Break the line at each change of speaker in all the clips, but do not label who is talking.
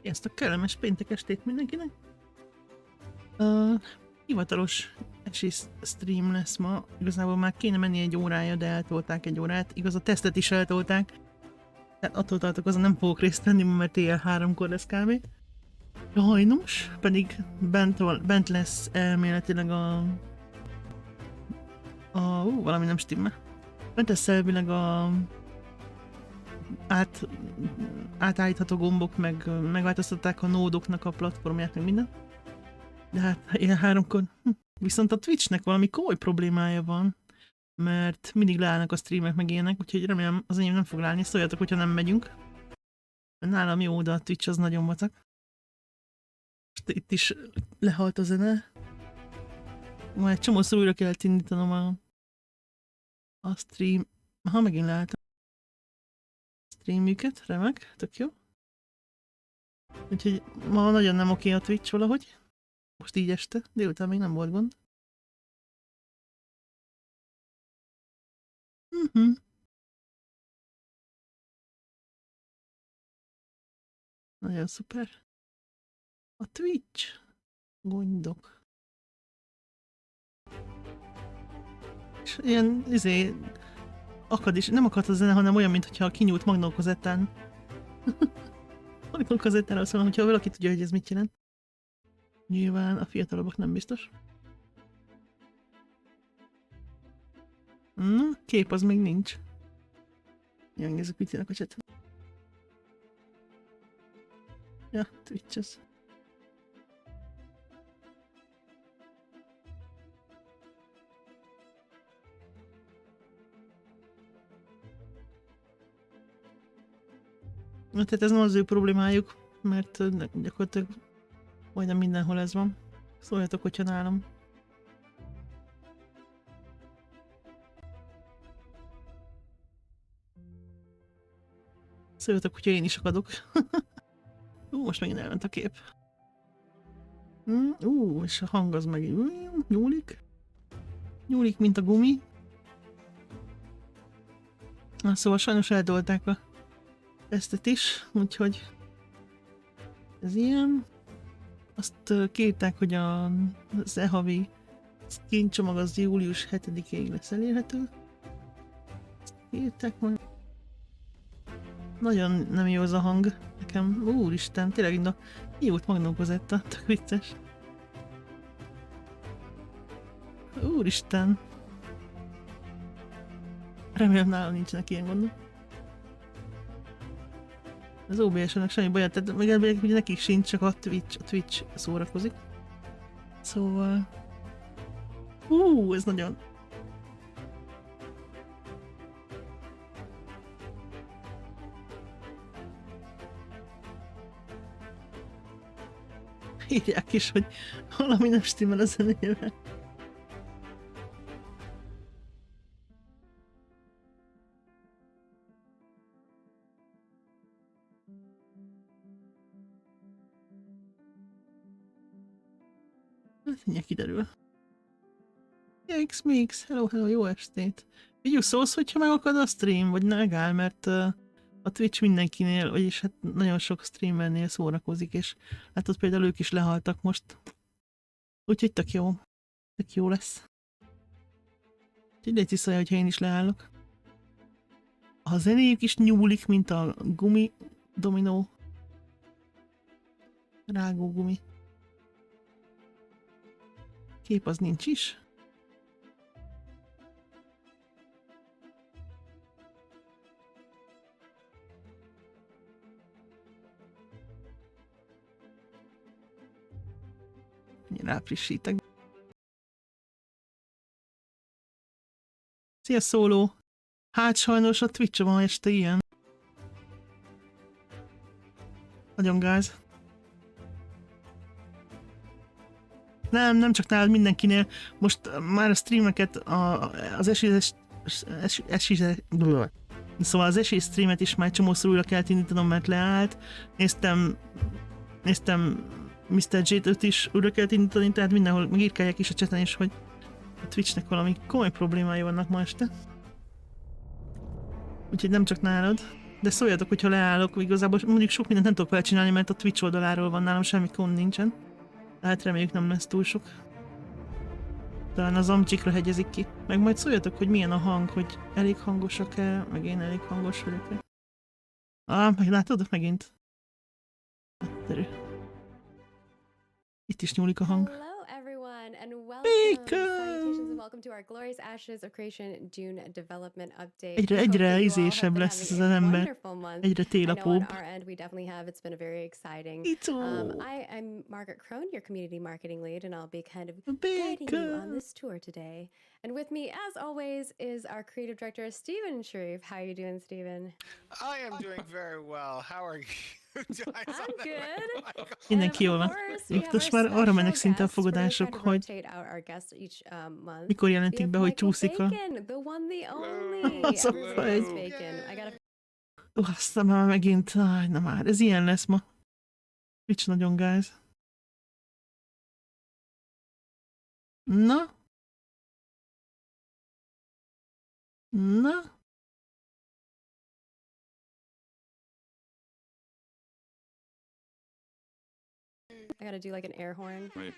Ezt a kellemes péntek estét mindenkinek. Hivatalos stream lesz ma. Igazából már kéne menni egy órája, de eltolták egy órát. Igaz, a tesztet is eltolták. Tehát attól tartok, azon nem fogok részt venni, mert éjjel 3-kor lesz kb. Hajnos, pedig bent lesz elméletileg valami nem stimmel. Bent lesz elvileg átállítható gombok, meg megváltoztatták a nódoknak a platformját, meg minden. De hát ilyen 3-kor. Viszont a Twitchnek valami komoly problémája van, mert mindig leállnak a streamek, meg ilyenek, úgyhogy remélem az enyém nem fog leállni. Szóljatok, hogyha nem megyünk. Nálam jó, de a Twitch az nagyon vacak. Itt is lehalt a zene. Már egy csomószor újra kellett indítanom a stream. Aha, megint leálltam. Streamjüket, remek, tök jó. Úgyhogy ma nagyon nem oké a Twitch valahogy. Most így este, délután még nem volt gond. Nagyon szuper. A Twitch. Gondok. És ilyen, akad is, nem akad a zene, hanem olyan, mintha kinyúlt magnókazettán. Magnókazettára szólom, hogyha valaki tudja, hogy ez mit jelent. Nyilván a fiatalabbak nem biztos. Na, kép az még nincs. Jön, nézzük, mit jönnek a chat. Ja, Twitch az. Na, tehát ez nem az ő problémájuk, mert gyakorlatilag majdnem mindenhol ez van. Szóljatok, hogyha nálam. Szóljatok, hogyha én is akadok. Most megint elment a kép. És a hang az meg nyúlik. Nyúlik, mint a gumi. Na, szóval sajnos eldolták a tesztet is, úgyhogy ez ilyen. Azt kérták, hogy az e-havi skin csomag az július 7-ig lesz elérhető. Ezt kérták majd. Nagyon nem jó az a hang nekem. Úristen, tényleg mind a jót magnókozetta, tök vicces. Úristen. Remélem nálam nincsenek ilyen gondok. Az OBS-nek semmi baját, tehát meg elvileg ugye nekik sincs, csak a Twitch szórakozik. Szóval... ez nagyon... Írják is, hogy valami nem stimmel a zenével. Mindjárt kiderül. Mix, hello, jó estét. Vigyük szólsz, hogyha megakad a stream, vagy megáll, mert a Twitch mindenkinél, vagyis hát nagyon sok streamernél szórakozik, és hát ott például ők is lehaltak most. Úgyhogy tök jó lesz. Úgyhogy légy tisztelje, hogyha én is leállok. A zenéjük is nyúlik, mint a gumi dominó. Rágó gumi. Kép az nincs is. Ráfrissítek. Szia, szóló! Hát sajnos a Twitch-on ma este ilyen. Nagyon gáz. Nem csak nálad, mindenkinél. Most már a streameket, az szóval az esély streamet is már csomószor újra kellett indítanom, mert leállt. Néztem Mr. J-t is újra kellett indítani, tehát mindenhol megírkálják is a chaten is, hogy a Twitchnek valami komoly problémái vannak ma este. Úgyhogy nem csak nálad. De szóljatok, hogyha leállok, igazából mondjuk sok mindent nem tudok vele csinálni, mert a Twitch oldaláról van nálam, semmi gond nincsen. Tehát reméljük nem lesz túl sok. Talán az amcsikra hegyezik ki. Meg majd szóljatok, hogy milyen a hang, hogy elég hangosak-e, meg én elég hangos vagyok-e. Meg látod megint? Nagyszerű. Itt is nyúlik a hang.
Hello everyone and
Bacooooon!
salutations and welcome to our Glorious Ashes of Creation June development update.
Egyre izésebb lesz ez az ember. Egyre télapóbb.
We definitely have. It's been a very exciting. I'm Margaret Crone, your community marketing lead, and I'll be kind of guiding you on this tour today. And with me, as always, is our creative director, Stephen Sharif. How are you doing, Stephen?
I am doing very well. How are you?
I'm good.
Mindenki jól van. Most már arra mennek szinte a fogadások, hogy mikor jelentik be, hogy csúszik a... Az a fej. Aztán már megint, na már, ez ilyen lesz ma. Nincs nagyon gáz. Na? Na?
I gotta do like an air horn.
Right.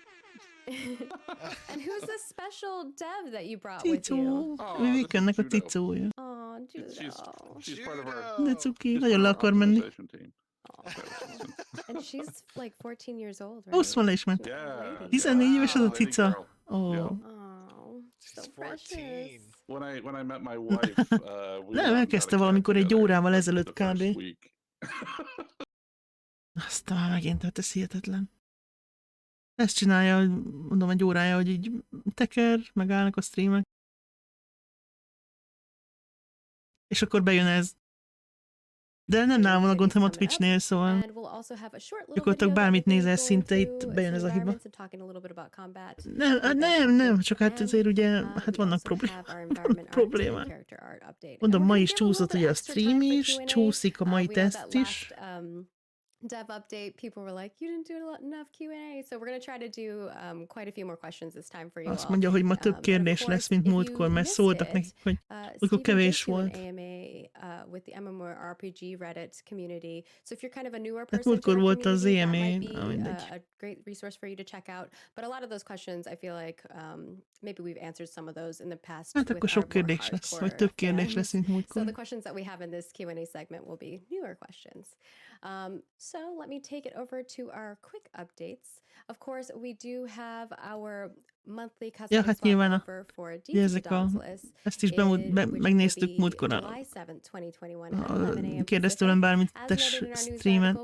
And who's the special dev that you brought with you?
Cicó. Vivikennek a cicója.
Oh, Judo.
She's part of our...
De cuki, nagyon le akar menni.
And she's like 14 years old, right?
20 le is ment.
Yeah.
14 éves az a
Lady
cica.
girl.
Oh.
Yeah.
Oh, so
She's 14.
precious.
When I met my wife, we
Nem, elkezdte valamikor egy órával ezelőtt
the
kb.
first week.
Aztán már megint, hát ez hihetetlen. Ezt csinálja, mondom, egy órája, hogy így teker, megállnak a streamek. És akkor bejön ez. De nem nálam van a gond, hanem a Twitchnél, szóval gyakorlatilag bármit nézel, szinte itt bejön ez a hiba. Nem, csak hát azért ugye, hát vannak problémák. Mondom, ma is csúszott ugye a stream is, csúszik a mai teszt is.
Dev update, people were like, you didn't do enough Q&A, so we're going to try to do quite a few more questions this time for you all.
Azt mondja, hogy ma több kérdés lesz, mint múltkor, mert szóltak nekik, hogy akkor kevés volt.
With the MMORPG Reddit community. So if you're kind of a newer
Hát
person
múltkor
to our
volt az
community, that
EMA,
might be a great resource for you to check out. But a lot of those questions, I feel like maybe we've answered some of those in the past.
Hát akkor sok kérdés lesz, vagy több kérdés lesz, mint múltkor.
So the questions that we have in this Q&A segment will be newer questions. So let me take it over to our quick updates. Of course, we do have our monthly custom
hát nyilván
offer for Dogs list.
Ezt is megnéztük múltkor. Kérdezz tőlem bármit, tess streamen.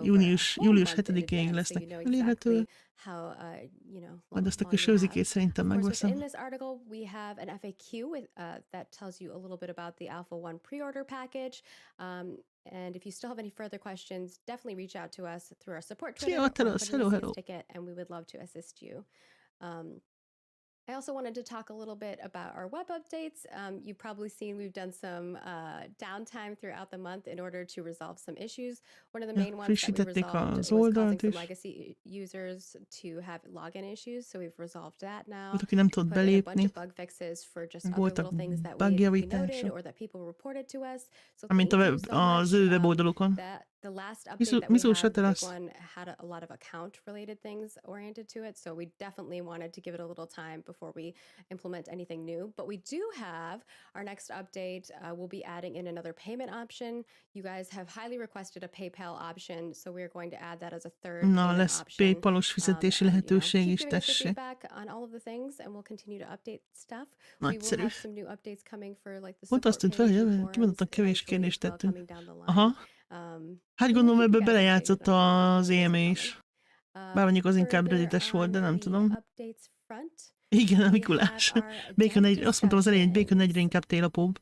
Július 7-ig lesznek elérhető. Majd azt a kis őzikét szerintem megveszem.
In this article, we have an FAQ that tells you a little bit about the Alpha 1 pre-order package. And if you still have any further questions, definitely reach out to us through our support Twitter or ticket, and we would love to assist you. I also wanted to talk a little bit about our web updates. You've probably seen we've done some downtime throughout the month in order to resolve some issues. One of the main ones that we resolved was causing some legacy users to have login issues, so we've resolved that now.
Volt, aki nem tud
Put in a bunch
belépni.
of bug fixes for just other little things that we noted or that people reported to us. So
Amint
thank you so
az
much.
ő weboldalukon.
The last update that we
Mizu
had, the big
Shutters.
one, had a lot of account-related things oriented to it, so we definitely wanted to give it a little time before we implement anything new. But we do have our next update. We'll be adding in another payment option. You guys have highly requested a PayPal option, so we're going to add that as a third payment
lesz
option.
PayPal-os fizetési lehetőség is,
Keep giving us your
tessék.
feedback on all of the things, and we'll continue to update stuff.
Nagyszerű.
We will have some new updates coming for like the
Pont azt tűnt fel,
support
hogy
page,
kimondottan
forums,
kevés
eventually
kérdést
as well,
tettünk.
coming down the line.
Aha. Hát gondolom ebbe belejátszott az EMA is. Bár mondjuk az inkább reddites volt, de nem tudom. Igen, a Mikulás. Azt mondtam az elején, hogy Bacon egyre inkább télapóbb.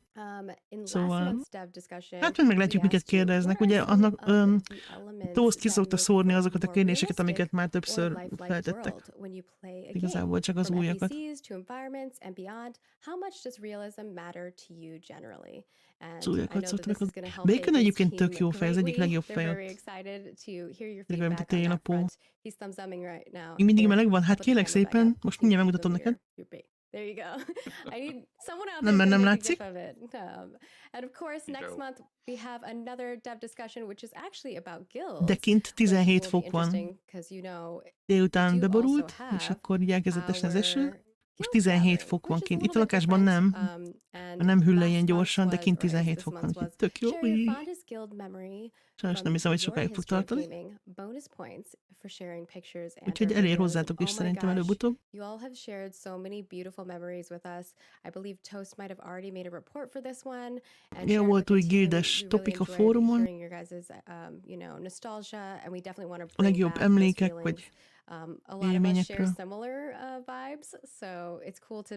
Szóval, hát meg meglátjuk, miket kérdeznek. Ugye annak Toast ki szokta szórni azokat a kérdéseket, amiket már többször feltettek. Igazából csak az újakat. Az újakat szoktak. Bacon egyébként tök jó fej, az egyik legjobb fej ott. Legalább, mint a télapó. Még mindig meleg van? Hát kérlek szépen, most mindjárt megmutatom neked.
There you go. I need someone out
Nem,
there
mert
to
nem
make a
látszik.
gif of it. And of course, next
Go.
month we have another dev discussion, which is actually about
De
guilds.
kint
which
17
will be
fok van.
interesting because you know
Délután
do
beborult,
also
és
have
akkor így elkezdett esni az eső.
our
Most
guild
17
gathering,
fok van
which is a
kint. Itt a
little bit
lakásban
different.
nem.
And
Nem hűl le ilyen
last
gyorsan, de
month's
kint
was, or I
17
guess
fok
this
van,
month's
úgyhogy
was
tök jó.
share your fondest guild memory
Sajnos
from
nem hiszem, hogy
your
sokáig fog
history of
tartani.
gaming. Bonus points for sharing pictures and
Úgyhogy
or
elér
videos.
hozzátok is
Oh my
szerintem
gosh,
előbb-utóbb.
you all have shared so many beautiful memories with us. I believe Toast might have already made a report for this one and
Ja,
shared
volt
with
új
the team.
gildes
We really
topik a
enjoyed
fórumon.
hearing your guys' nostalgia, and we definitely want to
A
bring
legjobb
back those
emlékek,
feelings.
vagy
A lot of us share
élményekről.
similar vibes, so it's cool to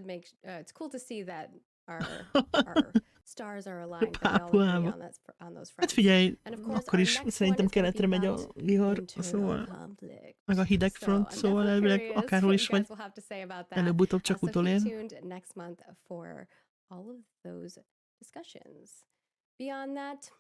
it's cool to see that our stars are aligned, that we all agree
Pápuába.
on those
Hát
fronts.
figyelj,
And of course,
akkor
our
is
next
szerintem
one is gonna
keletre
be
megy a
about
vihar,
internal
szóval
conflict.
meg a hideg
So
front,
I'm
szóval
definitely
elvileg
curious
akárhol
what
is
you
vagy,
guys will have to say about that.
előbb-utóbb csak
So stay
utolér.
tuned next month for all of those discussions. Beyond that,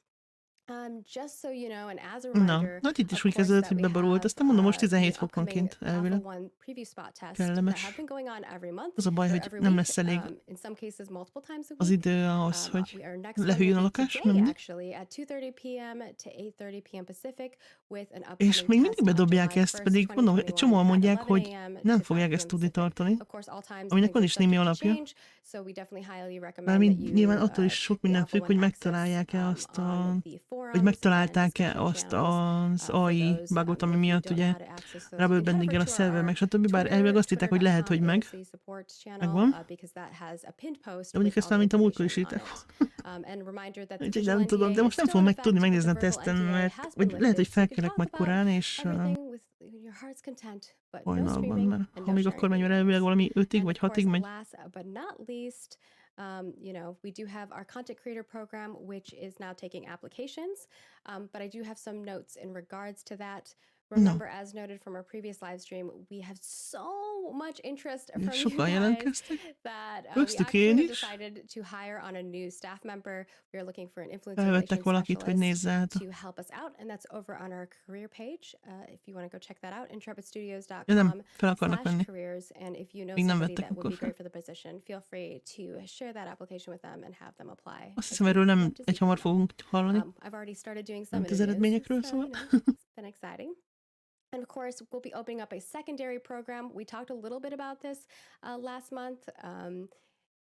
just so you know, and as a
Na,
reminder,
hát itt is
of
úgy
course,
kezdődött,
that
hogy
we
beborult,
have
aztán mondom, most
the
17 fok van
upcoming
kint, elvileg.
Alpha 1 preview spot test that
Kellemes.
have been going on every month
Az a baj,
or
hogy
every
nem
week,
lesz elég
in some cases multiple times a
az
week.
idő ahhoz, hogy
Our next one
lehűljön a
will be
lakás,
today,
nem mindegy.
actually, at 2:30 p.m. to 8:30 p.m. Pacific, with an
És
upcoming
még mindig
test on
bedobják
July
ezt,
1st,
pedig mondom, hogy egy
2021
csomóan
at
mondják,
11
hogy
a.m.
nem
to 5
fogják
p.m.
ezt tudni
Pacific.
tartani.
Of course, all times and
Aminek van
things
is
are
némi
subject to
alapja.
change, so we definitely highly recommend
Mármint
that you
nyilván attól is sok
take the
minden
Alpha
függ,
1
hogy
access
megtalálják-e azt
on
a...
the
Vagy
forums and
megtalálták-e
discussion
azt
channels
az
for
AI
those.
bugot, ami
If you
miatt
don't
ugye
know how to access those, you
rubber
can head
bandinggel
over
a
to
szerver, meg stb. Bár elvileg
Twitter,
azt hitták, hogy lehet, hogy meg.
twitter.com/ALC support channel,
Megvan.
because that has a pinned post
De mondjuk
with
ezt
all
már,
the
mint a múltkor is
information
írták.
on it. And reminder that the
Úgyhogy
visual
nem tudom,
NDA
de
is
most nem
still
fogom
in
megtudni
effect, but
megnézni
the
a
verbal
teszten,
NDA
mert
has
vagy
been
lehet, hogy
lifted, so you can
felkelek
talk
majd
about
korán, és
everything with your heart's content, but no
hajnalban,
streaming
mert
and
ha
no
még
sharing
akkor megy, mert elvileg
videos.
valami 5-ig
And
vagy
of course,
6-ig megy.
last but not least, we do have our content creator program, which is now taking applications. But I do have some notes in regards to that. Remember, as noted from our previous live stream, we have so much interest from you
Sokan
guys
jelentkeztek.
that we
Köztük
actually
én
have
is.
decided to hire on a new staff member. We are looking for an influencer
Felvettek
relations
valakit, hogy
specialist
nézze át.
to help us out, and that's over on our career page. If you want to go check that out,
Ja nem,
intrepidstudios.com
fel akarnak venni.
/careers. And if you know
Még nem
somebody
vettek
that would be
akkor fel.
great for the position, feel free to share that application with them and have them apply.
Azt
I'd
hiszem,
be
erről nem
love to see
egy hamar
from them.
fogunk hallani.
I've already started doing some
Mint az
interviews,
eredményekről,
so
szóval.
it's been exciting. And of course, we'll be opening up a secondary program. We talked a little bit about this last month,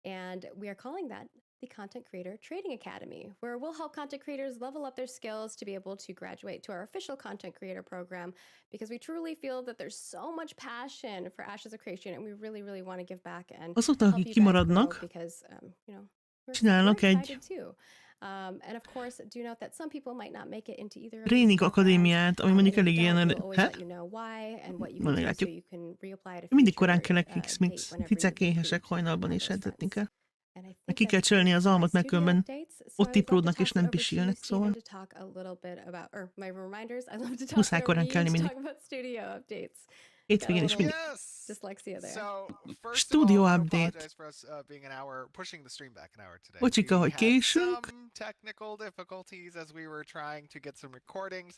and we are calling that the Content Creator Training Academy, where we'll help content creators level up their skills to be able to graduate to our official content creator program, because we truly feel that there's so much passion for Ashes of Creation, and we really, really want to give back and
Azoknak,
help
akik
you guys grow,
kimaradnak,
because we're
csinálnak egy
excited too. And of course, do note that some people might not make it into either of these
tréning
programs.
akadémiát, ami mondjuk
And if
elég
you don't,
ilyen,
we'll always
hát,
let you know why and what you
majd
can do, so
meglátjuk.
you can reapply at a
Mindig
future
korán kelek
date
X-Mix,
whenever
cicák
you
éhesek
recruit
hajnalban, és
those
edzetni
friends.
kell.
And I
Meg
think
ki kell
that's
cserélni
it
az
for my
almat, mert
studio
különben
updates. So
ott
I would love to
tipródnak, és
toss
nem
it over to you,
pisilnek,
Stephen,
szóval.
to talk a little bit about, or my reminders. I love to toss
Muszáj
it over
korán
to you
kelni
to
mindig.
talk about studio updates.
Hétvégén is
little
mindig.
Yes.
dyslexia there.
So, first of all,
Studio
I want to
update.
apologize for us being an hour, pushing the stream back an hour today.
Bocsika,
We
hogy
had
késünk.
some technical difficulties as we were trying to get some recordings.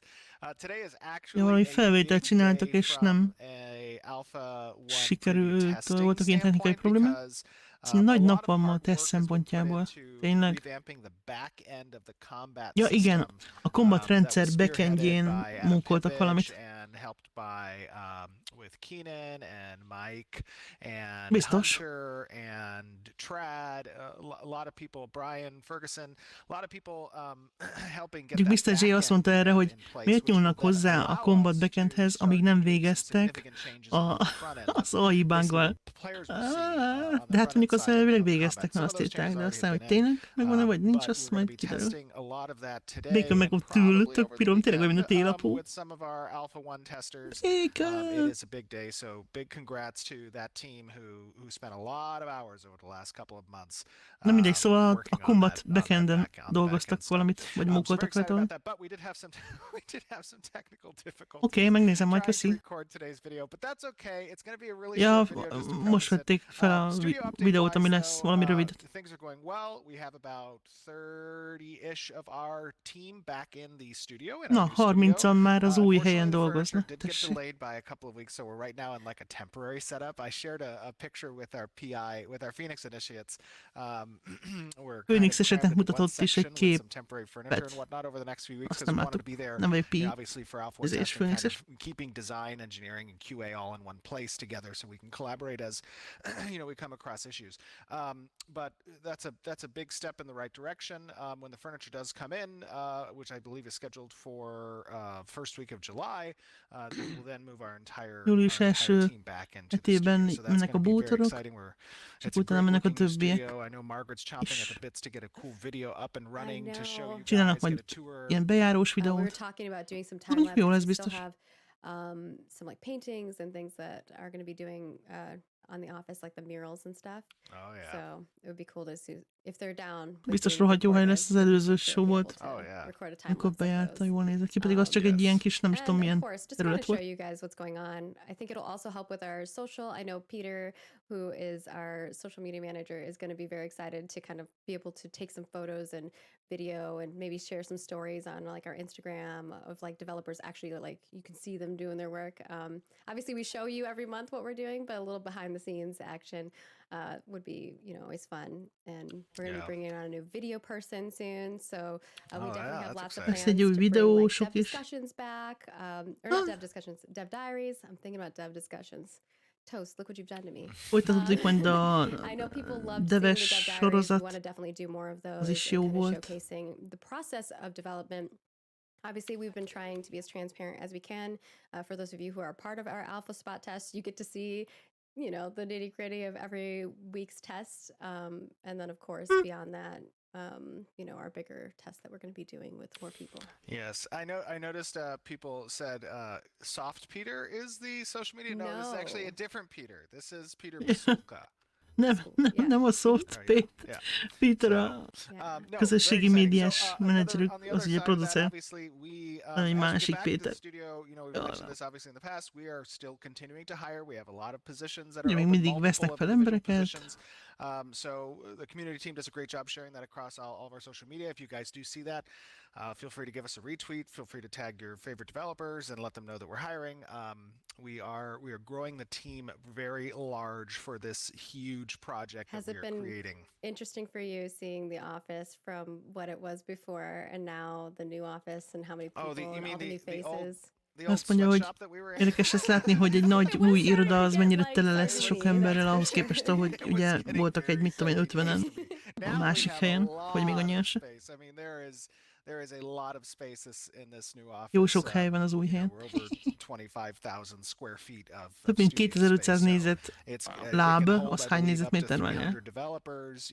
Today is
Ja,
actually
valami
a
felvételt
big
csináltak,
day
és
from
nem
a Alpha 1 preview
sikerült,
testing
voltak ilyen technikai
standpoint,
problémák.
because
Ez nagy
a lot
nap
of
van ma a
hard
teszt
work has been put
szempontjából.
into
Tényleg.
revamping the back end of the combat
Ja igen,
system.
a combat
That
rendszer
was spearheaded
backendjén
by Adam
munkoltak valamit.
Hibbage and helped by with Keenan and Mike and
Biztos.
Hunter and Trad, a lot of people, Brian Ferguson, a lot of people helping get
Mondjuk
that
Mr. J azt mondta erre, hogy miért nyúlnak hozzá a combat backendhez, amíg nem végeztek az AI buggal. De hát mondjuk azt elvileg végeztek, mert azt írták, de aztán, hogy tényleg megvan-e, vagy nincs, azt majd kiderül. Békön meg ott ül, tök pirom, tényleg olyan, mint a télapó.
It is a big day, so big congrats to that team who spent a lot of hours over the last couple of months
Na mindegy, szóval a
working on
Combat
that, on that
backenden
on the back
dolgoztak
end stuff.
valamit, vagy
So very
mókoltak
excited
rajta.
about that, but we did have some technical difficulties.
Oké, megnézem majd,
Trying to
köszi.
record today's video, but that's okay. It's going to be a really
Ja,
short video just to
most
preface it.
vették fel a
Studio
videót, ami
update-wise,
lesz
though,
valami rövid.
things are going well. We have about 30-ish of our team back in the studio. In
Na,
our new studio.
30-an már az új helyen
Unfortunately, the furniture
dolgoznak.
did get
Tessék.
delayed by a couple of weeks, so we're right now in like a temporary setup. I shared a picture with our PI, with our Phoenix initiates. We're
Phoenix
kind of
esetnek
crammed into one
mutatott is egy
section with some
képet.
temporary furniture and whatnot over the next few weeks
Azt
because
nem
we wanted to
láttuk.
be there.
Nem vagyok
You know,
pi.
obviously for Alpha
Ez is
testing, kind
Phoenixes.
of keeping design, engineering, and QA all in one place together so we can collaborate as we come across issues. But that's a big step in the right direction. When the furniture does come in, which I believe is scheduled for first week of July, we will then move our entire
Július első
team back into the
hetében
studio. So that's
mennek a
going to be very
bútorok,
exciting.
és
It's a
utána
great
mennek a
looking new
többiek.
studio. I know Margaret's chomping at the bits to get a cool video up and running to show you
Csinálnak
guys, get
majd
a tour.
ilyen bejárós
We were
videót.
talking about doing some
Mondom,
time lapse.
jó lesz
We still
biztos.
have some like paintings and things that are going to be doing on the office, like the murals and stuff.
Oh yeah.
So it would be cool to see if they're down. with
Biztos
being
rohadt jó hely
recorded,
lesz, az előző
to
show
be able
volt.
to
Oh, yeah.
record a time
Amikor
lapse of
bejárta,
those.
jól nézett ki, pedig az csak egy ilyen kis, nem is tudom
And
milyen
of course, just kind
terület
of show
volt.
you guys what's going on. I think it'll also help with our social. I know Peter, who is our social media manager, is going to be very excited to kind of be able to take some photos and video and maybe share some stories on like our Instagram of like developers actually like you can see them doing their work. Obviously we show you every month what we're doing, but a little behind the scenes action would be, always fun. And we're going to be bringing on a new video person soon. So we definitely have lots of plans
Egy új
to bring like
videósok
dev
is.
discussions back, or not dev discussions, dev diaries. I'm thinking about dev discussions. Toast, look what you've done to me.
Folytatódik majd a
I know people love seeing the
deves
dev diaries. We
sorozat.
want to definitely do more of
Az
those
is
and
jó
kind of
volt.
showcasing the process of development. Obviously, we've been trying to be as transparent as we can. For those of you who are part of our alpha spot test, you get to see, the nitty gritty of every week's test. And then, of course, beyond that, our bigger test that we're going to be doing with more people.
Yes, I noticed people said Soft Peter is the social media. No, this is actually a
No.
different Peter. This is Peter Basulka.
Nem a soft
Oh, yeah.
Peter
So,
a
no,
közösségi
very exciting.
médiás
So,
menedzserük,
on the
az
other
ugye
side of that,
producer.
obviously, we,
Egy
as we get
másik
back into the
Péter.
studio, we've mentioned this obviously in the past, we are still continuing to hire. We have a lot of positions that
Ugye
are
még
open,
mindig
multiple
vesznek
of
fel
individual
embereket.
positions. So the community team does a great job sharing that across all of our social media. If you guys do see that, feel free to give us a retweet. Feel free to tag your favorite developers and let them know that we're hiring. We are growing the team very large for this huge project
Has
that
it
we are
been
creating.
interesting for you seeing the office from what it was before and now the new office and how many people
you
and
mean
all the new
the old-
faces?
The old
Azt mondja, hogy
sweatshop that we were in.
érdekes lesz látni, hogy egy nagy
It was
új
starting
iroda
to
az
get,
mennyire
like,
tele lesz
starting
sok
to be,
emberrel,
that's
ahhoz
for
képest,
sure.
ahogy
It was
ugye
getting
voltak egy,
very
mit tudom én,
exciting.
50-en
It used to be.
a
Now we
másik
have a
helyen, vagy még
lot
annyian
of
se.
space. I mean, there is a lot of space in this new office.
Jó sok hely van az új helyen.
We're over 25,000 square feet of
Több mint
studio
2500
space, so
négyzet
it
láb,
can hold,
az
I
hány
believe, up to
négyzetméter várjál?
300 developers.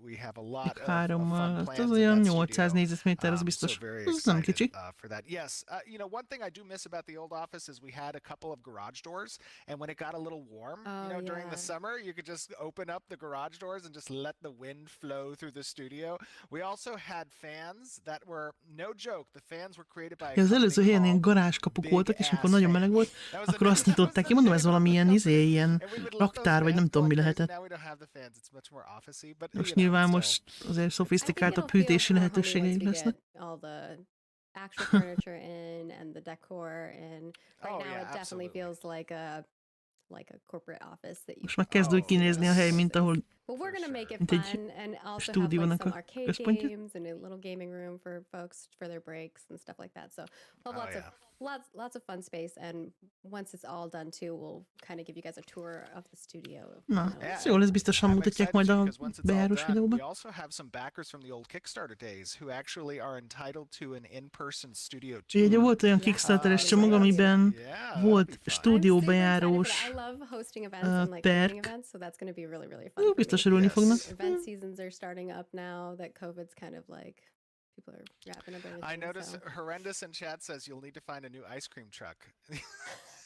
We have a lot of
Hárommal,
fun
az
plans in
olyan
that
800
studio.
négyzetméter, az
So
biztos.
very
Az nem
excited
kicsi.
for that. Yes, one thing I do miss about the old office is we had a couple of garage doors, and when it got a little warm, during the summer, you could just open up the garage doors and just let the wind flow through the studio. We also had fans that were, no joke, the fans were created by a
Az
company
előző helyen ilyen
called
garázskapuk
Big
voltak, és amikor
Ass
nagyon
Fan.
meleg volt,
That was the
akkor azt
name- that was
nyitották
the
ki. Mondom, ez
name of
valami
the
ilyen,
company.
ilyen
And we would let those
raktár, vagy nem
fans
tudom mi
go crazy.
lehetett.
Now we don't have the fans. It's much more office-y, but
Most
you know,
nyilván
still.
most azért
I think
szofisztikáltabb
it'll feel
hűtési
more homey once
lehetőségeik
we
lesznek.
get all the actual furniture in and the decor in. Right
Oh,
now,
yeah,
it definitely
absolutely.
feels like a corporate office that you.
Most már kezd úgy
Oh,
kinézni a hely, mint ahol
But we're
For
gonna make
sure.
it
Mint egy
fun and also have
stúdiónak
like some
a
arcade
központja.
games and a little gaming room for folks for their breaks and stuff like that. So we'll have
Oh, yeah.
lots of fun space. And once it's all done too, we'll kind of give you guys a tour of the studio.
Na,
Yeah,
ez jó lesz, biztosan
I'm
mutatják
excited
majd
too,
a
'cause once it's all
bejárós
done, we
videóban.
also have some backers from the old Kickstarter days who actually are entitled to an in-person studio tour.
Ugye volt olyan Kickstarteres csomag, amiben volt stúdióbejárós
I love hosting events and like
perk.
creating events, so that's going to be really fun.
Jó,
for
biztos
me.
örülni
Yes.
fognak.
Event seasons are starting up now that COVID's kind of like people are wrapping up everything.
I noticed
so.
Horrendous in chat says you'll need to find a new ice cream truck.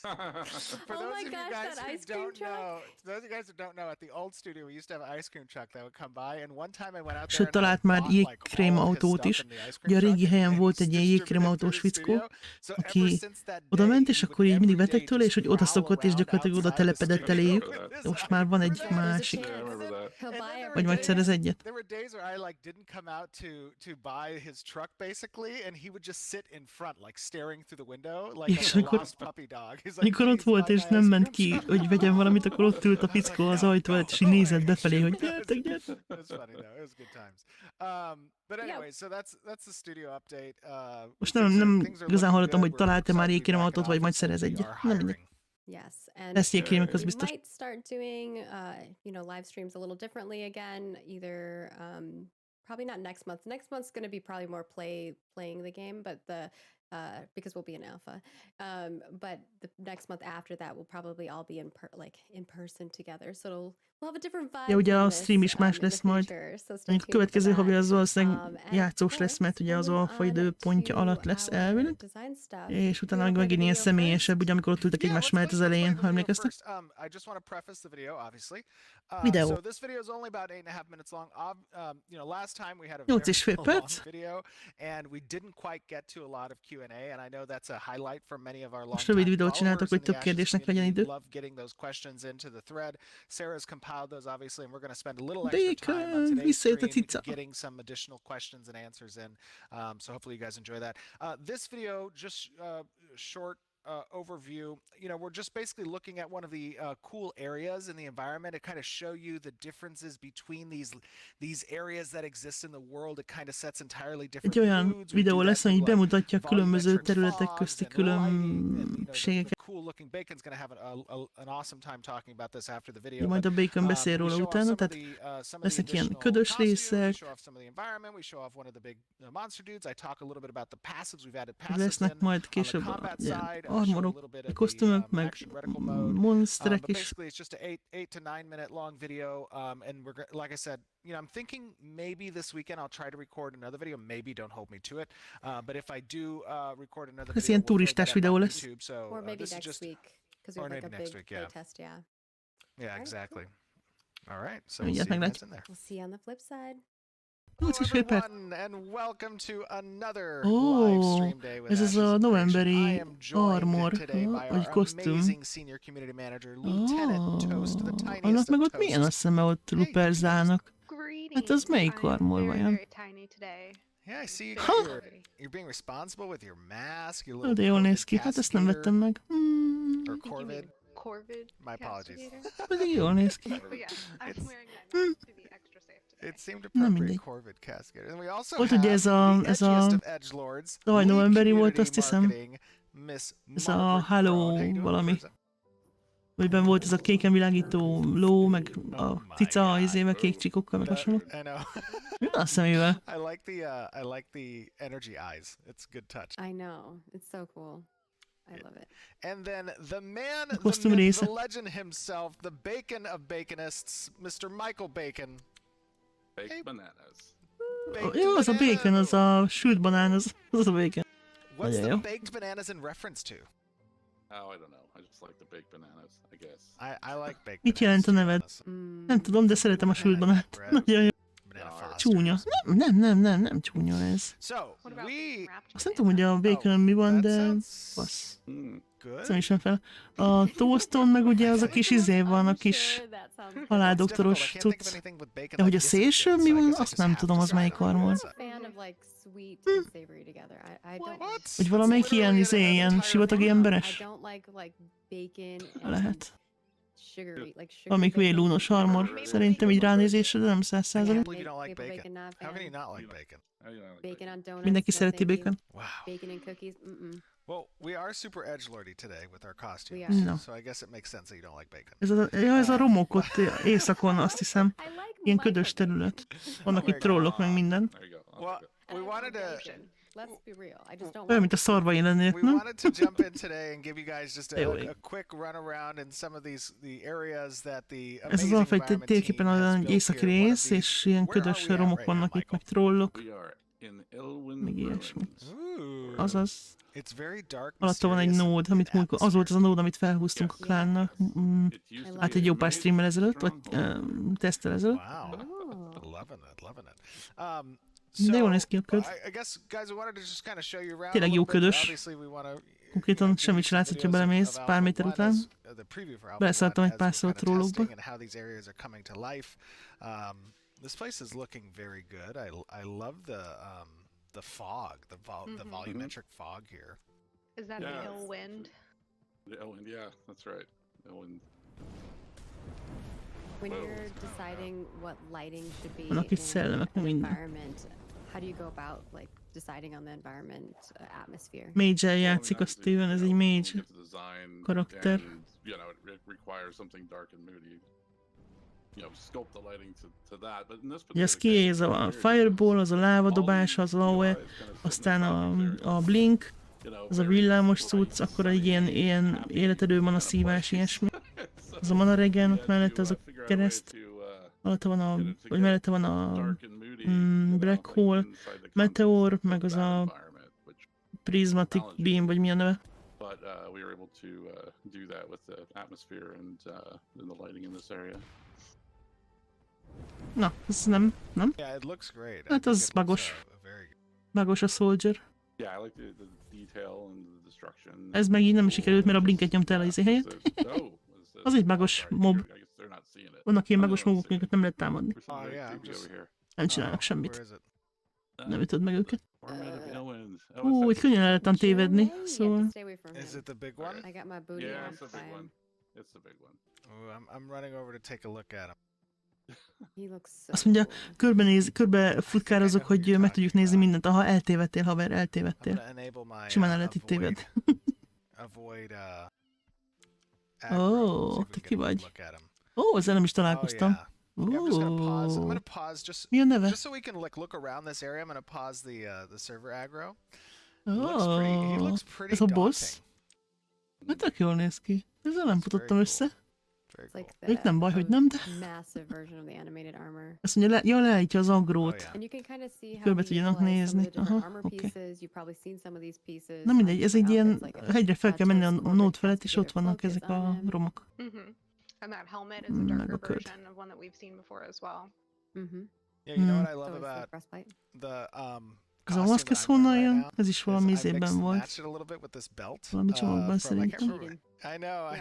For
Oh
those
my
of you
gosh,
guys
that
who
ice cream
don't
truck.
know, those of you guys who don't know, at the old studio we used to have an ice cream truck that would come by, and one time I went out
Sőt,
there and I
talált már
bought like all of his
jégkrémautót
stuff
is.
in the ice
Ugye
cream
a régi
truck,
helyen
and
volt
he's
egy ilyen
distributed it through
jégkrémautós
the
fickó,
studio. So ever
aki
since that
oda ment,
day,
és
he
akkor így
would
mindig
every
vettek
day
tőle, és
just
hogy
prowl
odaszokott, és
around
gyakorlatilag oda
outside the
telepedett
studio
eléjük.
with his
Most már van egy
There's a
másik.
Yeah, I
chance.
remember that.
He'll
And
buy
then there
Vagy
were
majd szerez
days-
egyet.
There were days where I like didn't come out to buy his truck basically, and he would just sit in front, like staring through the window, like
És
a
akkor-
lost puppy dog. He's like,
Amikor ott
"Please
volt,
buy
és
my
nem
ice
ment
cream
ki,
truck."
hogy vegyen valamit, akkor ott ült a fickó az ajtó előtt, és így nézett befelé, hogy gyertek, gyertek.
It was funny though. It was good times. But
Yeah.
anyway, so that's the studio update.
Most
Things
nem
are
igazán
looking
hallottam,
good.
hogy
We're
találta már
excited to be back
jégkrémautót,
in
vagy majd
office, and
szerez
we
egyet.
are
Nem mindegy.
hiring.
Yes, and
Lesz jégkrémek, az
we
biztos.
might start doing, live streams a little differently again. Either probably not next month. Next month's going to be probably more playing the game, but because we'll be in alpha. But the next month after that, we'll probably all be in person together. So we'll have a different vibe.
Ja, ugye
from
a
this,
stream is más
in the
lesz majd.
future, so stay
Mondjuk a
tuned for
következő havi
that.
az valószínűleg
And
játszós
of
lesz, mert ugye az
course,
alfa
moving on
időpontja
to
alatt lesz
our
elvileg,
design stuff.
és utána
You
meg
wanna play
megint
the
ilyen
video
személyesebb,
first?
ugye amikor ott ültek egymás mellett az elején, ha emlékeztek.
I just want to preface the video, obviously.
Videó.
So this video is only about 8.5 minutes long. Last time we had a
8,5
very long
perc.
video, and we didn't quite get to a lot of Q&A, and I know that's a highlight for many of our
Most
long-time
rövid videót csináltak,
followers
hogy
in the
több kérdésnek
Ashes
legyen
community.
idő.
Love getting those questions into the thread. Sarah's compiled those, obviously, and we're going to spend a little extra time on
Bacon,
today's
visszajött a
stream
cica.
getting some additional questions and answers in. So hopefully you guys enjoy that. This video, just short overview, we're just basically looking at one of the cool areas in the environment to kind of show you the differences between these areas that exist in the world. It kind of sets entirely different
Egy olyan
moods. We
videó
do
lesz,
that
ami
through, like,
bemutatja a különböző
volumetric
területek
fogs
közti
and lighting, and,
különbségeket.
the cool looking Bacon's going to have an awesome time talking about this after the video.
Majd a Bacon beszél róla utána, tehát lesznek ilyen ködös részek, lesznek majd később ilyen armorok, kosztümök, meg monsterek is.
Basically, it's just an 8 to 9 minute long video, and like I said, I'm thinking maybe this weekend I'll try to record another video. Maybe don't hold me to it, but if I do record another
Ez
video,
ilyen
we'll throw
turistás
that up
videó
on
lesz.
YouTube. So
Or maybe
this is
next
just
week, because we
or
have like
maybe
a
next
big
week, yeah.
play test, yeah.
yeah,
Alright,
exactly. All right, so
Mindjárt
we'll see you
meglátjuk.
guys in there.
We'll see you on the flip side.
8,5 perc.
Everyone, and welcome to another
Ó,
live stream day with
ez az
Ashes
a
of
novemberi
Creation. I am joined
armor,
today by
vagy
our
kosztüm.
amazing senior community manager, Lieutenant Toast, the
Annak
tiniest
meg
of
ott milyen, azt
toasts.
hiszem, ott
Hey,
luperzálnak. Hát az
Greetings.
melyik
I'm
armor
very,
vajon?
very tiny today.
Yeah, I see you.
Huh?
You're being responsible with your mask, your
Ó,
little
de jól néz
Corvid
ki, hát ezt nem vettem meg.
Or
I think you
Corvid.
mean Corvid.
My apologies.
castigator.
Pedig jól néz ki.
But yeah, I'm
It's-
wearing that mask to be extra safe today.
It seemed
Nem
appropriate,
mindegy.
Corvid Cascade. And we also
Volt
have
ugye ez
the
a
edgiest of edgelords,
tavaly
lead
novemberi volt,
community
azt hiszem.
marketing, Miss
Ez a
Margaret
Halo
Braun. How you doing,
valami.
Mirza?
Amiben volt ez a kéken világító ló, meg a cica izével, kék csikokkal, meg hasonló.
I know.
Mi van a szemével?
I like the energy eyes. It's a good touch.
I know. It's so cool. I love it.
And then the man, the
kosztüm
myth,
része.
the legend himself, the Bacon of Baconists, Mr. Michael Bacon.
Fake
Hey.
bananas.
Baked
Jó, az a bacon, az a sült banán, az a bacon.
What's
Nagyon
the
jó.
baked bananas in reference to?
Oh, I don't know. I just like the baked bananas, I guess.
I like baked
Mit
bananas,
jelent a
to be
neved?
honest.
Nem tudom, de szeretem a sült banát. Nagyon jó.
Banana Foster.
Csúnya. Nem csúnya ez.
So,
What about
we...
wrapped
Azt nem tudom, hogy a
banana?
baconon mi van,
That
de...
sounds
Fasz.
good.
Nem ismerem fel. A toaston meg ugye az a kis izé van, a
I'm
kis
sure that sounds good.
haláldoktoros
It's difficult. I can't think of
cucc.
anything with bacon
De hogy
that
a
isn't
szélső
good,
mi
so I
van,
guess I
azt
just
nem
have to
tudom, az
decide
melyik
on
armor.
what's
I'm
up.
a fan of like sweet and savory together. I don't.
What?
Hogy valamelyik
It's
ilyen
literally
izé,
an
ilyen
entire
sivatagi
thing.
emberes?
I don't like bacon and
Lehet.
sugary, like sugar.
Valamelyik vélúnos armor. Szerintem így ránézésre, de nem
I
100%.
can't believe you don't like
Maple
bacon.
not a
How can you
fan.
not like bacon?
Oh, you know, like
Bacon on donuts.
Mindenki
no
szereti
thank you.
bacon.
Wow.
Bacon and cookies.
Well, we are super edgelordy today with our costumes,
We are.
No.
so I guess it makes sense that you don't like bacon.
Ez a romok ott északon, azt hiszem.
I like
Ilyen ködös
microbacon.
terület. Vannak itt trollok, meg minden.
There you go. I'll
Well,
take it.
And
we
I
wanted
love
to...
bacon. Let's be real. I just don't
Olyan,
want
mint a szarvai lennék,
We
nem?
wanted to jump in today and give you guys just
Jó,
a quick run around in some of the areas that the
Ez az
amazing
alfa egy
environment
térképen
team has
egy
built
északi
here. One of
rész,
these-
és ilyen
Where are
ködös
we at
romok
right now,
vannak itt,
Michael?
meg trollok.
We are in Elwyn,
Meg
Maryland.
ilyesmi.
Ooh,
azaz.
It's very dark,
Alatta van egy
mysterious,
nód, amit múltkor, az volt az a nód, amit felhúztunk a
Yes.
klánnal. Hát egy jó pár streammel ezelőtt, vagy tesztel ezelőtt.
Wow.
Oh.
Loving it, loving it.
De jól
So,
néz ki a köd.
I guess, guys, we wanted to just kind of show you around a
Tényleg
little
jó
bit.
ködös.
Obviously, we want to
Konkrétan semmit sem látszik, ha belemész pár méter után. Beleszálltam egy pár szót rólukba.
This place is looking very good. I love the fog, the volumetric fog here.
Is that
Yeah.
the ill wind?
The Ellen, yeah, that's right. Ellen.
When
Whoa.
you're deciding what lighting should be
Vannak itt szellemek,
in
nem
an
minden.
environment, how do you go about like deciding on the environment atmosphere?
Mage-el játszik a Steven, ez egy mage karakter.
You know, it requires something dark and moody. You know, sculpt the lighting to that, but in this
Ugye az ki, ez a fireball, az a lávadobás, az lawe, aztán a blink, az a villámos cucc, akkor egy ilyen életedő mana szívás, ilyesmi. Az a mana regen, ott mellette az a kereszt, alatta van vagy mellette van a black hole, meteor, meg az a prismatic beam, vagy mi a neve.
But we were able to do that with the atmosphere and the lighting in this area.
Na, ez nem.
Yeah, it looks great.
Hát az bagos. Bagos a soldier.
Yeah, I like the detail and the destruction.
Ez meg így nem sikerült, mert a blinket nyomta el az izé helyett. Az egy bagos mob. Vannak ilyen bagos mobok, amiket nem lehet támadni. Nem csinálnak semmit. Nem ütod meg őket. Itt könnyen el lehetem tévedni, szóval...
Is it the big one?
I got my booty
Yeah,
on
it's the big
fire.
one. It's the big one.
Ooh, I'm running over to take a look at him.
He looks so
Azt mondja,
cool.
körbe futkározok, hogy meg tudjuk nézni mindent. Aha, eltévedtél, haver,
I'm
eltévedtél.
gonna enable my
Simán el lehet itt téved.
avoid
Ó, te ki vagy? Ó, ezzel nem is találkoztam.
Yeah, I'm just gonna pause. I'm
Ó,
gonna pause just
mi a neve?
just so we can look around this area. I'm gonna pause the server aggro. He looks pretty
ez a boss?
daunting.
Hát tök jól néz ki. Ezzel nem futottam össze.
Very
It's like
cool.
Ők nem baj, hogy
a
nem, de...
massive version of the animated armor.
Azt mondja, leállítja az
Oh,
aggrót.
yeah.
And you can kind of see how
Körbe
he
tudjanak
utilized some
nézni.
of the different
Aha,
armor
oké.
pieces. You've probably seen some of these pieces.
Na mindegy, ez egy ilyen...
outfits, like a
Hegyre fel kell menni a
towards
nód
orbit,
felett, és
has
ott
to get
vannak
focus
ezek
on
a
him.
romok.
And that helmet is a
Meg
darker
a köd.
version of one that we've seen before as well.
Yeah, you know what I
So
love
is the
about
breastplate.
the
Ez a
costume
maszk,
that
ez
I'm wearing
honnan
right
jön?
now
Ez is
is
valami
I
izében
mixed and
volt.
matched it a little bit with this belt.
Valami csomagban
from, I can't
szerintem.
remember. I know. I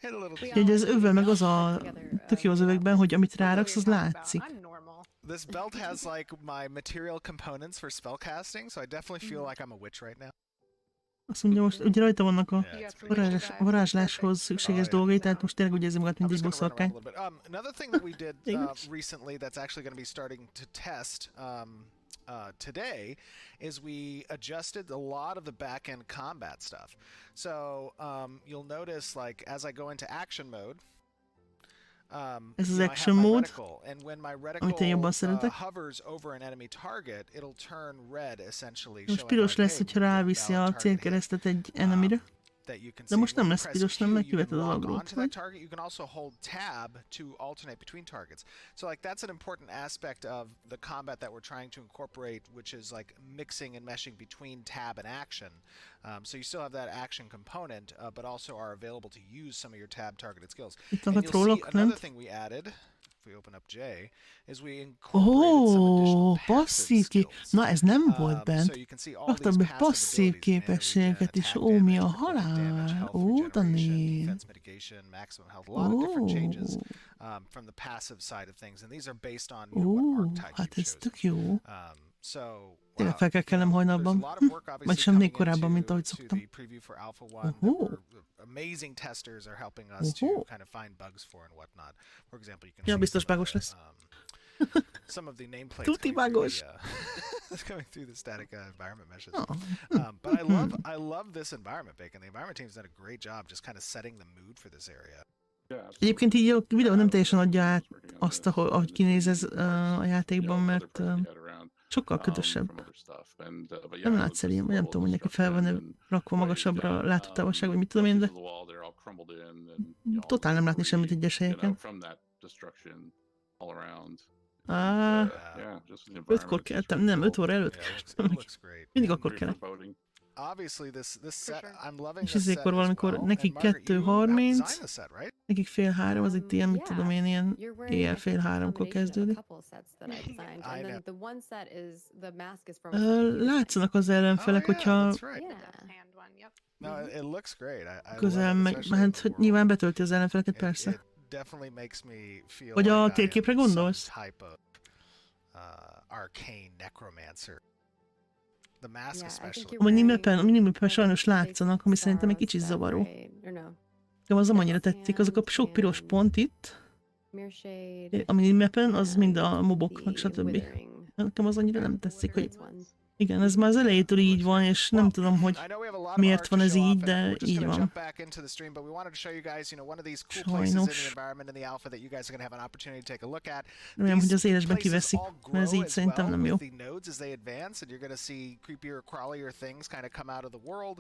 had a little.
We
Egy az
all
öve meg az a...
together,
Tök jó az övekben, hogy amit ráraksz, az látszik.
I'm normal.
This belt has like my material components for spellcasting, so I definitely feel like I'm a witch right now.
Azt mondja, most ugye rajta vannak a
Yeah, it's pretty cool.
varázsláshoz szükséges dolgai, tehát most tényleg úgy érzem magát, mint
I'm
egy
just gonna run around a
bosszorkány.
little bit. Another thing that we did
Thanks.
recently that's actually going to be starting to test today is we adjusted a lot of the back-end combat stuff. So you'll notice, like, as I go into action mode,
Ez az
you know, I have
action
my
mode,
reticle, and when my
amit én jobban
reticle
szeretek.
hovers over an enemy target, it'll turn red essentially.
Most
showing
piros
like,
lesz,
hey,
hogyha
we've got
ráviszi
valid
a
target hit.
célkeresztet egy enemire.
That you can
De
see.
most nem
When you
lesz
press
piros, nem,
Q,
mert
you can
kiveted az
lock
agrót,
onto that
vagy?
target. You can also hold tab to alternate between targets. So like that's an important aspect of the combat that we're trying to incorporate, which is like mixing and meshing between tab and action. So you still have that action component, but also are available to use some of your tab targeted skills.
Itt
And
vannak
you'll see
trollok
another
lent.
thing we added, if we open up J, is we incorporated some additional
Ó,
passive
passzív
skills.
Na, ez nem volt
So
bent.
you can see all
Raktam
these
be
passive
passzív
abilities, melee,
képességeket
regen,
is.
attack
Ó, mi a
damage, critical damage,
halál?
health
Ó,
regeneration,
Dani.
defense mitigation, maximum health, a lot of different changes
Ó,
from the passive side of things, and these are based on what
ó,
archetype
hát
you've
ez
chosen.
tök jó.
So
Tényleg fel kell kelnem
there's a
hajnalban.
lot of work obviously
Vagy sem még
coming
korábban, mint ahogy
into
szoktam.
the preview for Alpha 1 that
Ohó.
amazing testers are helping us to
Ohó.
kind of find bugs for and whatnot. For example, you can
Ja,
see
biztos
some of
bugos
the,
lesz.
some of the nameplates
Tuti
coming through
bugos.
coming through the static environment meshes.
Oh.
But I love this environment, Bacon. The environment team's done a great job just kind of setting the mood for this area.
Egyébként így a videó nem teljesen adja át azt, ahogy kinéz ez a játékban, mert sokkal ködösebb. Nem látsz el ilyen, vagy nem tudom, hogy neki fel van-e rakva magasabbra a látótávolság, vagy mit tudom én, de totál nem látni semmit egyes helyeken. Á, 5-kor keltem, nem, 5 óra előtt.
Yeah, it looks great.
Mindig akkor kelek.
obviously this set,
sure.
I'm loving
És
this set
ezékkor
as
valamikor
well.
nekik
And Margaret, you helped
2:30,
design the set, right?
nekik 2:30, az itt ilyen, mit
Yeah,
tudom én, ilyen
you're wearing,
éjjel
I think, a
2:30-kor
combination of a
kezdődik.
couple sets that I designed,
I
and
know.
then the one set is the mask is from a set that you designed.
Látszanak az
Oh
ellenfelek,
yeah,
hogyha
that's right.
The
Yeah.
deft hand one. Yep.
No, it looks great. I love
közel
it,
megy,
especially in
hát
the
hogy
world.
nyilván betölti az ellenfeleket,
It
persze.
definitely makes me feel
Hogy
like
a
I am
térképre
some
gondolsz?
type of arcane necromancer. The mask
Yeah, I think
especially.
you're
A minimapen,
wearing
minimapen
like
sajnos
fake
látszanak, ami szerintem egy
stars
kicsit
that
zavaró.
right? Or no,
Nekem az nem annyira
Deft
tetszik, azok a
hand
sok piros
and
pont itt,
mirror shade
a minimapen, az mind a
and
mobok, meg
the
stb.
withering.
Nekem az annyira
Yeah,
nem
the
tetszik, hogy
withering ones.
igen, ez már az elejétől így van, és nem tudom, hogy
I know we have a lot of
miért
art
van
to
ez
show
így,
off, and
de
we're just
így
gonna
van.
jump back into the stream, but we wanted to show you guys, one of these cool places in the
Sajnos.
environment in the alpha that you guys are gonna have an opportunity to take a look at.
Remélem, hogy az
These
élesben
places
kiveszik,
all
mert ez
grow
így
as
szerintem
well
nem jó.
with the nodes as they advance, and you're gonna see creepier, crawlier things kind of come out of the world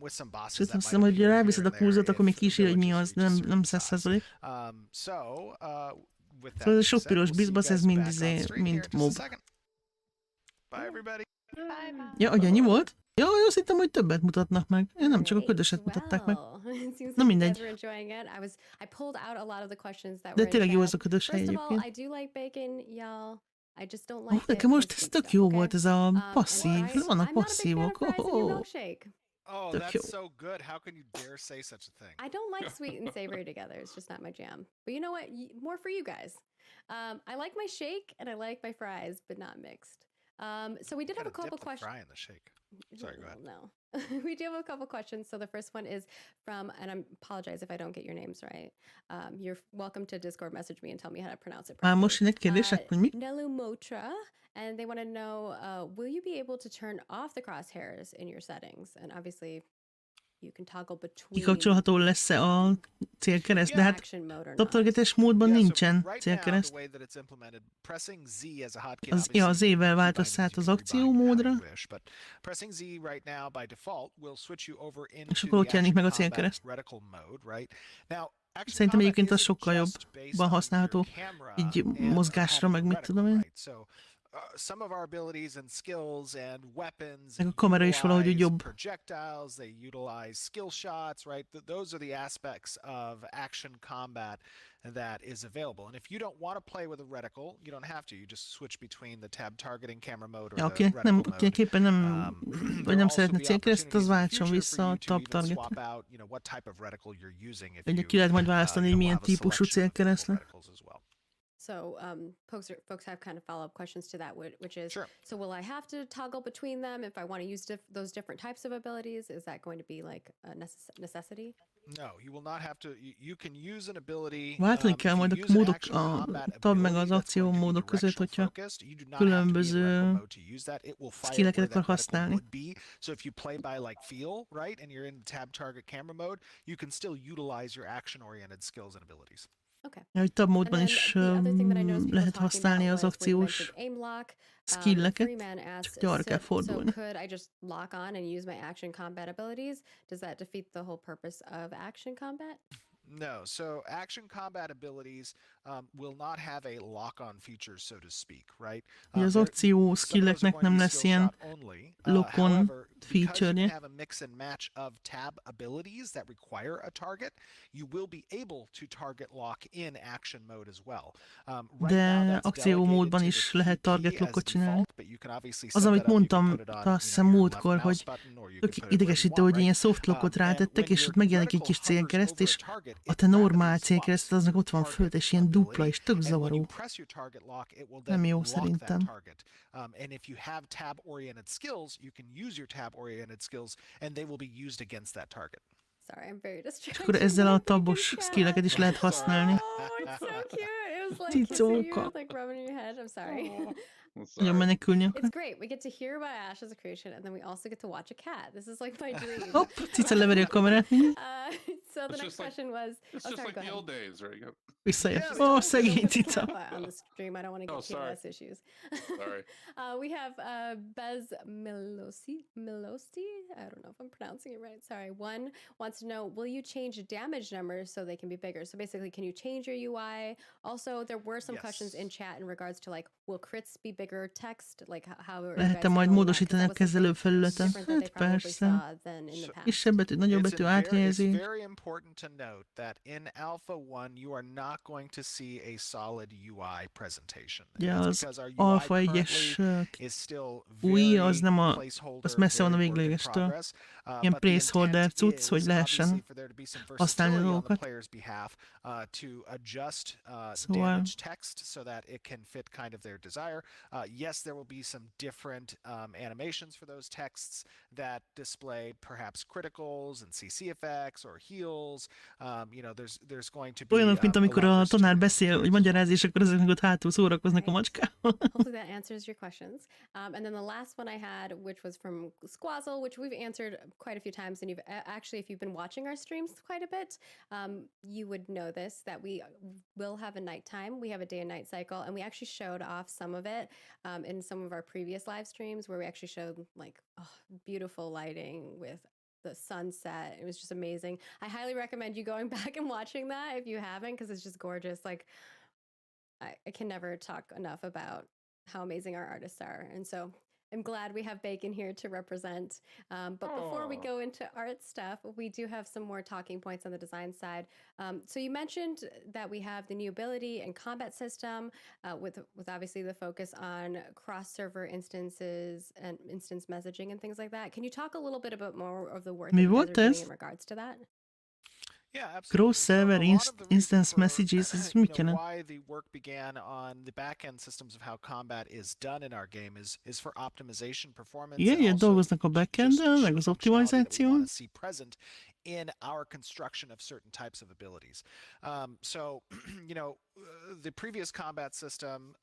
with some bosses
Sőt,
that
azt hiszem,
might
hogy
appear
ráviszed
here
a
and there
kurzot, akkor még
if
kísérj, hogy mi
villages
az,
reach a
nem
certain size.
100%.
So, with that
Szóval ez a
being
sok
said,
piros
we'll see you
bizbasz, ez
guys
mind
back on stream here in
mind
just a
mob.
second. Bye, everybody.
Bye bye.
Ja, hogy ennyi volt? Ja, azt hittem, hogy többet mutatnak meg. Én nem csak a ködöset mutatták meg.
Well, it seems
Na
like you
mindegy.
guys were enjoying it. I pulled out a lot of the questions that
De
were in
tényleg jó
chat.
ez a ködös hely
First of all,
egyébként.
I do like bacon, y'all. I just don't
Ó,
like it
nekem
for
most ez
sweet
tök
stuff,
jó
okay?
volt ez a
And
passzív.
fries,
Vannak
I'm not a big fan of
passzívok.
fries in your
Oh,
milkshake.
Oh,
Tök jó.
that's so good. How can you dare say such a thing?
I don't like sweet and savory together. It's just not my jam. But you know what? More for you guys. I like my shake and I like my fries, but not mixed. So we did have a couple questions.
Fry in the shake. Sorry, go ahead.
No. We do have a couple questions. So the first one is from, and I apologize if I don't get your names right. You're welcome to Discord message me and tell me how to pronounce it
Már
properly.
most jön egy kérdés, hogy mi?
Nelu Motra, and they want to know, will you be able to turn off the crosshairs in your settings? And obviously, you can toggle between
Kikapcsolható lesz-e a célkereszt? De hát
action mode or not.
taptargetás módban
Yeah, so
nincsen
right now, the
célkereszt.
way that it's implemented, pressing Z as a hotkey,
Az, ja, az ével váltasz át az akciómódra,
but pressing Z right now by default will switch you over
és
into
akkor ott
the
jelenik
action
meg a
combat
célkereszt.
reticle mode, right? Now, action
Szerintem
combat
egyébként az
isn't
sokkal
just based
jobban
on
használható
your camera
így
and
mozgásra,
having
meg
a
mit tudom én.
reticle, right? So, some of our abilities and skills and weapons
Meg a kamera is valahogy úgy
utilize
jobb.
projectiles, they utilize skill shots, right? Those are the aspects of action combat that is available. And if you don't want to play with a reticle, you don't have to. You just switch between the tab targeting camera mode or
Ja,
the
akinek
reticle
nem,
mode.
akinek nem, vagy
There'll
nem
also
szeretne
be
célkereszt, az
opportunities in the
váltson
future
vissza
for
a
you to
tab
even
targetre.
swap out, what type of reticle you're using if
Ugye
you,
ki lehet majd választani, hogy milyen
have a
típusú
selection of
célkereszt.
reticles as well.
So folks have kind of follow-up questions to that, which is,
Sure.
so will I have to toggle between them if I want to use those different types of abilities? Is that going to be like a necessity?
No, you will not have to. You can use an ability.
Váltani
If
kell
you
majd a
use an
módok,
action
a
combat
tab meg
ability
az
that's going to be
akciómódok között,
directional
hogyha
focused, you do not have to be in
különböző
reticle mode to use that. It will fire where
skilleket
that
akar
reticle
használni.
would be. So if you play by like feel, right, and you're in the tab target camera mode, you can still utilize your action-oriented skills and abilities.
Okay.
Ja, hogy tab
And
módban
then
is
the other thing that I noticed people
lehet
talking
használni
about
az
was when you
akciós
mentioned aim lock.
skilleket,
Freeman asks,
csak gyorra kell
so
fordulni.
could I just lock on and use my action combat abilities? Does that defeat the whole purpose of action combat?
No, so action combat abilities will not have a lock-on feature, so to speak, right?
Ugye az
Some
akció
of those are
skilleknek
going to
nem
be
lesz
skill
ilyen
shot only.
lock-on
However, because you
feature-je.
have a mix and match of tab abilities that require a target, you will be able to target lock in action mode as well. Right now,
De
that's
akciómódban
delegated to
is
the
lehet
PP
target
as
lockot csinálni.
default, but you can obviously
Az,
set
amit
that up, you can
mondtam,
put it on,
azt hiszem
your
múltkor,
left mouse
hogy
button, or you can
tök
put it where you
idegesítő,
want,
hogy ilyen
right?
soft lockot
And
rátettek,
when
és
your
ott megjelenik egy
reticle
kis
hovers
célkereszt,
over a
és
target,
a
it
te normál
randomly
célkereszt
swaps
aznak ott van
target
föld, és ilyen dupla, és tök
and when you
zavaró.
press your target lock, it will
Nem
then
jó
lock that
szerintem.
target. And if you have tab-oriented skills, you can use your tab-oriented skills, and they will be used against that target.
Sorry, I'm very
És
distracted.
akkor ezzel a
by Bacon's
tabos
chat.
skilleket is lehet használni.
Oh, it's so cute. It was like kissing you,
Cicóka.
like rubbing your head. I'm sorry.
I'm
Nagyon
sorry.
menekülni akar.
It's great. We get to hear about Ash as a creation, and then we also get to watch a cat. This is like my dream.
Hopp, cica leveri a kamerát.
So the
It's
next
just like-
question was,
It's
oh,
just
sorry,
like
go
the
ahead.
old days, right? You go-
Visszaér.
Yes.
Ó,
Don't
szegény
put
cica.
cat on the stream. I don't want to
Oh,
get
sorry.
POS issues.
Sorry.
We have Bez Milosi. I don't know if I'm pronouncing it right. Sorry. One wants to know, will you change damage numbers so they can be bigger? So basically, can you change your UI? Also, there were some questions in
Yes.
chat in regards to like, will crits be bigger text, like how are you guys
Lehet-e majd
handling that? 'Cause
módosítani a
that was something
kezelőfelületen?
different that they
Hát
probably
persze.
saw than in the past.
Kisebb betű, nagyobb betű,
It's
áthelyezés.
very important to note that in Alpha 1 you are not going to see a solid UI presentation. And
Ja,
that's
az
because our UI
Alpha 1-es
currently is still
új, az
very
nem a,
placeholder,
az messze van a
very work in
véglegestől.
progress.
Ilyen
But the
placeholder
intent
cucc,
is
hogy
obviously
lehessen
for there to be some
használni a
versatility on the
dolgokat.
player's behalf to adjust
Szóval
damaged text so that it can fit kind of their desire. Yes, there will be some different animations for those texts that display perhaps criticals and CC effects or heals. There's going to be
olyanok, mint
a
amikor
lot of
a tanár
versatility
beszél, vagy magyaráz, és akkor ezek meg ott hátul szórakoznak a macskával.
Hopefully that answers your questions. And then the last one I had, which was from Squazzle, which we've answered quite a few times. And you've actually, if you've been watching our streams quite a bit, you would know this, that we will have a nighttime. We have a day and night cycle. And we actually showed off some of it in some of our previous live streams where we actually showed like beautiful lighting with the sunset. It was just amazing. I highly recommend you going back and watching that if you haven't, because it's just gorgeous. Like I can never talk enough about how amazing our artists are. And so I'm glad we have Bacon here to represent. But before we go into art stuff, we do have some more talking points on the design side. So you mentioned that we have the new ability and combat system with obviously the focus on cross-server instances and instance messaging and things like that. Can you talk a little bit about more of the work that
Mi
you guys
volt
are doing
ez?
in regards to that?
Yeah, absolutely.
Cross-server
So a lot of the reason
instance
for,
messages, ez mit jelent?
why the work began on the back-end systems of how combat is done in our game is for optimization, performance,
Igen,
and
ilyen
also
dolgoznak a
just
backend-en, meg
sheer
az
functionality that we
optimalizáción.
want to see present in our construction of certain types of abilities. The previous combat system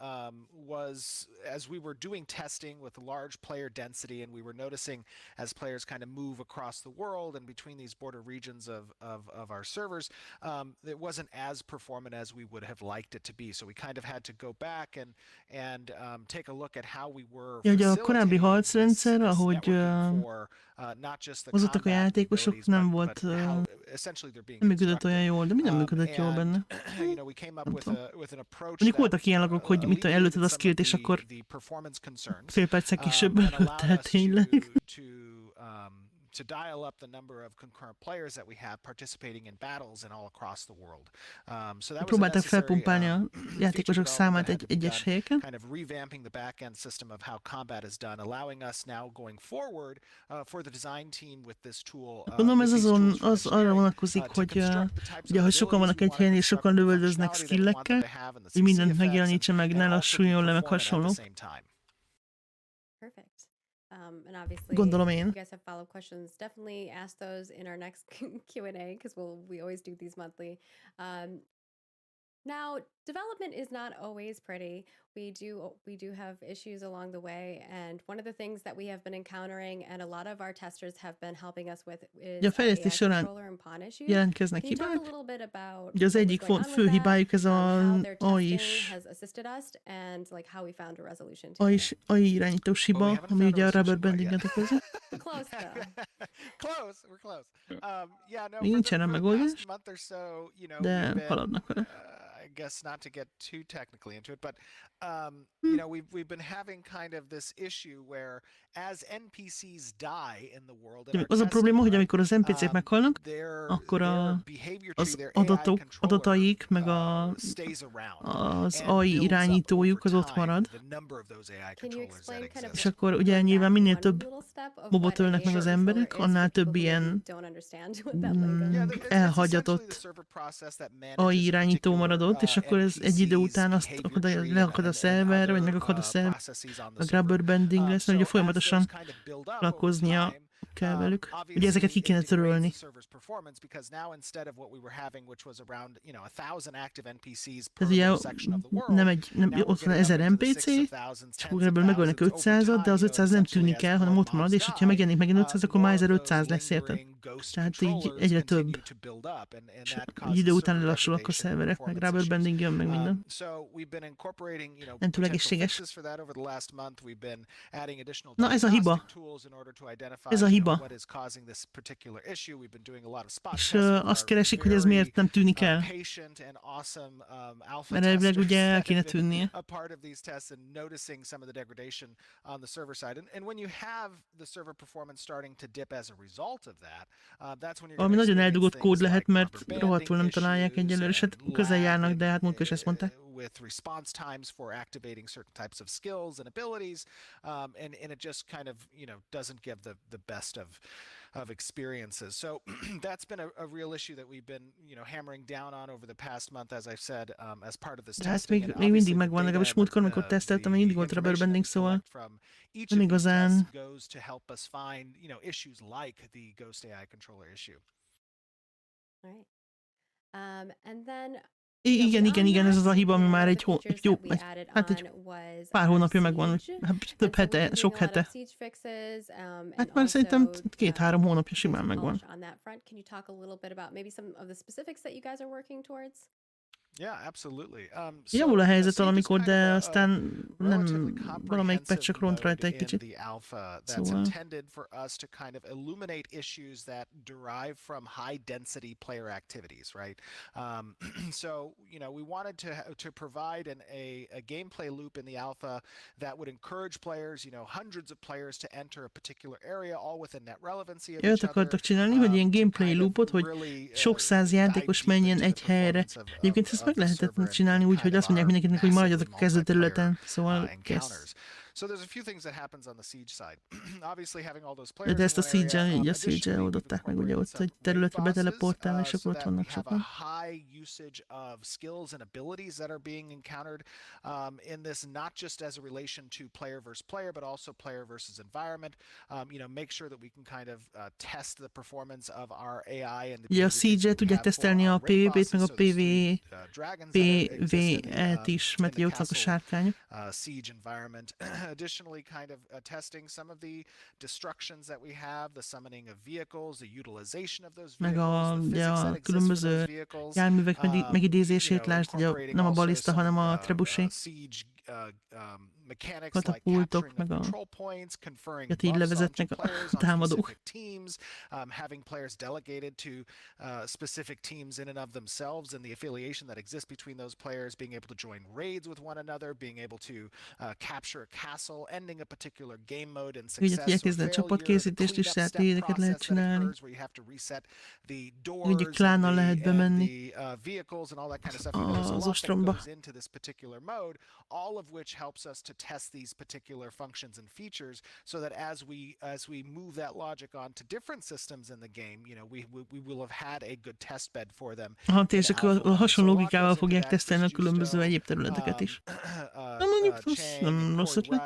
was, as we were doing testing with large player density, and we were noticing as players kind of move across the world and between these border regions of our servers, it wasn't as performant as we would have liked it to be. So we kind of had to go back and take a look at how we were
Ja, ugye a korábbi
facilitating this
harcrendszer, ahogy
networking for not just the
mozogtak a
combat
játékosok,
abilities,
nem
but
volt,
how essentially they're being
nem működött olyan
constructed.
jól, de minden működött jól benne.
We came up
Nem
with
tudom.
with an approach
Mondjuk
that
voltak ilyen lagok, hogy mit tudom, előtted a
alleviated some
skillt,
of
és akkor
the performance concerns,
fél perccel később
and allowed
lőtted
us
tényleg.
to dial up the number of concurrent players that we have participating in battles and all across the world. So that was a
Próbálták
necessary
felpumpálni a
feature
játékosok
development
számát
that had to be
egyes
done,
helyeken.
kind of revamping the back-end system of how combat is done, allowing us now going forward for the design team with this tool.
Gondolom ez
with these
azon,
tools for
az arra
engineering,
vonatkozik,
to
hogy
construct the types
ugye,
of
hogy sokan vannak
abilities
egy helyen,
we
és
want
sokan
to
lövöldöznek
construct, the functionality that we want them
skillekkel,
to have, and the
hogy
CC
mindent
effects,
megjelenítsen, meg ne
and also be
lassuljon le, meg
performant at the
hasonlók.
same time.
Perfect. And obviously,
Gondolom
if
én.
you guys have follow-up questions, definitely ask those in our next Q&A, because we always do these monthly. Now, development is not always pretty. We do have issues along the way, and one of the things that we have been encountering, and a lot of our testers have been helping us with, is
A
our
fejlesztés
AI
során
controller and pawn issues.
jelentkeznek
Can you talk a
hibák.
little bit about
Ugye az
what was
egyik
going on
fő
with that,
hibájuk ez
how
a
their
AI
testing has assisted us, and like how we found a resolution to it?
AI irányítós
we
hiba,
haven't
ami
found a
ugye a
resolution
rubber
quite yet.
bandinget okozza.
Close though.
Close, we're close. Yeah, no,
Még nincs erre
for the
megoldás,
past month or so, we've
de
been,
haladnak vele.
I guess not to get too technically into it, but we've been having kind of this issue where as NPCs die in the world, in our
Az a probléma, hogy amikor az NPC-k meghalnak,
their
akkor
behavior tree,
az
their AI
adataik, meg
stays around.
az
and
AI
builds up
irányítójuk az
over
ott
time
marad,
the number of those AI
Can you
controllers
explain
that
kind of
és
exist.
akkor ugye
going
nyilván
back
minél
one
több
little step of
mobot
what an
ölnek meg
AI
az
controller
emberek,
is
annál
for
több
people who
ilyen
don't understand what that lingo
Yeah,
is?
it's
elhagyatott
essentially the server process that manages
AI
a
irányító
particular,
maradott, és akkor ez egy idő
NPC's
után azt
behavior
oda
tree
leakad a
and
szerver, vagy
other,
megakad a szerver,
processes on the
meg
server.
rubber banding lesz, mert ugye
So as
folyamatosan
those kind of build up over
lakoznia
time,
kell velük. Ugye
obviously
ezeket ki
it
kéne
degrades
törölni.
the server's performance, because now instead of what we were having, which was around 1,000 active NPCs per
Tehát ugye
little section of the world,
nem
now we're
ott van
getting
1000
up into the
NPC,
6 of thousands,
és
tens
akkor
of
ebből megölnek
thousands over
500-at, de
time,
az 500 nem
essentially
tűnik
as
el, hanem
more
ott marad,
mobs
és hogyha
die,
megjelenik megint 500, akkor már
more of those
1500 lesz, érted?
lingering ghost
Tehát így
controllers
egyre
continue
több.
to build up, and
És
that
egy
causes
idő után
server
lelassulnak a
degradation and
szerverek, meg
performance issues.
rubberbanding jön, meg minden.
So we've been incorporating,
Nem túl
potential
egészséges.
fixes for that over the last month. We've been adding additional
Na ez a hiba.
diagnostic tools in order to identify,
Ez a hiba.
what is causing this particular issue. We've been doing a lot of spot
És
tests with
azt
our
keresik, hogy ez miért nem tűnik el.
patient and awesome alpha
Mert elvileg
testers
ugye el
that
kéne
have been
tűnnie.
a part of these tests and noticing some of the degradation on the server side. And when you have the server performance starting to dip as a result of that, that's when you're
Valami
going to
nagyon
experience
eldugott kód
things
lehet,
like
mert
rubber
rohadtul nem
banding
találják
issues
egyelőre, és hát
and
közel
lag
járnak,
and,
de hát múltkor is ezt mondták.
with response times for activating certain types of skills and abilities, and it just kind of doesn't give the best of experiences. So that's been a real issue that we've been hammering down on over the past month, as I've said, as part of this
De hát
testing.
még mindig megvan, legalábbis múltkor, amikor teszteltem, még mindig volt rubberbanding, szóval nem igazán.
Goes to help us find issues like the Ghost AI controller issue.
All right. And then
Igen, ez az a hiba, ami már egy pár hónapja megvan, több hete, sok hete. Hát már szerintem 2-3 hónapja simán megvan.
Yeah, absolutely.
Javul a helyzet valamikor, de aztán nem, valamelyik patch csak ront rajta egy kicsit.
That's intended for us to kind of illuminate issues that derive from high density player activities, right? So, we wanted to provide a gameplay loop in the alpha that would encourage players, hundreds of players to enter a particular area, all within net relevancy of each
Olyat
other.
akartak csinálni, hogy ilyen gameplay loopot, hogy sok száz játékos menjen egy helyre. Egyébként ezt meg lehetett csinálni úgy, hogy azt mondják mindenkinek, hogy maradjatok a kezdőterületen, szóval kész.
So there's a few things that happens on the siege side. Obviously having all those players.
De ezt a siege-el oldották meg, ugye ott egy területre beteleportál, és akkor ott vannak sokan.
High usage of skills and abilities that are being encountered in this, not just as a relation to player versus player, but also player versus environment. Make sure that we can kind of test the performance of our AI and the.
Ugye a siege-et tudják tesztelni a PvP-t, meg a PvE-t is, mert ugye ott vannak a sárkányok.
Siege environment. Additionally, kind of testing some of the destructions that we have, the summoning of vehicles, the utilization of those vehicles, the physics that exist for those vehicles.
Járművek megidézését, lásd, ugye nem a balista, hanem a trebusé. Katapultok, meg a így levezetnek a támadók.
Having players delegated to specific teams in and of themselves, and the affiliation that exists between those players, being able to join raids with one another, being able to capture a castle, ending a particular game mode in success or failure,
csapatkészítést is lehet
process
csinálni.
that where you have to reset the doors
klánnal lehet bemenni
the vehicles and all that kind of stuff. There's a lot that goes into this particular mode, all of which helps us to test these particular functions and features, so that as we move that logic on to different systems in the game, we will have had a good test bed for them.
És akkor a hasonló logikával fogják tesztelni a különböző egyéb területeket is. Mondjuk nem rossz ötlet.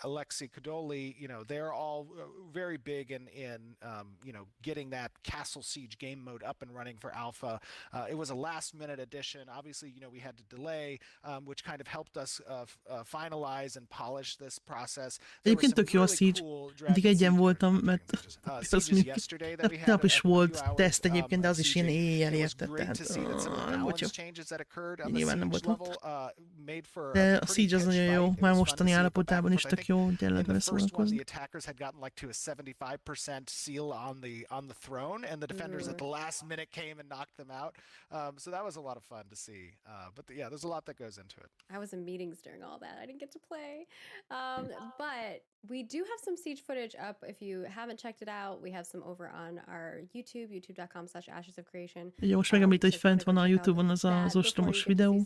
Alexei Kodoli, they're all very big in getting that Castle Siege game mode up and running for alpha. It was a last minute addition. Obviously, we had to delay, which kind of helped us finalize and polish this process.
Egyébként tök jó a Siege. Eddig egyen voltam, mert az nap is volt teszt egyébként, de az is ilyen éjjel érted, tehát nyilván nem volt ott. De a Siege az nagyon jó, már mostani állapotában is tök jó, gyerletve szórakozni.
The attackers had gotten like to a 75% seal on the throne, and the defenders at the last minute came and knocked them out. So that was a lot of fun to see. But yeah, there's a lot that goes into it.
I was in meetings during all that. I didn't get to play. But we do have some Siege footage up. If you haven't checked it out, we have some over on our YouTube, youtube.com/ashesofcreation.
Ugye most megemlít, hogy fent van a YouTube-on az ostromos videó.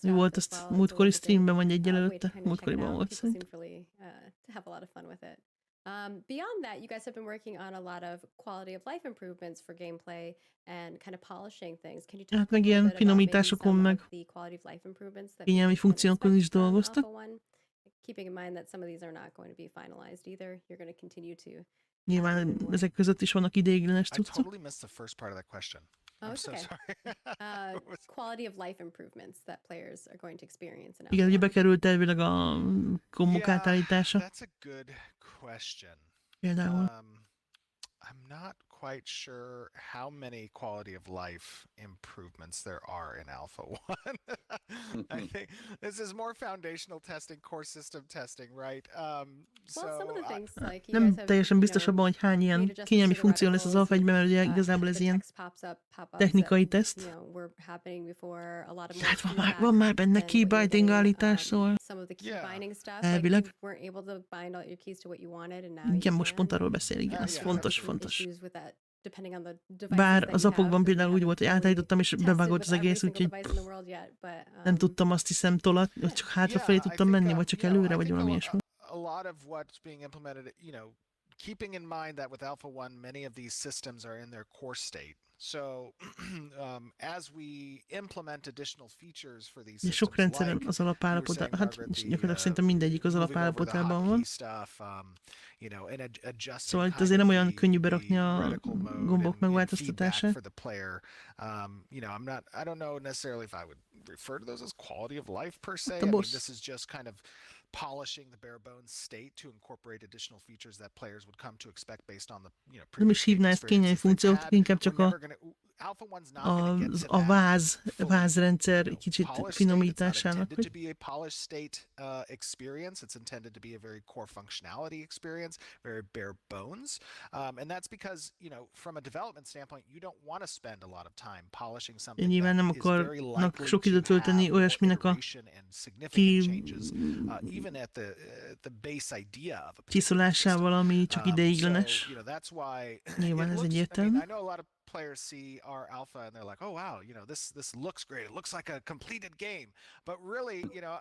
Mi volt azt múltkori streamben, vagy egy előtte? Múltkoriban volt szerintem.
To have a lot of fun with it. Beyond that, you guys have been working on a lot of quality of life improvements for gameplay and kind of polishing things. Can you talk
meg ilyen finomításokon, meg kényelmi funkciókon is dolgoztak.
Keeping in mind that some of these are not going to be finalized either. You're going to continue to.
Nyilván ezek között is vannak ideiglenes
I
cuccok.
totally missed the first part of that question.
Oh,
I'm
it's
so
okay.
sorry.
Quality of life improvements that players are going to experience.
Igen, ugye bekerült elvileg a kombok átállítása.
That's a good question.
Például.
I'm not quite sure how many quality of life improvements there are in Alpha 1. I think this is more foundational testing, core system testing, right?
Well, some of the things like you guys
Nem
have,
teljesen
you
biztos
know,
abban, hogy hány ilyen
made adjustments
kényelmi
to the
funkció lesz az
reticles.
alfa 1-ben, mert ugye
You've
igazából
had
ez
the
ilyen
text pop-ups that,
technikai
you
teszt.
know, were happening before. A lot of
De
more
hát van
feedback
már benne
than what you're
keybinding
getting,
állítás, szóval
some of the key
Yeah.
binding stuff. Like
elvileg.
you weren't able to bind all your keys to what you wanted, and now you
Igen, most
can.
pont arról beszél, igen, ez
Yeah.
There might be
fontos,
some
fontos.
issues with that, depending on the devices
Bár
that
az
you have,
apokban
'cause we
például úgy
haven't
volt, hogy
really
átállítottam, és
tested
bevágott
with
az
every
egész,
single
úgyhogy
device in the world yet, but,
nem tudtam azt hiszem tolat, vagy csak hátrafelé
Yeah, I
tudtam
think,
menni, vagy csak
you know,
előre,
I
vagy
think
valami ilyesmi.
a lot of what's being implemented, you know, keeping in mind that with Alpha 1, many of these systems are in their core state. So as we implement additional features for these
Ugye sok
systems,
rendszeren
like
az
you were
alapállapotá,
saying,
hát
Margaret,
gyakorlatilag szerintem mindegyik az
moving over the
alapállapotában
hotkey
van.
stuff, you know, and adjusting
Szóval itt
kind
azért
of
nem olyan könnyű
the
berakni a
reticle mode
gombok
and feedback
megváltoztatását.
for the player. You know, I don't know necessarily if I would refer to those as quality of life per se. I mean, this is just kind of polishing the bare bones state to incorporate additional features that players would come to expect based on the, you know,
Nem is hívná ezt kényelmi funkciót, inkább csak
Alpha 1's not going to get to
a
that
vázrendszer kicsit
polished state. It's not
finomításának.
intended to be a polished state experience. It's intended to be a very core functionality experience, very bare bones. And that's because, you know, from a development standpoint, you don't want to spend a lot of time polishing something
Nyilván nem
that is very
akarnak
likely
sok
to
időt
have
tölteni
more
olyasminek a
iteration and significant changes, even at the base idea of a particular
csiszolásával, ami csak
system.
ideiglenes.
So, you know, that's why
Nyilván
it
ez
looks,
egyértelmű.
I mean, I know a lot of players see our alpha and they're like, oh wow, you know, this looks great. It looks like a completed game. But really, you know,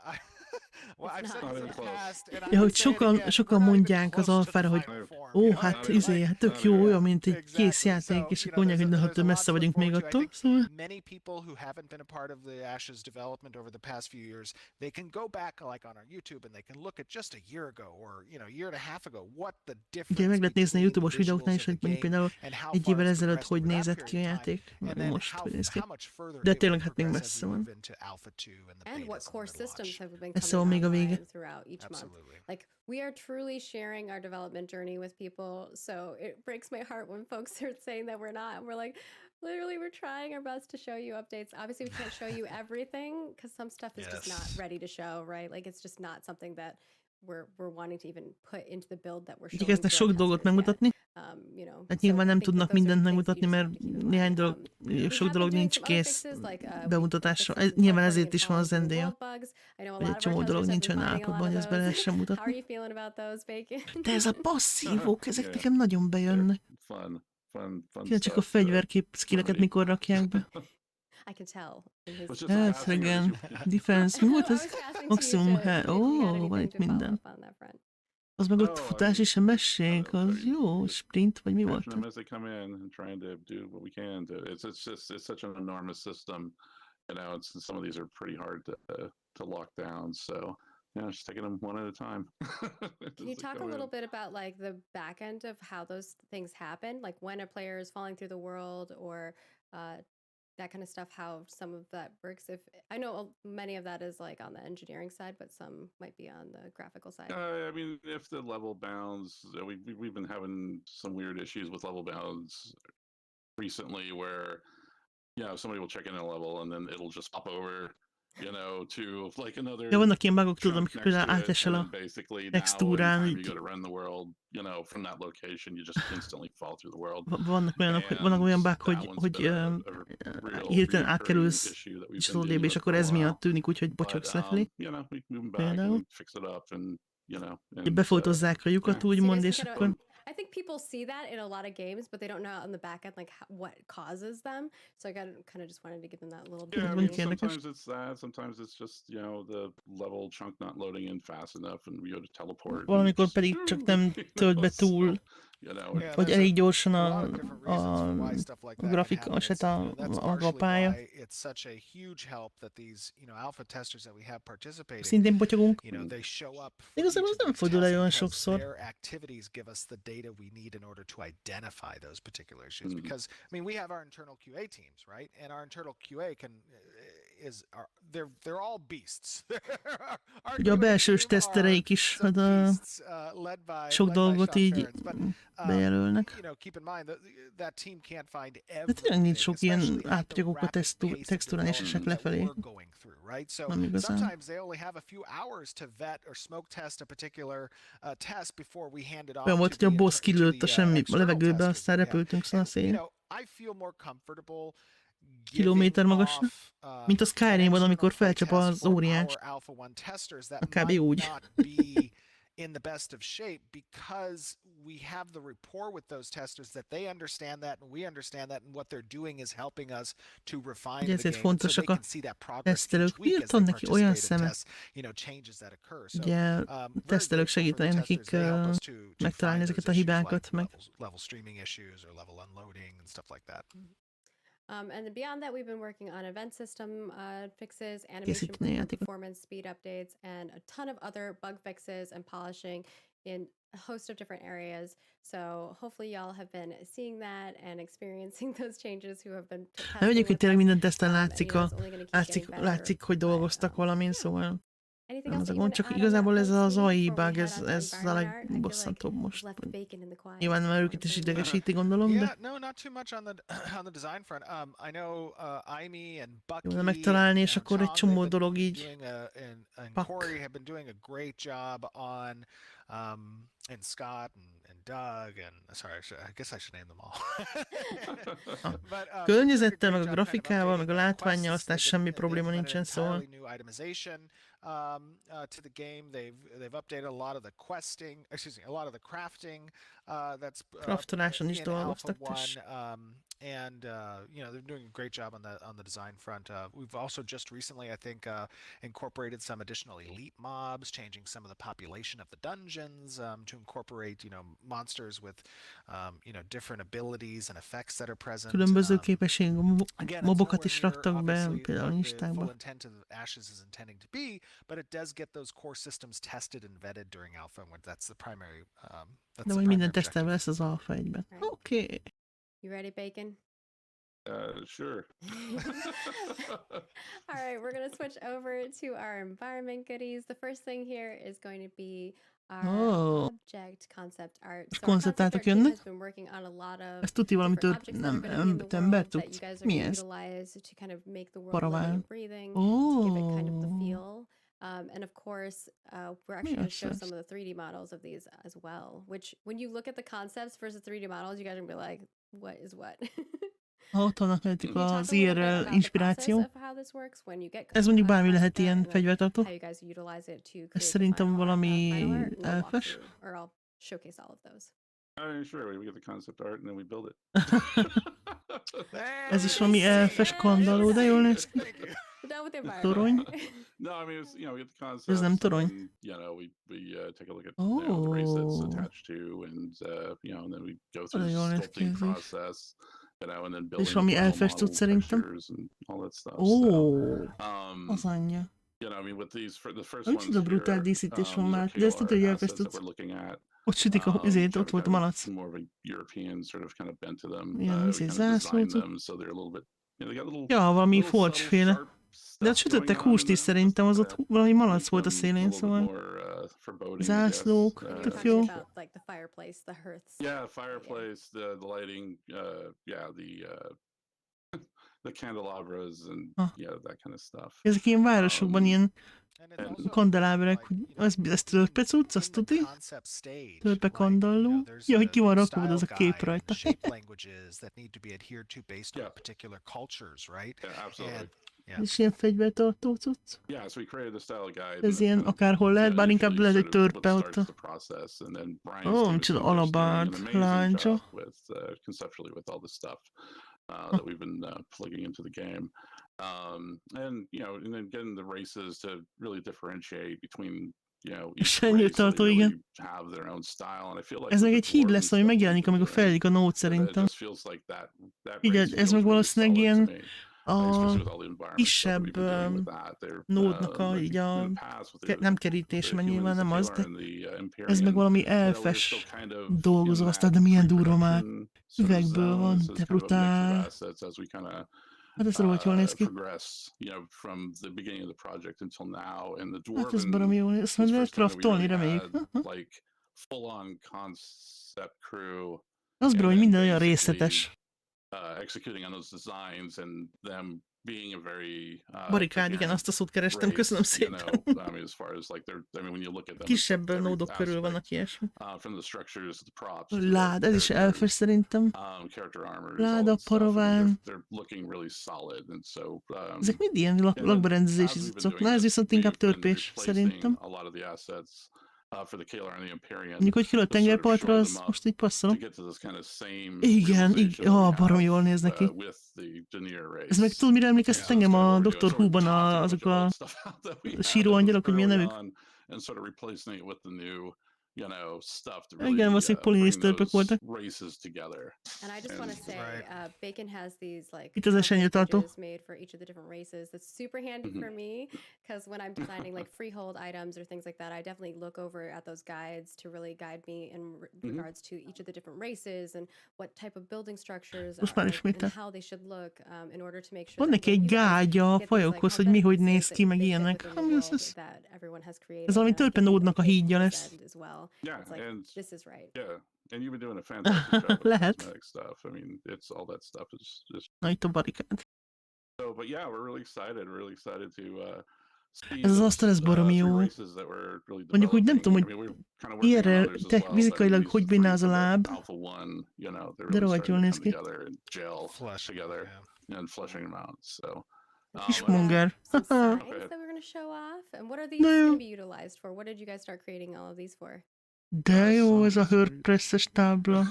well, I've said this in the past, and I
Ja,
would
hogy
say it again,
sokan
we're not even
mondják az
close to the
alfára, hogy
final form,
ó,
you know?
hát
I mean,
hát tök jó, olyan, mint egy kész
exactly.
játék,
So,
és
you
akkor
know,
mondják, hogy na, hát
there's a lot
messze
to look
vagyunk még
forward to. I
attól,
think
szóval...
many people who haven't been a part of the Ashes development over the past few years, they can go back like on our YouTube and they can look at just a year ago or, you know, a year and a half ago, what the difference
Ugye meg lehet nézni a
between the
YouTube-os videóknál
visuals
is,
of the
hogy mondjuk
game
például
and how
egy
far
évvel
it's
ezelőtt
progressed
hogy
over that
nézett ki a
period of time,
játék,
and
meg
then
most hogy néz ki.
how much further
De
it
tényleg
will
hát még
progress
messze
as we
van.
move into Alpha 2 and the
and what
betas
core
and the
systems
launch.
have been
Messze van
coming
még a vége.
online throughout each month.
Absolutely.
Like we are truly sharing our development journey with people, so it breaks my heart when folks are saying that we're not. We're like, literally, we're trying our best to show you updates. Obviously, we can't show you everything because some stuff is just not ready to show, right? Like it's just not something that we're wanting to even put into the build that we're showing.
Igyekeznek sok dolgot megmutatni.
You know,
Hát nyilván nem tudnak mindent megmutatni, mert néhány dolog, sok dolog nincs kész bemutatásra. Nyilván ezért is van az NDA, hogy egy csomó dolog nincs olyan állapotban, hogy ezt be lehessen mutatni. De ez a passzívok, ezek nekem nagyon bejönnek. Kéne csak a fegyverkép skilleket mikor rakják be.
I can tell.
Hát, igen. Defense, mi volt ez? Maximum health. Ó, van itt minden. Az meg ott futás és sebesség, az jó, sprint, vagy mi volt?
Them as they come in and trying to do what we can do. It's such an enormous system, you know. Some of these are pretty hard to lock down. So just taking them one at a time.
Can you talk a little bit about like the back end of how those things happen, like when a player is falling through the world or that kind of stuff, how some of that works? If I know many of that is like on the engineering side, but some might be on the graphical side.
I mean, if the level bounds, we've been having some weird issues with level bounds recently, where somebody will check in a level and then it'll just pop over, you know, to like another.
Ja, vannak ilyen bugok, tudom, amikor például átesel a textúrán,
you go to run the world, you know, from that location, you just instantly fall through the world.
vannak olyan bug, hogy hirtelen átkerülsz és odébb, és akkor ez miatt tűnik úgy, hogy bocsogsz lefelé. Például. Befoltozzák a lyukat, úgymond, és akkor...
I think people see that in a lot of games, but they don't know on the back end like what causes them. So I kind of just wanted to give them that little bit.
Yeah, I mean, sometimes it's that. Sometimes it's just the level chunk not loading in fast enough, and we go to teleport.
Valamikor pedig csak nem tölt be túl, vagy elég gyorsan a grafika, a pálya. Szintén potyogunk. Igazából az nem fordul elő olyan sokszor.
Data we need in order to identify those particular issues, because I mean we have our internal QA teams, right? And our internal QA can they're all beasts.
Ugye a belsős tesztereik is sok dolgot így bejelölnek. De tényleg nincs sok ilyen átjogok a textúrán, és esek lefelé. Nem igazán.
Sometimes they only have a few hours to vet or smoke test a particular test before we hand it off.
Olyan volt, hogy a boss kilőtt a semmi a levegőbe, aztán repültünk szanaszéjén. Kilométer magasra, mint a Skyrimban, amikor felcsap az óriás. Kb. Úgy.
In the best of shape because we have the rapport with those testers that they understand that and we understand that and what they're doing is helping us to refine the game so they can see that progress each week as they participate in tests, changes that occur. So,
ugye tesztelők segítenek nekik megtalálni ezeket a hibákat, meg
level streaming issues or level unloading and stuff like that.
And then beyond that, we've been working on event system fixes, animation performance speed updates, and a ton of other bug fixes and polishing in a host of different areas. So hopefully y'all have been seeing that and experiencing those changes who have been testing
nem egyébként tényleg minden teszten
látszik,
hogy dolgoztak valamin, szóval nem az a gond, csak igazából ez az AI bug, ez a legbosszantóbb most. Nyilván nem őket is idegesíti, gondolom, de...
No, not too much on the design front. I know Amy and Bucky
jó, megtalálni, és akkor egy csomó dolog így...
and Corey have been doing a great job on and Scott and Doug and sorry, I guess I should name them all.
A környezettel, meg a grafikával, meg a látvánnyal, aztán semmi probléma nincsen, szóval...
To the game, they've updated a lot of the questing, a lot of the crafting that's
craftoláson is
in
dolgoztak,
and they're doing a great job on the design front. We've also just recently, I think, incorporated some additional elite mobs, changing some of the population of the dungeons to incorporate monsters with different abilities and effects that are present.
Különböző képességű mobokat is raktak be, például listákba.
But it does get those core systems tested and vetted during alpha, and that's the primary.
De majd minden tesztelve lesz az alfa egyben. Oké.
You ready, Bacon?
Sure.
All right, we're going to switch over to our environment goodies. The first thing here is going to be our object concept art. So
concept art has
been working on a lot of
ezt tudti valamitől nem ember tudsz. Mi ez?
To kind of make the world living and breathing, to give it kind of the feel. And of course, we're actually going to show some of the 3D models of these as well, which when you look at the concepts versus 3D models, you guys are going to be like, what is what?
Ott vannak előttük az IRL inspiráció. Ez mondjuk bármi lehet ilyen fegyvertartó. Ez szerintem valami elfes.
Sure, we get the concept art and then we build it.
Ez is valami elfes kandalló, de jól néz ki. Torony?
No, I mean, we get the concept.
Ez nem torony.
We take a look at the race that's attached to, and and then we go through the sculpting process. And then building
és valami elfes tud szerintem. Az anyja.
I mean, with these for the first
ones. Micsoda brutál díszítés van már, de ezt tudod, hogy elfes tudsz. Ott sütik ezért, ott volt a malac. Ilyen zászlót. Ja, valami forge-féle. De ott sütöttek húst is szerintem, az ott valami malac volt a szélén, szóval zászlók, tök jó.
Yeah, fireplace, the lighting, the candelabras and that kind of stuff.
Ezek ilyen városokban ilyen kandeláberek, ez törpe cucc, azt tudni? Törpe kandalló? Ja, hogy ki van rakva, az a kép rajta. És ilyen fegyvertartó cucc? Ez ilyen akárhol lehet, bár inkább lehet egy törpe ott. Micsoda alabárd, láncsa.
That we've been plugging into the game, and then getting the races to really differentiate between each race so they really have their own style, and I feel like
ez meg egy híd lesz, ami megjelenik, amikor fejlik a nót szerintem. Így ez meg valószínűleg ilyen a kisebb nódnak így a nem kerítés, mert nyilván nem az, de ez meg valami elfes dolgozó, aztán de milyen durva már. Üvegből van, de brutál. Hát ez rohadt jól néz ki.
progressed, from the beginning of the project until now. And the
Hát ez
Dwarven
baromi jól néz. Ezt
was
majd
the
lehet
first time that we
craftolni,
really
reméljük.
had like full-on concept crew,
Az bro,
and
hogy
then
minden olyan
basically
részletes.
executing on those designs and them being a very
Barikád, igen,
coherent
azt a szót kerestem, köszönöm
race,
szépen.
I mean, as far as like when you look at them, it's like
Kisebb
every
nódok körül vannak
aspect,
ilyesmi.
from the structures to the props to the
Lád, ez is elfes
characters,
szerintem.
character armors, all
Láda,
that stuff. I mean,
paraván.
they're looking really solid, and so
Ezek mind ilyen
and then
lakberendezési
as we've been
cuccok.
doing
Na, ez
this,
viszont inkább
we've been
törpés,
replacing
szerintem.
a lot of the assets for the Kalar and the Imperium
Mondjuk, hogy kilőtt
to sort of
tengerpartra,
shore
az
them up
most így
to
passzolom.
get to this kind of same
Igen,
realization that we
baromi
have
jól néz neki.
with the Denier race.
Ez meg tudod, mire emlékeztet
So
engem
that's
a
kind of what we're
Dr.
doing. So we're
Who-ban
tossing a bunch
azok
of
a
old stuff out that we had
síró
that was
angyalok, hogy milyen
early
nevük?
on, and sort of replacing it with the new, stuff to
Igen,
really
valószínűleg
bring
polinész törpök
those
voltak.
races together.
And I just want to
And-
say,
Right.
Bacon has these like
Itt az esernyőtartó.
pages made for each of the different races. That's super handy for me because when I'm designing like freehold items or things like that, I definitely look over at those guides to really guide me in regards to each of the different races and what type of building structures
Most már
and
ismétel.
how they should look in order to make sure
Van
that
neki
when
egy
you guys
gágya a
get these, like,
fajokhoz,
how
hogy mi hogy
pieces
néz
that
ki, meg
they fit
ilyenek.
within the
Ez,
world
ez,
that everyone has created.
ez valami
And I think
törpenódnak a
that
hídja
this
lesz.
end as well.
Yeah,
It's like,
and
this is right.
yeah, and you've been doing a fantastic job with the
Lehet.
cosmetic stuff. I mean, it's all that stuff is just
Na, itt a barikád.
so. But yeah, we're really excited. to see
Ez az
those,
asztal, ez baromi
three
jó.
races that we're really
Mondjuk úgy nem
developing.
tudom,
I
hogy
mean, we're kind of working on
ilyenre
others as well, but
fizikailag
these
hogy
three
bírná az a
for the
láb,
Alpha One, they're
de
really
rohadt jól
starting to
néz
come
ki.
together and gel
Flesh
together
yeah.
and fleshing them out. So
Kismonger.
Some signs
Okay.
that we're going to show off. And what are these
Na jó.
going to be utilized for? What did you guys start creating all of these for?
De jó ez a
Songs, right?
hörpresszes tábla.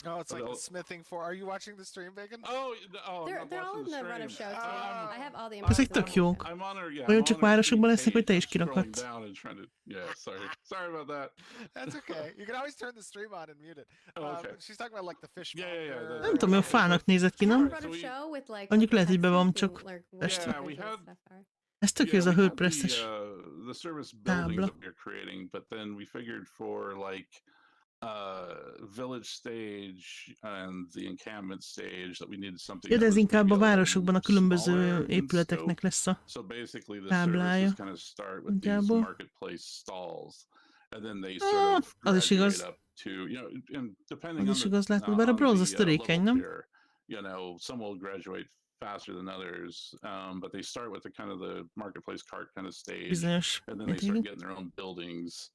Oh, it's like
Well-
the smithing for. Are you watching the stream, Bacon?
They're all in the run of show too.
Oh.
I have all the
Ezek
images
tök
on
jók.
the-
I'm on her, yeah.
Vajon
I'm
csak
on her
városokban
feed
lesznek, vagy te
page.
is
I'm scrolling
kirakhatsz?
down and trying to, sorry about that.
That's okay. You can always turn the stream on and mute it.
Oh, okay.
She's talking about like the fish.
Yeah.
Nem tudom, olyan fának nézett ki, nem?
Run
So
of
we-
show with like
Mondjuk
what
lehet, hogy
the
be van
texts
csak
and, like, what
festve.
the
Yeah, we
images
had-
stuff are.
Ez tök jó ez a
we had
hörpresszes.
the service buildings
Tábla.
that we were creating, but then we figured for like village stage and the encampment stage that we needed something.
Ja, de
that
ez
was
inkább a
maybe little
városokban a
smaller
különböző
in
épületeknek
scope.
lesz a...
So basically, the
táblája.
services kind of start with these
Nagyjából.
marketplace stalls, and then they sort of
az is igaz.
graduate up to, and depending
Az
on
is
the
igaz, látod, bár a
on
bronz az
the
törékeny,
level
nem?
tier, some will graduate faster than others, but they start with the kind of the marketplace cart kind of stage,
Bizonyos
and then they start
mértékig.
getting their own buildings,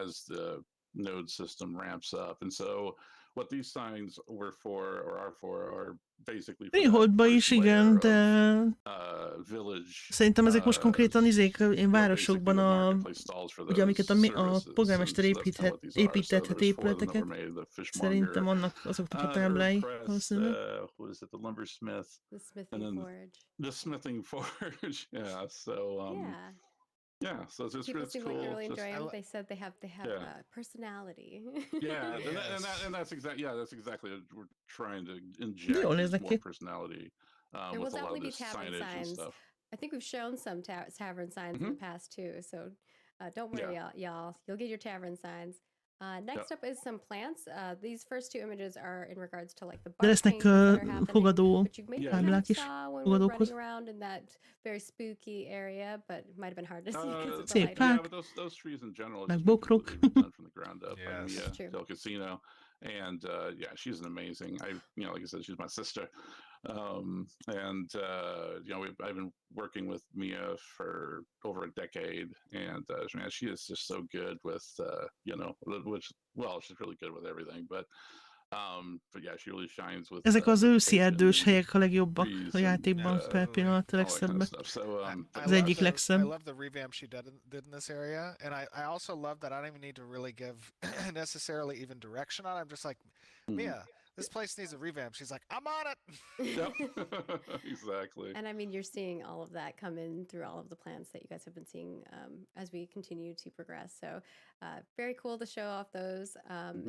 as the node system ramps up. And so what these signs were for or are for are basically for that
Freeholdba
first
is, igen,
layer
de
of, village.
szerintem ezek most konkrétan izék, én
basically
városokban
the
a...
marketplace stalls for
ugye amiket a
those
polgármester
services, and so that's kind of what these are. So
építethet
there's 4 of them that
épületeket,
were made, the fishmonger,
szerintem annak azoknak a táblái
press,
valószínűleg.
what is it, the lumbersmith,
The smithing
then
forge.
the smithing forge. Yeah, so so it's
People
it's
seem
cool.
like they really
just-
enjoy
I
them.
lo-
They said they have
Yeah.
personality.
Yeah,
Yes.
and that's exactly what we're trying to
De
inject
jól
is
néznek
more
ki.
personality
There will
with a lot
definitely
of
be
this
tavern
signage and
signs.
stuff.
I think we've shown some tavern signs in the past too. So don't worry, y'all. You'll get your tavern signs. Next up is some plants. These first two images are in regards to like the
De
bark
lesznek
changes that are happening.
fogadó
Which you maybe
Yeah.
kind of
táblák is
saw when we were
fogadókhoz.
running around in that very spooky area, but it might have been hard to see because of the
Szép
lighting.
fák.
Yeah, but those trees in general
Meg
just make
bokrok.
completely redone from the ground up.
Yes.
Mia
That's true.
Del Casino, and she's an amazing. Like I said, she's my sister, I've been working with Mia for over a decade, and man, she is just so good with she's really good with everything, but yeah, she really shines with.
Ezek az őszi
vegetation
erdős
and
helyek a legjobbak
trees
a
and,
játékban, per pillanat a
all that kind of
legszebbek.
stuff. So
Az egyik legszebb.
I love the revamp she did in this area, and I also love that I don't even need to really give necessarily even direction on it. I'm just like, Mia, this place needs a revamp. She's like, I'm on it.
Yep. Exactly.
And I mean, you're seeing all of that come in through all of the plants that you guys have been seeing as we continue to progress. So very cool to show off those.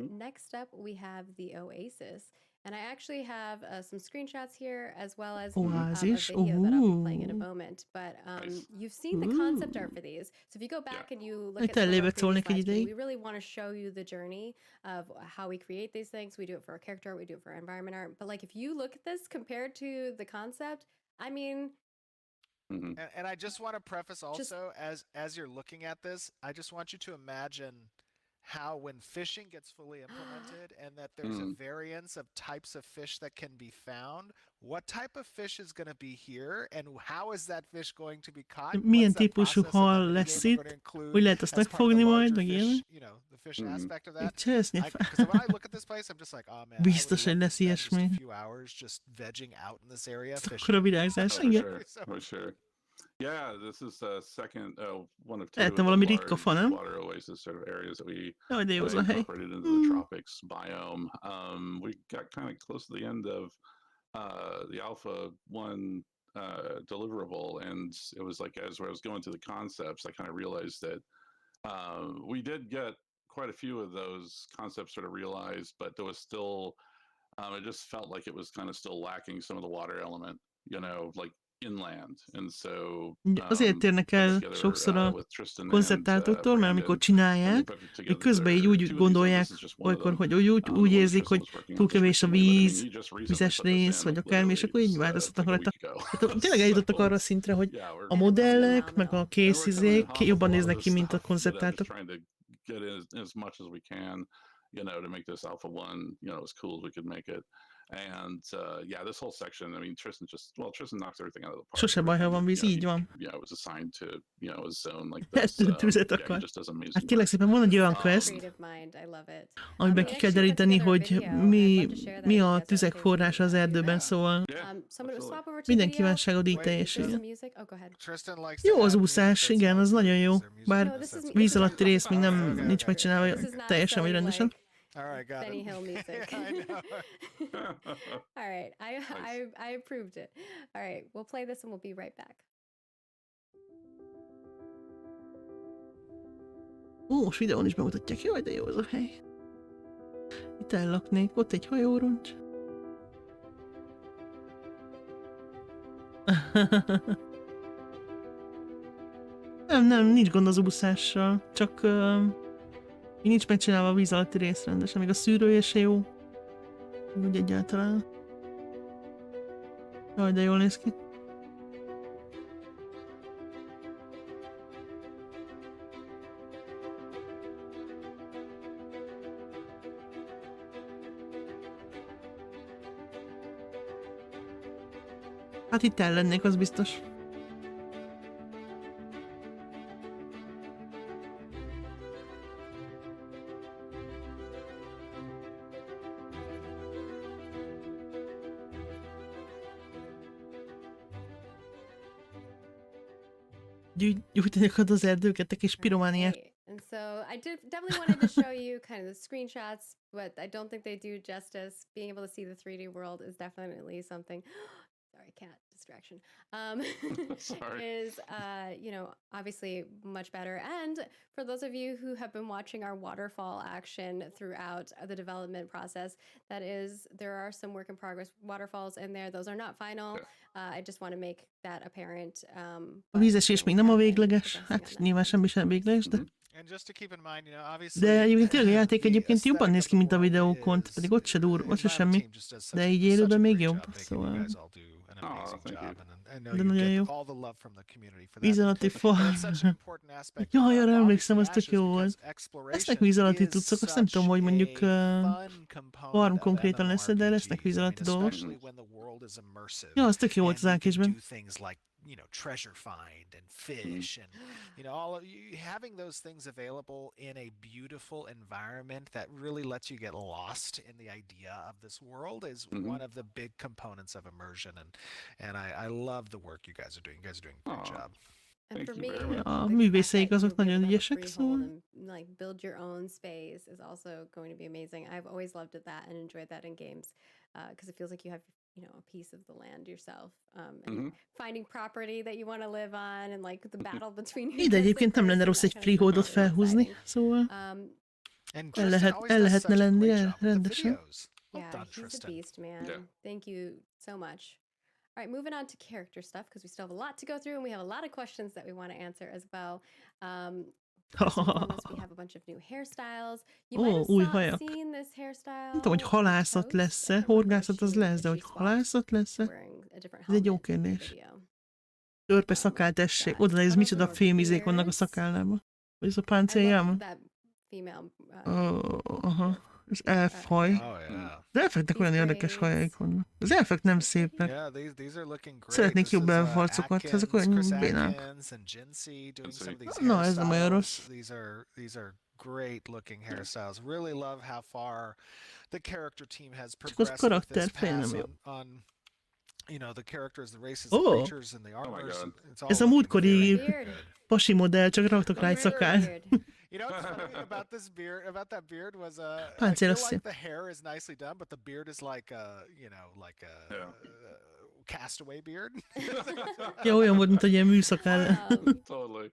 Next up, we have the Oasis. And I actually have some screenshots here as well as
Oázis.
a video that I'll be playing in a
Ooh.
moment. But
Nice.
you've seen the concept art for these. So if you go back and you look
Itt
at some of our
elébe
previous
szólnék egy
live streams,
ideig.
we really want to show you the journey of how we create these things. We do it for our character art, we do it for our environment art. But like if you look at this compared to the concept, I mean,
And I just want to preface also, as you're looking at this, I just want you to imagine how when fishing gets fully implemented and that there's a variance of types of fish that can be found, what type of fish is going to be here and how is that fish going to be caught?
Milyen
What's that
típusú
process that
hal
the
lesz
minigame are going to
itt?
include
Hogy lehet azt
as part of the
megfogni majd,
larger
meg
fish,
ilyenek?
you know, the fish aspect of that?
Cseszni.
Because when I look at this place, I'm just like, oh man,
Biztos,
I
hogy
would love
lesz
to spend just a
ilyesmi.
few hours just vegging out in this area
Akkor a
fishing.
virágzás,
For
igen.
sure, for sure. Yeah, this is the second, one of two
Lehetne
of the
valami ritka
large
fa, nem?
water oasis sort of areas that we
Jaj, de jó az a hely.
incorporated into the tropics biome. We got kind of close to the end of the Alpha 1 deliverable, and it was like as I was going through the concepts, I kind of realized that we did get quite a few of those concepts sort of realized, but there was still, it just felt like it was kind of still lacking some of the water element, you know, like inland, and so
Azért térnek el sokszor a konceptáltóktól, mert amikor csinálják, hogy közben így úgy gondolják, olykor, hogy úgy érzik, hogy túl kevés a víz, vizes rész, vagy akármi, és akkor így változtatnak rajta. Hát tényleg eljutottak arra a szintre, hogy a modellek, meg a készizék jobban néznek ki, mint a konceptáltok.
You know, to make this Alpha 1, you know, as cool as we could make it. And yeah, this whole section, I mean, Tristan knocks everything out of the park.
Sose baj, ha van víz, így van.
Yeah, it was assigned to, you know, a zone like this.
Tüzet
Yeah, he
akar.
just does amazing
Hát kérlek
work.
szépen, van egy olyan quest, amiben ki kell deríteni, hogy mi a tüzek forrása az erdőben, szóval minden kívánságod így teljesüljön. Jó az úszás, igen, az nagyon jó. Bár víz alatti rész még nem nincs megcsinálva teljesen vagy rendesen.
All right, got
Benny
it.
Hill music.
I know.
All right, I approved it. All right, we'll play this and we'll be right back.
Most videón is bemutatják. Jaj, de jó az a hely. Itt ellaknék, ott egy hajóroncs. Nem, nincs gond az úszással, csak nincs megcsinálva a víz alatti rész rendesen, még a szűrője se jó. Úgy egyáltalán. Jaj, de jól néz ki. Hát itt ellennék, az biztos. Gyújtani akad az erdőket, a kis piromániát.
And so I definitely wanted to show you kind of the screenshots, but I don't think they do justice. Being able to see the 3D world is definitely something. Sorry, cat distraction. Is you know, obviously much better. And for those of you who have been watching our waterfall action throughout the development process, that is, there are some work in progress waterfalls in there. Those are not final. I just want to make that apparent.
A vízesés még nem a végleges, hát nyilván semmi sem végleges, de... De egyébként tényleg a játék egyébként jobban néz ki, mint a videókon, pedig ott se durva, ott se semmi. De így élőben még jobb, szóval... De nagyon jó. Víz alatti fa. Jaj, arra emlékszem, az tök jó volt. Lesznek víz alatti cuccok, azt nem tudom, hogy mondjuk farm konkrétan lesz, de lesznek víz alatti dolgok. Ja, az tök jó volt az ákésben.
You know, treasure find and fish and you know having those things available in a beautiful environment that really lets you get lost in the idea of this world is one of the big components of immersion, and I love the work you guys are doing. You guys are doing a great job.
And for me,
a művészeik azok nagyon ügyesek, szóval...
Like build your own space is also going to be amazing. I've always loved that and enjoyed that in games because it feels like you have, you know, a piece of the land yourself and finding property that you want to live on and like the battle between you.
Ide egyébként nem lenne rossz egy freeholdot felhúzni, szóval el lehetne lenni rendesen.
Yeah,
done,
he's a
Tristan.
beast, man.
Yeah.
Thank you so much. All right, moving on to character stuff because we still have a lot to go through and we have a lot of questions that we want to answer as well. First and foremost, we have a bunch of new hairstyles. You might have
Új hajak.
seen this hairstyle.
Nem tudom, hogy
on
halászat
post. I
lesz-e,
can't remember if
horgászat az
she-
lesz,
if
de hogy
she swapped
halászat
to
lesz-e?
wearing a different
Ez egy jó
helmet in the
kérdés.
video.
Törpe szakál, tessék.
got
Oda néz,
cut
micsoda
over
fémizék vannak a
beards.
szakállában. Vagy ez a
I love
páncéljában?
that female.
Aha. Az elfhaj.
Oh yeah.
Az elfeknek olyan érdekes hajaik vannak. Az elfek nem szépek.
Yeah, these are looking great.
Szeretnék
This
jobb
is,
elfarcokat, ezek olyan
Chris
bénák.
Atkins and Jinsey doing some of these
Na, ez nem olyan rossz.
hairstyles. These are great looking hairstyles. Really love how far the character team has
Csak az
progressed with this
karakter fél
pass
nem jó.
on you know, the characters, the races,
Oh.
the creatures, and the
my
armors.
God.
It's all
Ez a
looking
múltkori
very
Beard.
good.
pasi modell, csak raktak rá egy
Very
szakáll.
weird.
You know what's funny about this beard? About that beard was I
Páncél
feel
az
like
szép.
the hair is nicely done, but the beard is like a
Yeah.
castaway beard.
Ja, olyan volt, mint egy ilyen műszakáll.
Totally.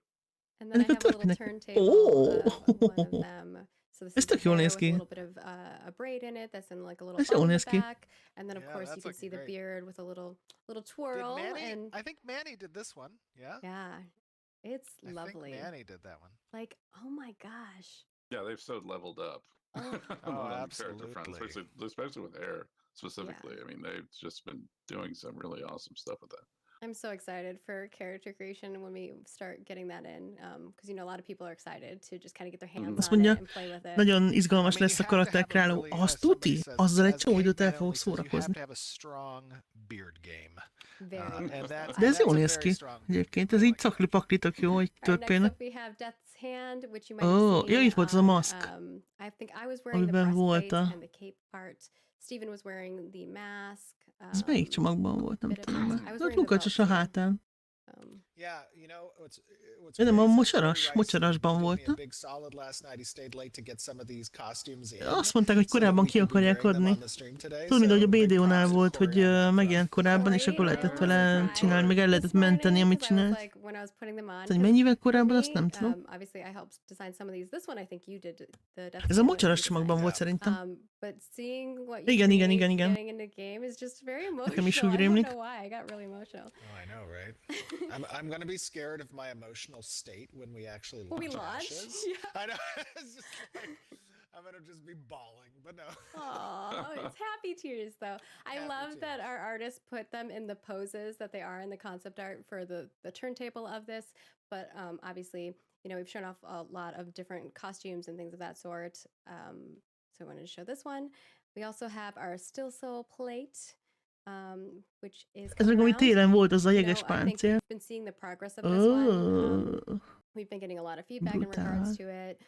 And then I
Ennek a
have a little
történet-
turntable,
Oh.
one of them. So this
Ez
is the
tök jól
hair
néz
with a
ki.
little bit of a braid in it that's in like a little
Ez
bow
jól
in
néz
the
ki.
back. And then of
Yeah,
course you
that's
can
looking
see the
great.
beard with a little
Did
twirl
Manny?
and
I think Manny did this one. Yeah.
yeah, it's
I
lovely.
think Manny did that one.
Like, oh my gosh.
Yeah, they've so leveled up.
Oh.
on the character front,
absolutely.
especially with hair specifically. I mean, they've just been doing some really awesome stuff with that.
I'm so excited for character creation when we start getting that in, because you know a lot of people are excited to just kind of get their hands
Azt
on
mondja,
it and play with it.
Nagyon izgalmas
I mean,
lesz a
you have to
karakter
have a
kreáló.
really,
Azt
somebody
tuti?
says-
Azzal egy
as
csomó
Kate
időt el
Manley
fogok
says, you have
szórakozni.
to have a strong beard game.
Very.
And that's,
De ez
that's
jól
a
néz
very
ki.
strong
Egyébként ez így cakli-pakli tök jó, hogy
All right, next
történnek.
up we have Death's Hand, which you might
Oh,
have
ja,
seen
itt volt az a
on,
maszk.
I think I was wearing the
Amiben volt
breastplate
a...
and the cape part. Steven was wearing the mask.
Ez melyik csomagban volt? Nem
bit of
tudom.
it. I was
Ott
wearing the
lukacsos a
belt too.
hátán.
Yeah, you know, what's
Ja, nem,
great
a
is
mocsaras,
Cody Rice
mocsarasban
gave me
volt,
a
nem?
big solid last night. He stayed late to get some of these costumes in.
Azt mondták, hogy
so that
korábban
we
ki
could be
akarják
wearing them
adni.
on the stream today,
Tudod, mint ahogy a
so big
BDO-nál
props to
volt, hogy
Corey on that
megjelent
front.
korábban, és akkor lehetett vele csinálni, meg el lehetett menteni, amit csinált. Hogy mennyivel korábban, azt nem tudom.
Obviously I helped design some of these. This one I think you did the
Ez a mocsaras csomagban volt szerintem.
But seeing what you
Igen, igen,
create,
igen, igen.
getting into game is just very emotional.
Nekem is úgy
I don't
rémlik.
know why I got really emotional.
Oh, I know, right? I'm gonna be scared of my emotional state when we actually
When we
launch
launch?
Ashes.
Yeah.
I know. It's just like, I'm gonna just be bawling, but no.
Oh, it's happy tears though. I
Happy
love that
tears.
our artists put them in the poses that they are in the concept art for the turntable of this. But obviously, you know, we've shown off a lot of different costumes and things of that sort. So I wanted to show this one. We also have our still soul plate, which is
Ez meg, ami
around.
télen volt, az a
You
jeges
know, I think
páncél.
we've been seeing the progress of this one.
Oh.
We've been getting a lot of feedback in regards to it.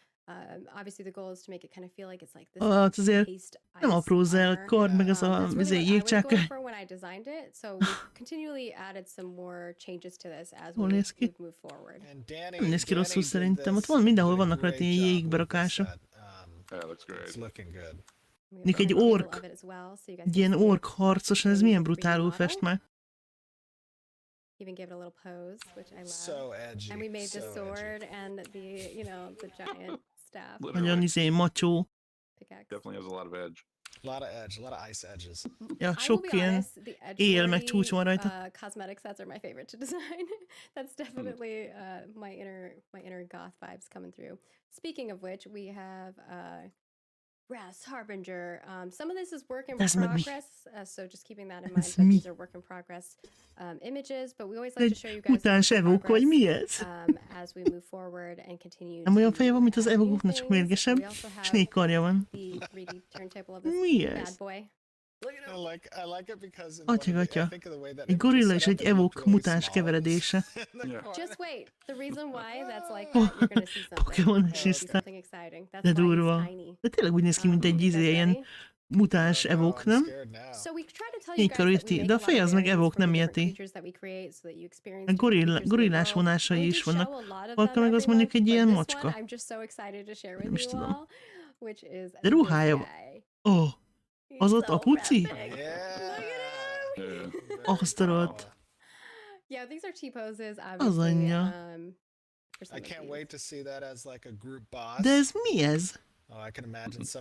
Obviously, the goal is to make it kind of feel like it's like this
Hát azért
encased
nem
ice
apró zel,
armor.
kard, meg ez a
That's really what I was going
jégcsákány.
for when I designed it. So we've continually added some more changes to this as
Jól néz ki.
we've moved forward.
And Danny,
Nem néz ki rosszul
did
szerintem. Ott
this.
van, mindenhol
He did a
vannak rajta
great
ilyen
job with
jégberakása.
this set.
Yeah, it looks great.
It's looking good.
We have
Mondjuk egy
a visual
ork,
of it as well, so you guys
egy
can
ilyen
see it.
ork harcosan, ez milyen brutálul fest már.
Even gave it a little pose, which I love.
So edgy.
And we made the
so
sword
edgy.
and the, you know, the giant staff
Nagyon macsó.
pickaxe.
Definitely has a lot of edge.
A lot of edge, a lot of ice edges.
Ja,
I will
sok
be
ilyen
honest, the
él meg
edgelordy,
csúcs van rajta.
cosmetic sets are my favorite to design. That's definitely my inner goth vibes coming through. Speaking of which, we have Brass Harbinger. Some of this is work in
Ez meg mi?
progress, so just keeping that in mind
Ez
that
mi?
these are work in progress images, but we always like to
Egy
show you guys the
mutáns
work in
evók, vagy mi ez?
as we move forward and continue
Nem olyan
to
feje van, mint az
add new
evóknak, csak
things.
mérgesebb,
We also
és
have
4 karja van.
the 3D turntable of this
Mi
bad
ez?
boy.
I like it because in
Atya,
one of the- I
atya.
think of the way that
Egy
image is
gorilla
set
és
up,
egy
it looked
evók
really
mutáns
small
keveredése.
in the
Yeah.
corner.
Just wait. The reason why that's like that, you're gonna see something.
Pokémon
You're
is
gonna see
Isten.
something exciting. That's
De
why he's
durva.
tiny.
De tényleg úgy néz ki, mint egy
You guys
ilyen
ready?
mutáns
Oh, no,
evók,
I'm
nem?
scared now.
So we try to tell you
Így
guys that we
karölti,
make
de
a
a
lot
feje
of
az meg
variants
evók,
for the
nem
different
ilyeti.
creatures that we create so that you experience
A
different creatures in the
gorillás
world.
vonásai
We do
is vannak.
show a lot of
Valka
them
meg az
every
mondjuk
month,
egy
but
ilyen
this
macska.
one I'm just so excited to share
Nem
with
is
you
tudom.
all, which is
De
this
ruhája van.
guy.
Ó,
He's
az ott
so
a puci?
epic. Look at him.
Yeah.
Azt a rohadt.
Yeah, these are T-poses,
Az
obviously.
anyja.
For some
I
of
can't
these.
wait to see that as like a group boss.
De ez mi ez?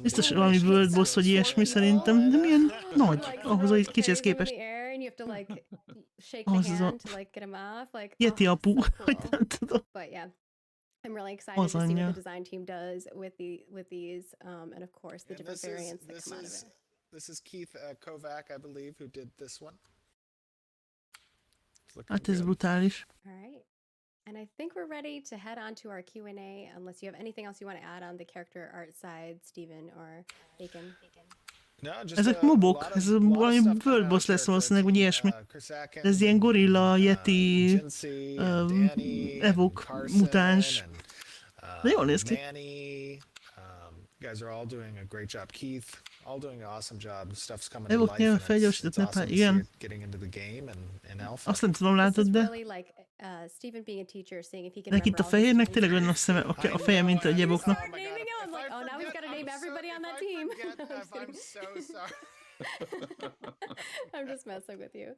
Biztos valami World Boss vagy ilyesmi szerintem, de milyen nagy, ahhoz, hogy kicsihez képest. Az az a Yeti apu, hogy nem tudom.
I'm really excited to see what the design team does with these, and of course the different variants that come out of it.
This is Keith Kovac, I believe, who did this one.
Hát ez brutális.
All right. And I think we're ready to head on to our Q&A, unless you have anything else you want to add on the character art side, Steven or Bacon.
Ezek mobok, ez valami World Boss lesz valószínűleg, vagy ilyesmi. Ez ilyen gorilla, yeti, evok, mutáns. De jól néz ki. Evok nyilván felgyorsított nepál, igen. Azt nem tudom, látod, de... Neki itt a fehérnek tényleg olyan a szeme, a feje, mint a evoknak.
Oh, now he's got to name everybody on that team.
I'm so sorry.
I'm just messing with you.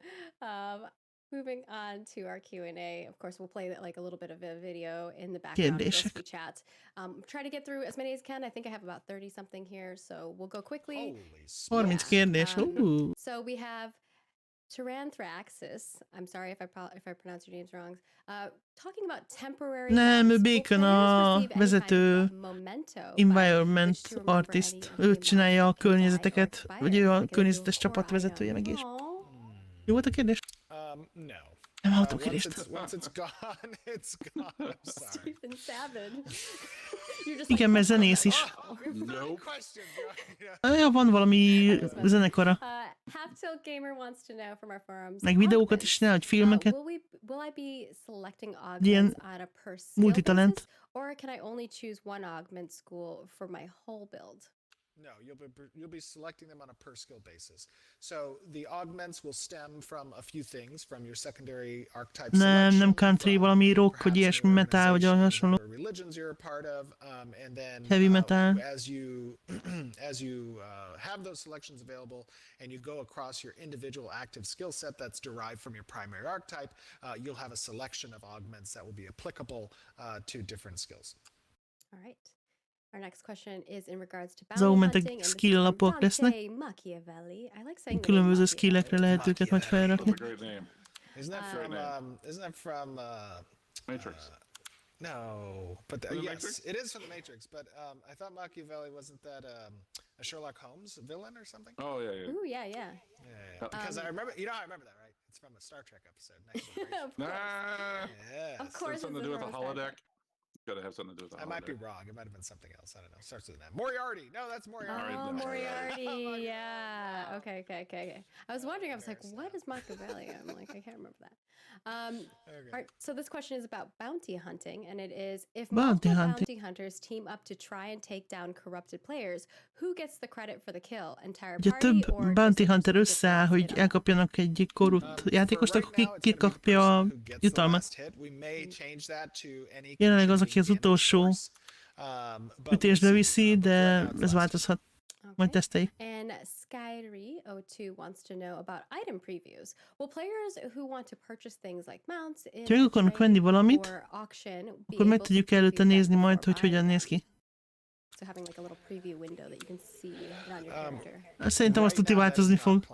Moving on to our Q&A. Of course, we'll play like a little bit of a video in the background as we chat. Try to get through as many as can. I think I have about 30 something here, so we'll go quickly.
30 kérdés.
So we have Tyranthraxis. I'm sorry if I pronounce your names wrong. Talking about temporary.
Nem, Bacon a vezető environment artist. Ő csinálja a környezeteket, vagy ő a környezetes csapat vezetője meg is. Jó volt a kérdés?
No.
Nem hallottam a kérdést.
Once it's gone, it's gone. I'm sorry.
Stephen Savage.
Igen, mert zenész is. Ja, van valami zenekara.
Half-Tilt Gamer wants to know from our forums.
Meg videókat is csinál, vagy filmeket.
Will I be selecting augments
Ilyen
on a per skill
multitalent.
basis, or can I only choose one augment school for my whole build?
No, you'll be selecting them on a per skill basis. So the augments will stem from a few things, from your secondary archetype selection.
Nem country, valami rock, vagy ilyesmi metal, vagy hasonló.
Religions you're a part of, and then
heavy metal.
As you have those selections available, and you go across your individual active skill set that's derived from your primary archetype, you'll have a selection of augments that will be applicable to different skills.
All right. Our next question is in regards to
az augmentek skill lapok lesznek. Különböző skillekre lehet őket majd felrakni.
Isn't that from
Matrix?
No, but yes, it is from the Matrix. But I thought Machiavelli wasn't that a Sherlock Holmes villain or something?
Oh yeah, yeah.
Ooh, yeah.
Because I remember, I remember that, right? It's from a Star Trek episode. Next generation.
Of course.
Something to do with the holodeck. Gotta have something to do with the holodeck.
I might be wrong. It might have been something else. I don't know. Starts with an M. Moriarty. No, that's Moriarty.
Oh, Moriarty. Yeah. Okay. I was wondering. I was like, what is Machiavelli? I'm like, I can't remember that. All right, so this question is about bounty hunting, and it is, if multiple bounty hunters team up to try and take down corrupted players, who gets the credit for the kill? Entire party,
több
or
bounty hunter összeáll, hogy elkapjanak egy korrupt játékost, akkor ki kapja a jutalmat. Jelenleg az, aki az utolsó ütésbe viszi, de ez változhat. Majd teszteljük.
And Skyri02 wants to know about item previews. Will players who want to purchase things like mounts in
ha meg akarnak venni valamit, akkor meg tudjuk előtte nézni majd, hogy hogyan néz ki.
So having like a little preview window that you can see on your character.
Szerintem azt tudni változni fog.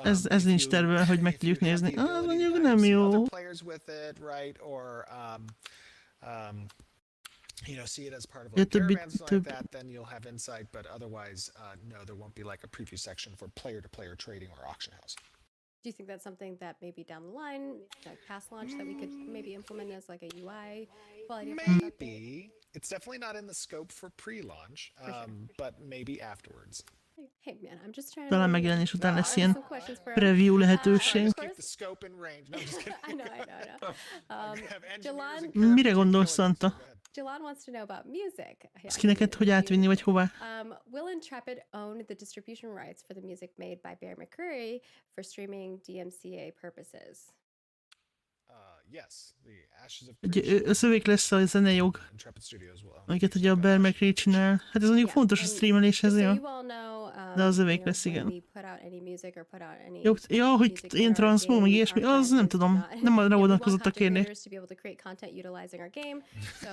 Ez nincs terve, hogy meg tudjuk nézni. Mondjuk nem jó.
See it as part of like caravans like that, then you'll have insight, but otherwise, no, there won't be like a preview section for player-to-player trading or auction house.
Do you think that's something that maybe down the line, like past launch, that we could maybe implement as like a UI quality?
Maybe. It's definitely not in the scope for pre-launch, but maybe afterwards.
Hey man, I'm just trying
Talán megjelenés után lesz ilyen preview lehetőség.
I know.
Mire gondolsz, Santa?
Jalan wants to know about music.
Ezt ki neked hogy átvinni, vagy hová?
Will Intrepid own the distribution rights for the music made by Bear McCreary for streaming DMCA purposes?
Yes, the Ashes of
A szövék lesz a zenejog, amiket ugye a Bear McCreary csinál. Hát ez mondjuk fontos a streameléshez, ja.
You all know
De az
you
övék
know,
lesz,
when
igen.
we put out any music or put out any
Jó, ja, hogy
music in
ilyen
our
transzpó, meg
game,
ilyesmi,
our
az nem
friends do
tudom.
not.
Nem
Yeah,
arra
we want
vonatkozott a
content
kérdés.
creators to be able to create content utilizing our game. So,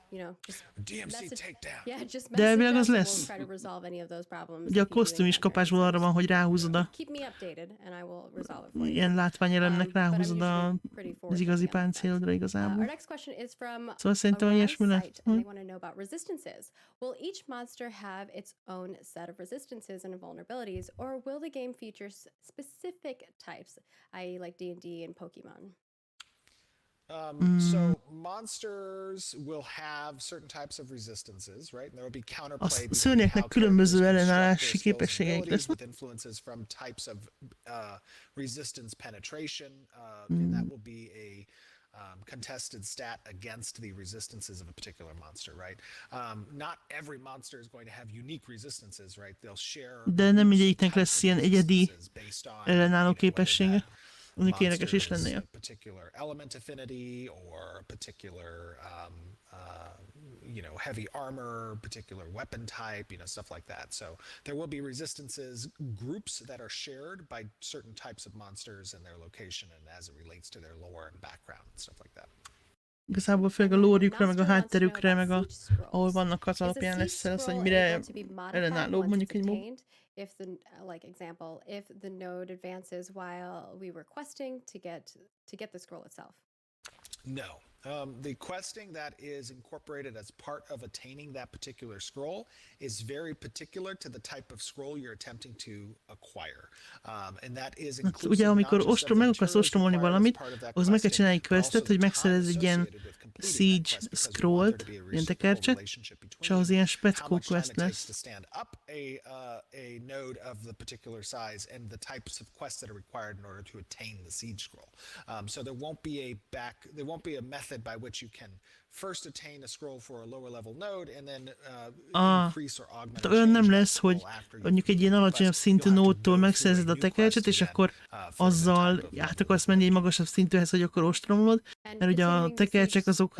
you know, just
DMC
message,
takedown.
yeah, just
De elvileg
message
az
us and we'll
lesz.
try to resolve any of those problems.
Ugye a
if you do
kosztüm is
encounter any
kapásból arra van, hogy ráhúzod a
keep me updated and I will resolve it for you.
ilyen látványelemnek
But I'm
ráhúzod
usually pretty
az
forward
igazi
thinking on that.
páncélodra
Our
igazából.
next question is from
Szóval szerintem
Arise
ilyesmi lesz.
site, and they want to know about resistances. Will each monster have its own set of resistances and vulnerabilities, or will the game feature specific types, i.e., like D&D and Pokemon?
So monsters will have certain types of resistances, right? And there will be counterplay
A
between
szörnyeknek
how
különböző
characters construct
ellenállási
their skills and
képességeik
abilities
lesznek.
with influences from types of resistance penetration, and that will be a contested stat against the resistances of a particular monster, right? Not every monster is going to have unique resistances, right? They'll share.
De nem mindegyiknek lesz ilyen egyedi ellenálló képessége. Mondjuk érdekes is lenne.
A particular element affinity or a particular heavy armor, particular weapon type, stuff like that. So there will be resistances groups that are shared by certain types of monsters and their location and as it relates to their lore and background and stuff like that.
Igazából főleg a lórjukra, meg a hátterükre, meg ahol vannak az alapján lesz az, hogy mire ellenálló mondjuk egy mob.
If the if the node advances while we were questing to get the scroll itself.
No. The questing that is incorporated as part of attaining that particular scroll is very particular to the type of scroll you're attempting to acquire. And that is inclusive
ugye amikor
not just of
meg
the
akarsz
materials
ostromolni
required as
valamit,
part of that
ahhoz meg kell
questing,
csinálni
but also
questet, hogy
the time
megszerez egy ilyen
associated with completing that
siege
quest, because we want there
scrollt,
to be a
ilyen
reciprocal
tekercset,
relationship
és
between
ahhoz ilyen
how
speckó
much time
quest
it takes
lesz.
to stand up a node of the particular size and the types of quests that are required in order to attain the siege scroll. So there won't be a method by which you can first attain a scroll for a lower level node and then increase or augment or
olyan nem
change
lesz,
that
hogy
scroll after
mondjuk egy ilyen alacsonyabb szintű nódtól megszerzed a tekercset, és akkor azzal át akarsz menni egy magasabb szintűhez, hogy akkor ostromolod, mert ugye a tekercsek azok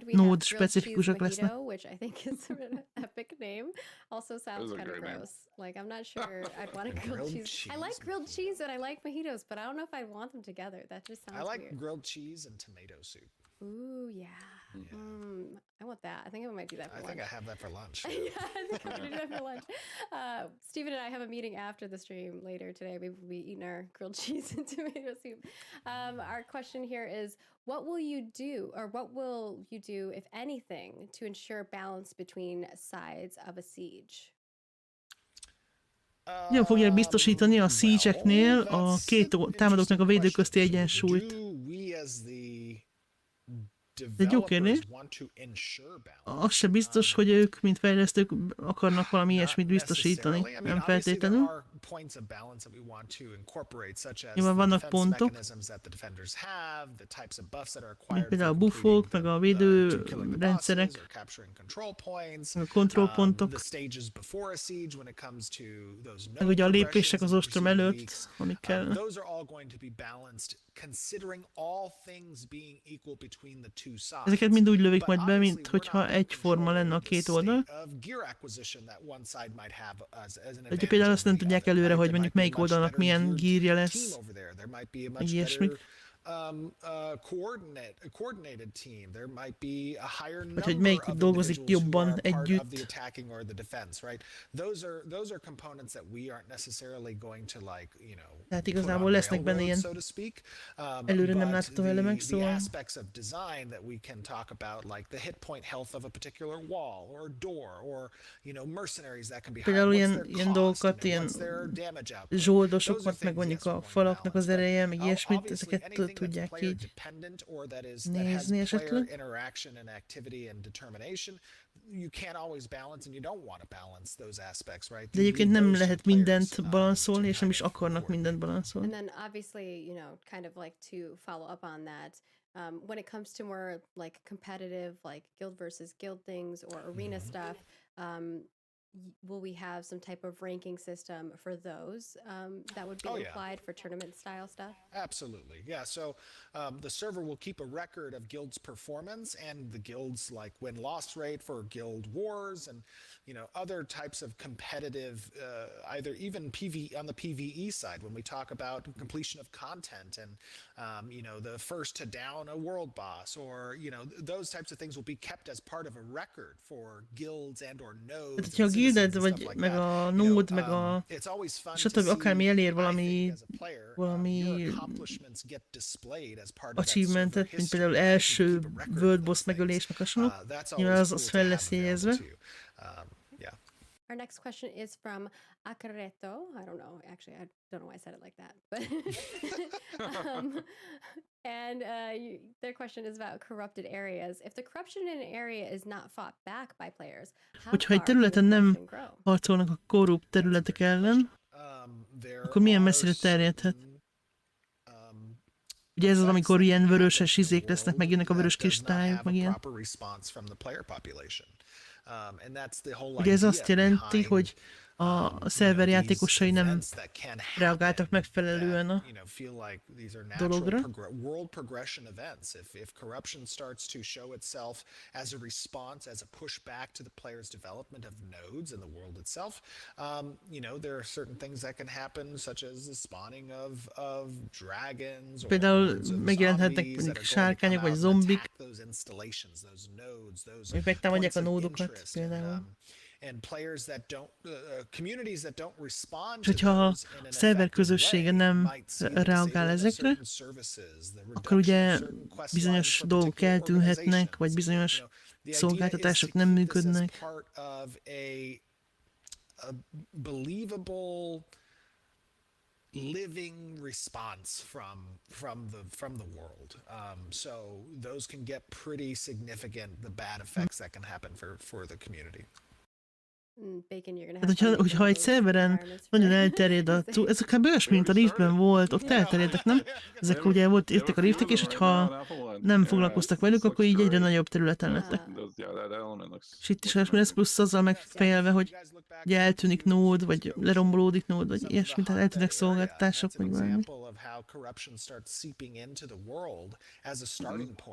nód specifikusak lesznek.
Which I think is an epic name. Also sounds kind of gross. Like I'm not sure I'd want a grilled cheese. I like grilled cheese and I like mojitos, but I don't know if I'd want them together. That just sounds weird.
I like grilled cheese and tomato soup.
Ooh, yeah. I want that. I think I might do that for lunch.
I think I have that for lunch.
Yeah, I think I'm going to do that for lunch. Stephen and I have a meeting after the stream later today. We'll be eating our grilled cheese and tomato soup. Our question here is, what will you do, if anything, to ensure balance between sides of a siege?
Hogyan fogják biztosítani a siege-eknél a két támadók meg a védő közti egyensúlyt? Egy jó kérdés. Az se biztos, hogy ők, mint fejlesztők akarnak valami ilyesmit biztosítani, nem feltétlenül. Nyilván vannak pontok, mint például a buffok, meg a védőrendszerek, a kontrollpontok, meg ugye a lépések az ostrom előtt, amik kell. Ezeket mind úgy lövik majd be, mint hogyha egyforma lenne a két oldal. De például azt nem tudják előre, hogy mondjuk melyik oldalnak milyen gírja lesz, meg ilyesmik. Vagy hogy melyik dolgozik jobban együtt. Tehát igazából lesznek benne ilyen előre nem látható elemek, szóval... Például ilyen dolgokat, ilyen zsoldosokat, meg mondjuk a falaknak az ereje, meg ilyesmit, ezeket tudják így nézni esetleg. De egyébként nem lehet mindent balanszolni, és nem is akarnak mindent balanszolni.
And then obviously, kind of like to follow up on that, when it comes to more like competitive, like guild versus guild things or arena stuff, will we have some type of ranking system for those that would be
Oh, yeah.
applied for tournament style stuff?
Absolutely, yeah. So the server will keep a record of guilds' performance and the guilds' like win-loss rate for guild wars and other types of competitive, either even on the PvE side when we talk about completion of content and the first to down a world boss or those types of things will be kept as part of a record for guilds and or nodes.
Tehát, hogyha a gilded, vagy meg a nód, meg a stb. Akármi elér valami achievementet, mint például első world boss megölés, meg hasonló, nyilván az fel lesz jegyezve.
Our next question is from Acareto. I don't know. Actually, I don't know why I said it like that. But and their question is about corrupted areas. If the corruption in an area is not fought back by players, how
Hogyha egy
far can the
területen nem
corruption grow?
harcolnak a korrupt területek ellen, akkor milyen messzire terjedhet? Ugye ez az, amikor ilyen vöröses izék lesznek, meg jönnek a vörös kristályok, meg ilyen. Ugye ez azt jelenti, hogy a szerver játékosai nem reagáltak megfelelően a dologra.
World progression events. If corruption starts to show itself as a response, as a pushback to the player's development of nodes in the world itself, there are certain things that can happen, such as the spawning of dragons,
például megjelenthetnek mondjuk sárkányok vagy zombik, ők megtámadják a nódokat például. És hogyha a szerver közössége nem reagál ezekre, akkor ugye bizonyos dolgok eltűnhetnek, vagy bizonyos szolgáltatások nem működnek.
Living response from the world. So those can get pretty significant, the bad effects that can happen for the community.
Bacon, you're gonna
Hát,
have
hogyha egy szerveren nagyon elterjed ez kb. Olyasmi, mint a Riftben volt, ott elterjedtek, nem? Ezek ugye jöttek a Riftek, és hogyha nem foglalkoztak velük, akkor így egyre nagyobb területen lettek. És itt is olyasmi lesz, plusz azzal megfejelve, hogy ugye eltűnik nód, vagy lerombolódik nód, vagy ilyesmi, tehát eltűnnek szolgáltatások, vagy valami.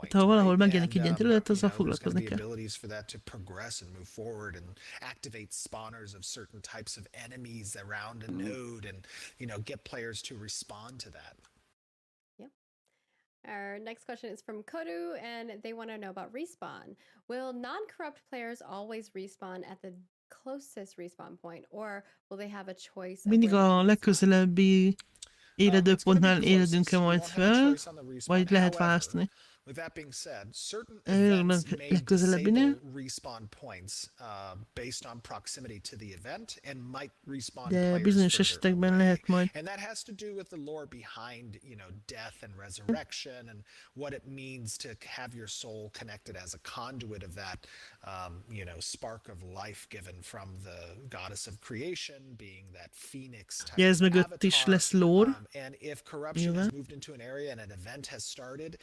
Hát, ha valahol megjelenik egy ilyen terület, azzal foglalkozni kell.
Spawners of certain types of enemies around a node and get players to respond to that.
Yep. Our next question is from Kodu and they want to know about respawn. Will non-corrupt players always respawn at the closest respawn point or will they have a choice?
Mindig a legközelebbi éledőpontnál éledünk-e majd fel, vagy lehet választani.
With that being said, certain events may disable respawn points based on proximity to the event and might respawn players further away. And that has to do with the lore behind, death and resurrection and what it means to have your soul connected as a conduit of that, spark of life given from the goddess of creation, being that phoenix type
ez mögött is lesz lore.
And if corruption has moved into an area and an event has started,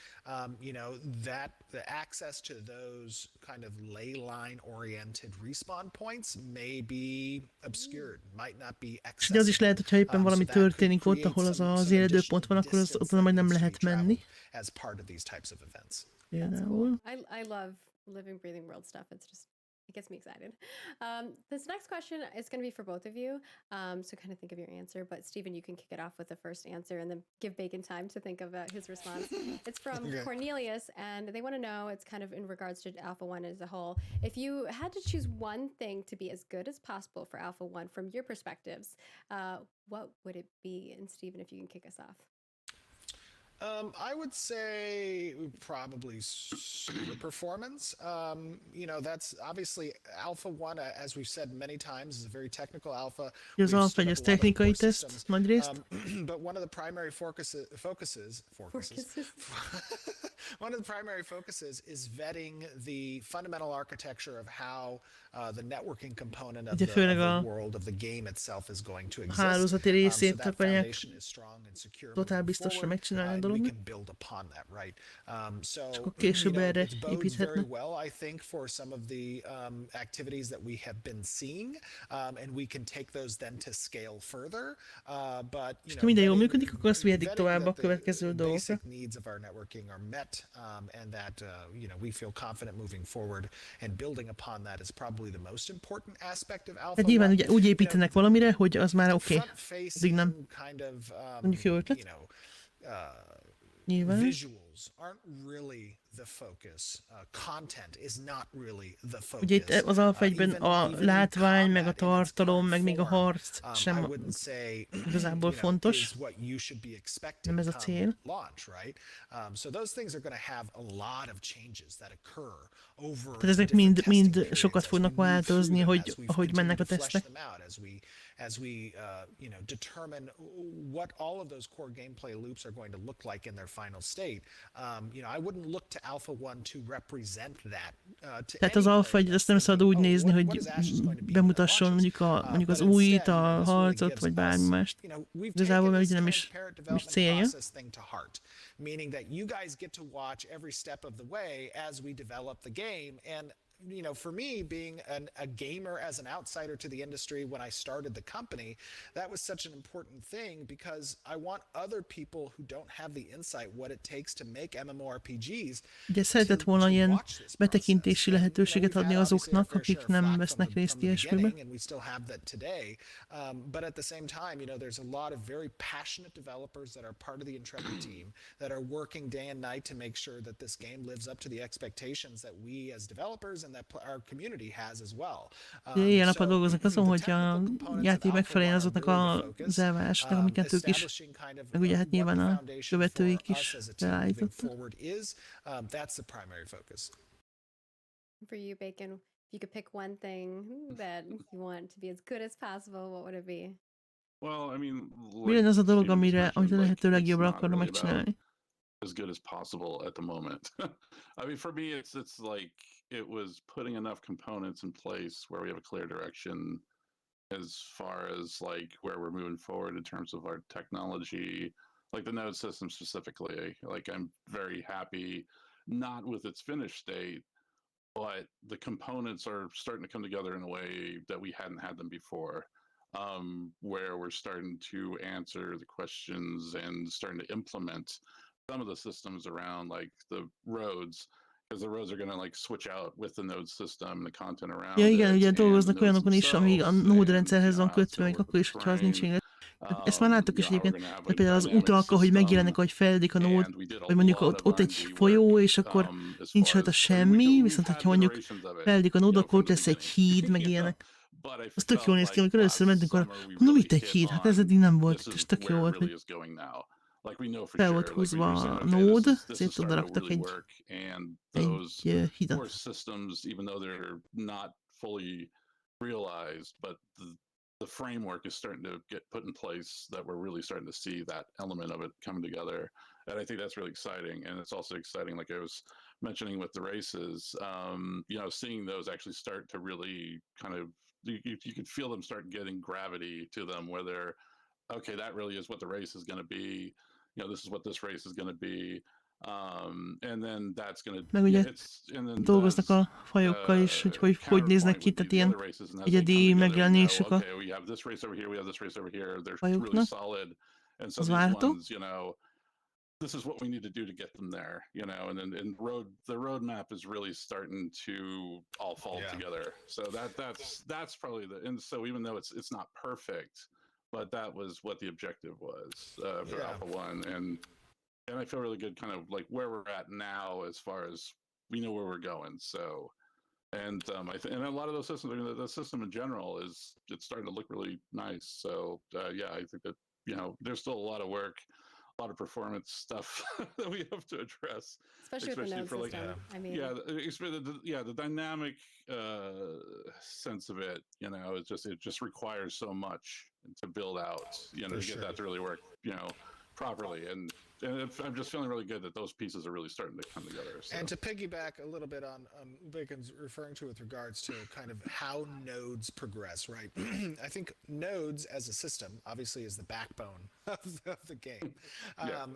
that the access to those kind of ley line oriented respawn points may be obscured, might not be accessible.
És az is lehet, hogyha éppen valami történik ott, ahol az éledőpont van, akkor ott majd nem lehet menni.
As part of these types of events.
Például.
I love living, breathing world stuff. It's just, it gets me excited. This next question is going to be for both of you. So kind of think of your answer, but Stephen, you can kick it off with the first answer and then give Bacon time to think of his response. It's from Cornelius and they want to know, it's kind of in regards to Alpha 1 as a whole. If you had to choose one thing to be as good as possible for Alpha 1 from your perspectives, what would it be? And Stephen, if you can kick us off.
I would say probably super performance. That's obviously Alpha 1, as we've said many times, is a very technical alpha.
Az alfa egy technikai teszt, nagy részt.
But one of the primary focuses one of the primary focuses is vetting the fundamental architecture of how the networking component of the world of the game itself is going to exist.
Hálózati részét akarják totál biztosra megcsinálni a skandarodni.
can build upon that, right? So
És akkor később erre
it bodes very
építhetne.
well, I think, for some of the activities that we have been seeing, and we can take those then to scale further. But
És ha minden jól működik, akkor azt vihetik
vetting
tovább a
that
következő
the
dolgokra.
basic needs of our networking are met, and that we feel confident moving forward, and building upon that is probably the most important aspect of Alpha
Tehát nyilván
1.
ugye úgy építenek valamire, hogy az már oké. Addig nem.
Front-facing kind of,
Mondjuk jó ötlet. Nyilván.
visuals aren't really the focus. Content is not really the focus.
Ugye itt az Alpha 1-ben a
Even
látvány, meg a
combat in its
tartalom, meg még a
form,
harc
I
sem
wouldn't say,
igazából fontos.
is what you should be expecting
Nem ez a
come
cél.
launch, right? So those things are going to have a lot of changes that occur over
Tehát ezek
different testing
mind
periods
sokat
as we
fognak
move through
változni,
them,
hogy
as we've
ahogy mennek a
continued to flesh
tesztek.
them out, as we determine what all of those core gameplay loops are going to look like in their final state. I wouldn't look to Alpha 1 to represent that.
Tehát az Alpha 1, azt nem szabad úgy nézni, hogy bemutasson mondjuk az újit, a harcot, vagy bármi mást. Igazából meg ugye nem is célja.
Meaning that you guys get to watch every step of the way as we develop the game. And for me, being a gamer as an outsider to the industry when I started the company, that was such an important thing because I want other people who don't have the insight what it takes to make MMORPGs.
Ugye szeretett volna ilyen betekintési lehetőséget adni azoknak, akik nem vesznek részt ilyesmiben.
And we still have that today. But at the same time, there's a lot of very passionate developers that are part of the Intrepid team that are working day and night to make sure that this game lives up to the expectations that we as developers and that our community has as well.
Ilyen napon dolgoznak azon, hogy a játék megfeleljen azoknak az elvárásoknak, amiket ők is, meg ugye hát nyilván a követőik is beállítottak.
That's the primary focus.
For you, Bacon, if you could pick one thing that you want to be as good as possible, what would it be?
Well, I mean,
Mi lenne az a dolog, amit a lehető
it's
legjobbra
not
akarna
really
megcsinálni?
as good as possible at the moment. I mean, for me, it's like it was putting enough components in place where we have a clear direction as far as like where we're moving forward in terms of our technology, like the node system specifically. Like I'm very happy, not with its finished state, but the components are starting to come together in a way that we hadn't had them before. Where we're starting to answer the questions and starting to implement some of the systems around like the roads, because the roads are going to like switch out with the node system and the content around.
Ja igen,
it
ugye
and
dolgoznak
the nodes
olyanokon is, ami a
themselves,
node
and,
rendszerhez van
how it's
kötve,
gonna
még
work
akkor
with
is, hogyha az nincs
terrain.
végre. Ezt már láttuk is
How we're
egyébként,
gonna have
de
like
például az
dynamic
utak, ahogy
system,
megjelenek, ahogy fejlődik a node,
and we did a
vagy mondjuk
lot of
ott egy
R&D
folyó,
work,
és akkor
as
nincs
far
rajta
as, I mean,
semmi,
we've
viszont
had
hogyha mondjuk
iterations of it,
fejlődik a node, akkor
from
ott
the
lesz egy
beginning.
híd, meg ilyenek.
But I
Az tök jól néz
felt
ki, amikor
like
először
last
mentünk arra,
summer we
mondom,
really
itt egy
hit
híd, hát
on
ez eddig nem volt,
this
és
is
tök jó
where it
volt,
really
hogy
is going now. Like we know for
fel
sure,
volt
like we're
húzva
saying,
a
okay, this
node,
is
ezért oda
starting to
raktak
really
egy
work, and those
hidat.
core systems, even though they're not fully realized, but the framework is starting to get put in place that we're really starting to see that element of it coming together. And I think that's really exciting. And it's also exciting, like I was mentioning with the races, seeing those actually start to really kind of, you could feel them start getting gravity to them where they're, okay, that really is what the race is going to be. This is what this race is going to be. And then that's going to,
Meg ugye dolgoznak a fajokkal is, hogy néznek ki, tehát ilyen egyedi megjelenésük a fajoknak. Az várható.
This is what we need to do to get them there, and then the roadmap is really starting to all fall together. So that's probably and so even though it's not perfect, but that was what the objective was for Alpha 1, and I feel really good kind of like where we're at now as far as we know where we're going. So, and and a lot of those systems, I mean, the system in general it's starting to look really nice. So I think that there's still a lot of work, a lot of performance stuff that we have to address,
especially with the node
for
system. I mean,
the dynamic sense of it, it just requires so much to build out, to get that to really work, properly. And And I'm just feeling really good that those pieces are really starting to come together. So.
And to piggyback a little bit on Bacon's referring to with regards to kind of how nodes progress, right? I think nodes as a system obviously is the backbone of the game.